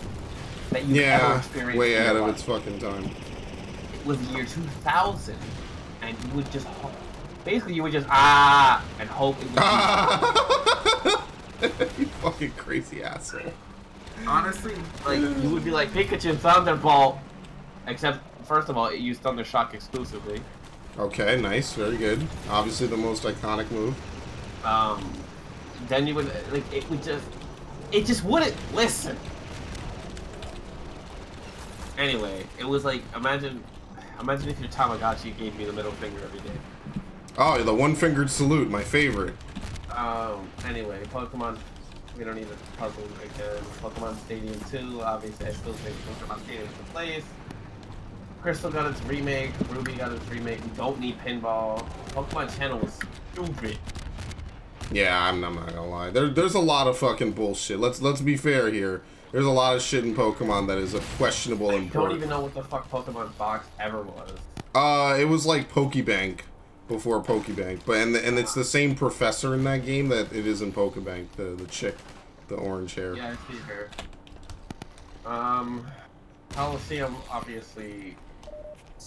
that you've ever experienced. Way ahead of its fucking time. It was the year 2000, and you would just basically you would just and hope it would You fucking crazy asshole. Honestly, like you would be like Pikachu Thunderbolt, except first of all it used Thunder Shock exclusively. Okay, nice, very good. Obviously the most iconic move. Then you would like it just wouldn't listen. Anyway, it was like imagine if your Tamagotchi gave me the middle finger every day. Oh, the one-fingered salute, my favorite. Anyway, Pokemon. We don't need a puzzle again. Pokemon Stadium 2, obviously I still think Pokemon Stadium is the place. Crystal got its remake, Ruby got its remake, we don't need pinball. Pokemon Channel was stupid. Yeah, I'm not gonna lie. There's a lot of fucking bullshit. Let's be fair here. There's a lot of shit in Pokemon that is a questionable import. I don't even know what the fuck Pokemon Fox ever was. It was like Pokebank before Pokebank, but and it's the same professor in that game that it is in Pokebank. The chick, the orange hair. Yeah, I see her. Coliseum obviously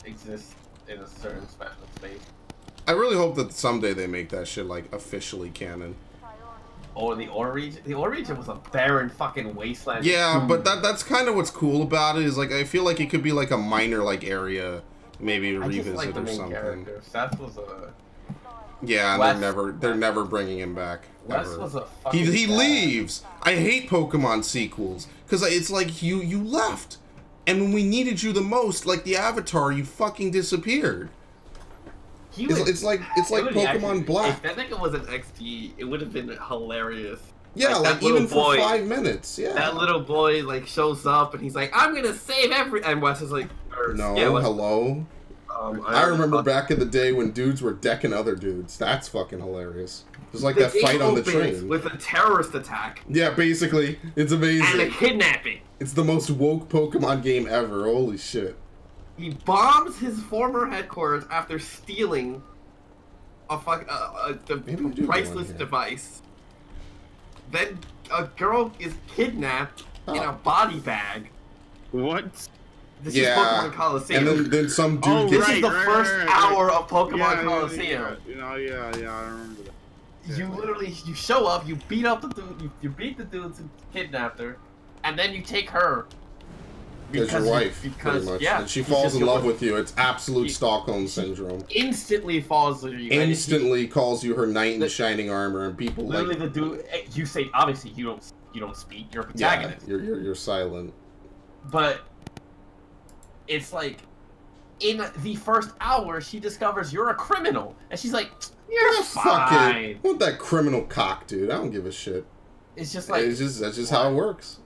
exists in a certain special space. I really hope that someday they make that shit like officially canon. Or the Ore region. The Ore region was a barren fucking wasteland. Yeah, but that's kind of what's cool about it. Is like I feel like it could be like a minor like area, maybe to revisit like the or main something. Character. Seth was a. Yeah, Wes, they're never bringing him back. Wes Ever. was a fucking. He leaves. I hate Pokemon sequels because it's like you left, and when we needed you the most, like the Avatar, you fucking disappeared. It's like Pokemon actually, Black. If that nigga was an XP, it would have been hilarious. Yeah, like even for 5 minutes. Yeah. That little boy like shows up and he's like, "I'm gonna save and Wes is like, hello. I remember back in the day when dudes were decking other dudes. That's fucking hilarious. It was like that fight on the train with a terrorist attack. Yeah, basically, it's amazing. And a kidnapping. It's the most woke Pokemon game ever. Holy shit. He bombs his former headquarters after stealing a priceless device. Then a girl is kidnapped in a body bag. What? This is Pokemon Coliseum. And then some dude gets... This is the first hour of Pokemon Coliseum. Yeah, I remember that. You literally, you show up, you beat up the dude, you beat the dude who kidnapped her, and then you take her. As your wife, pretty much. Yeah, and she falls in love with you. It's absolute Stockholm syndrome. Instantly falls in you. Instantly calls you her knight in shining armor, and people literally the dude. You say obviously you don't speak. You're a protagonist. Yeah, you're silent. But it's like in the first hour, she discovers you're a criminal, and she's like, "You're fine." What that criminal cock, dude? I don't give a shit. It's just like that's just how it works.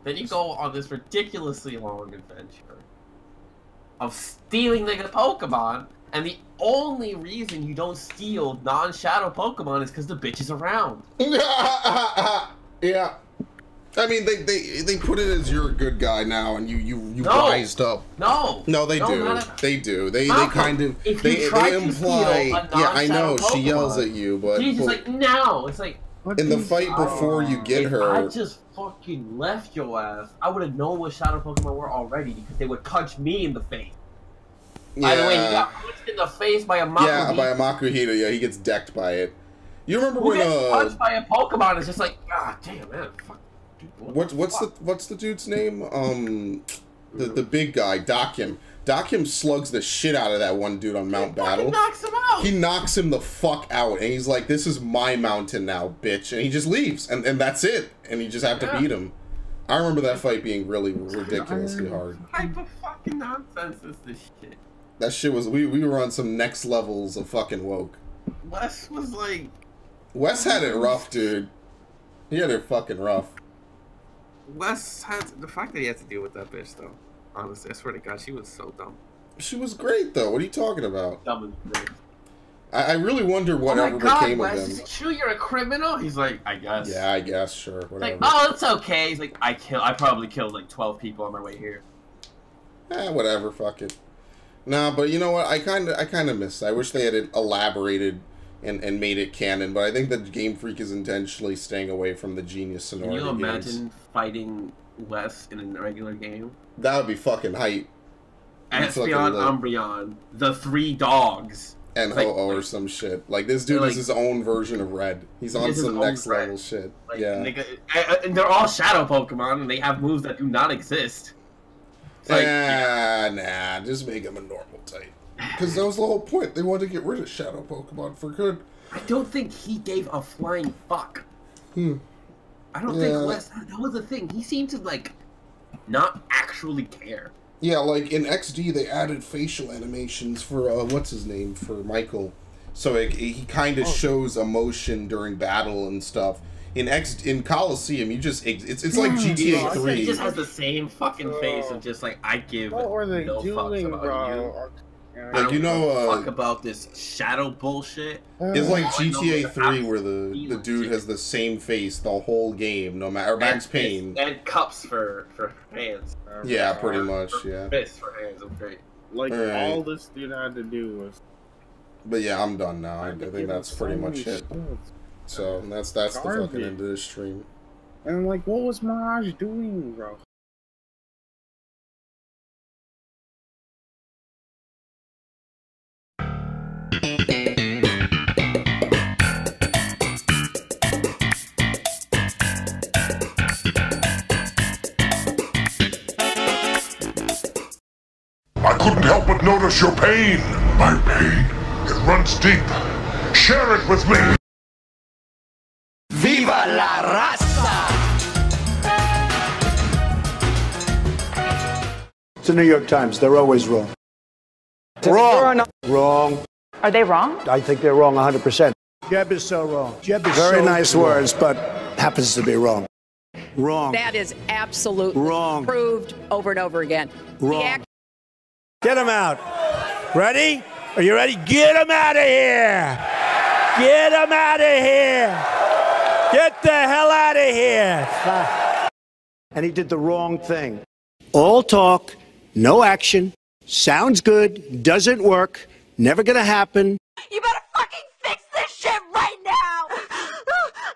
Then you go on this ridiculously long adventure of stealing the Pokemon, and the only reason you don't steal non-shadow Pokemon is because the bitch is around. Yeah. I mean, they put it as you're a good guy now, and you wised up. No, they do. They do. They kind of they imply. Yeah, I know. Pokemon, she yells at you, but she's just like, no. It's like in the fight before you get her. I just fucking left your ass. I would have known what shadow Pokemon were already because they would punch me in the face. Yeah. By the way, he got punched in the face by a Makuhita. Yeah, by a Makuhita. Yeah, he gets decked by it. You remember when punched by a Pokemon? It's just like, damn man, fuck. What's the dude's name? The big guy, Dakim. Dakim slugs the shit out of that one dude on Mount Battle. He knocks him out. He knocks him the fuck out, and he's like, "This is my mountain now, bitch," and he just leaves, and that's it, and you just have to beat him. I remember that fight being really ridiculously hard. What type of fucking nonsense is this shit? That shit was we were on some next levels of fucking woke. Wes was like, Wes had it rough, dude. He had it fucking rough. Wes had the fact that he had to deal with that bitch though. Honestly, I swear to God, she was so dumb. She was great though. What are you talking about? Dumb and great. I really wonder whatever became of him. Is it true you're a criminal? He's like, I guess. Yeah, I guess, sure, whatever. Like, oh, it's okay. He's like, I probably killed like 12 people on my way here. Whatever, fuck it. Nah, but you know what? I kind of miss. I wish they had elaborated and made it canon, but I think that Game Freak is intentionally staying away from the Genius Sonority games. Can you games. imagine fighting Wes in a regular game? That would be fucking hype. Espeon, Umbreon, the 3 dogs. And like, Ho-Oh or some shit. Like, this dude is his own version of Red. He's on some next level shit. Like, yeah. And they're all shadow Pokemon, and they have moves that do not exist. Like, nah, just make him a normal type. Because that was the whole point. They wanted to get rid of shadow Pokemon for good. I don't think he gave a flying fuck. I don't think Wes, that was the thing. He seemed to, like, not actually care. Yeah, like in XD, they added facial animations for what's his name, for Michael, so he kind of shows emotion during battle and stuff. In Coliseum, you just it's like GTA 3. He just has the same fucking face of just like I give no fucks about you. Like, you know, fuck about this shadow bullshit. It's like GTA 3 where the dude has the same face the whole game, no matter Max Payne. And cups for hands. Yeah, pretty much. Yeah. Fists for hands. I'm great. Like all this dude had to do was. But yeah, I'm done now. I think that's pretty much it. So that's the fucking end of this stream. And like, what was Mirage doing, bro? I couldn't help but notice your pain. My pain? It runs deep. Share it with me. Viva la raza! It's the New York Times. They're always wrong. Wrong. Wrong. Are they wrong? I think they're wrong 100%. Jeb is so wrong. Jeb is very nice words, but happens to be wrong. Wrong. That is absolutely wrong. Proved over and over again. Wrong. Get him out. Ready? Are you ready? Get him out of here. Get him out of here. Get the hell out of here. And he did the wrong thing. All talk, no action. Sounds good, doesn't work, never gonna happen. You better fucking fix this shit right now!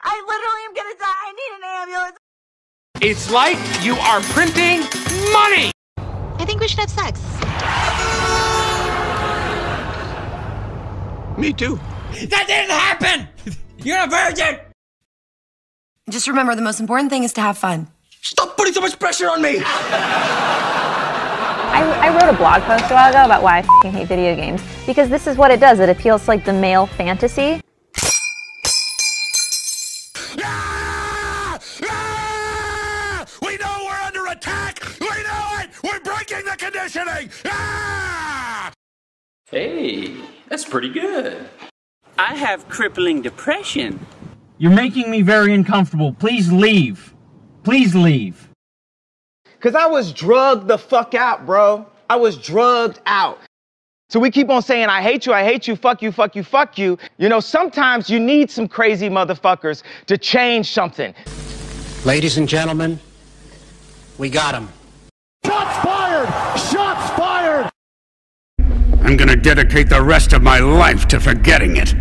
I literally am gonna die. I need an ambulance. It's like you are printing money! I think we should have sex. Me too. That didn't happen! You're a virgin! Just remember, the most important thing is to have fun. Stop putting so much pressure on me! I wrote a blog post a while ago about why I f***ing hate video games, because this is what it does. It appeals to, like, the male fantasy. We know we're under attack! We know it! We're breaking the conditioning! Hey, that's pretty good. I have crippling depression. You're making me very uncomfortable. Please leave. Please leave. Cause I was drugged the fuck out, bro. I was drugged out. So we keep on saying, I hate you, fuck you, fuck you, fuck you. You know, sometimes you need some crazy motherfuckers to change something. Ladies and gentlemen, we got him. Shots fired! Shots fired! I'm gonna dedicate the rest of my life to forgetting it.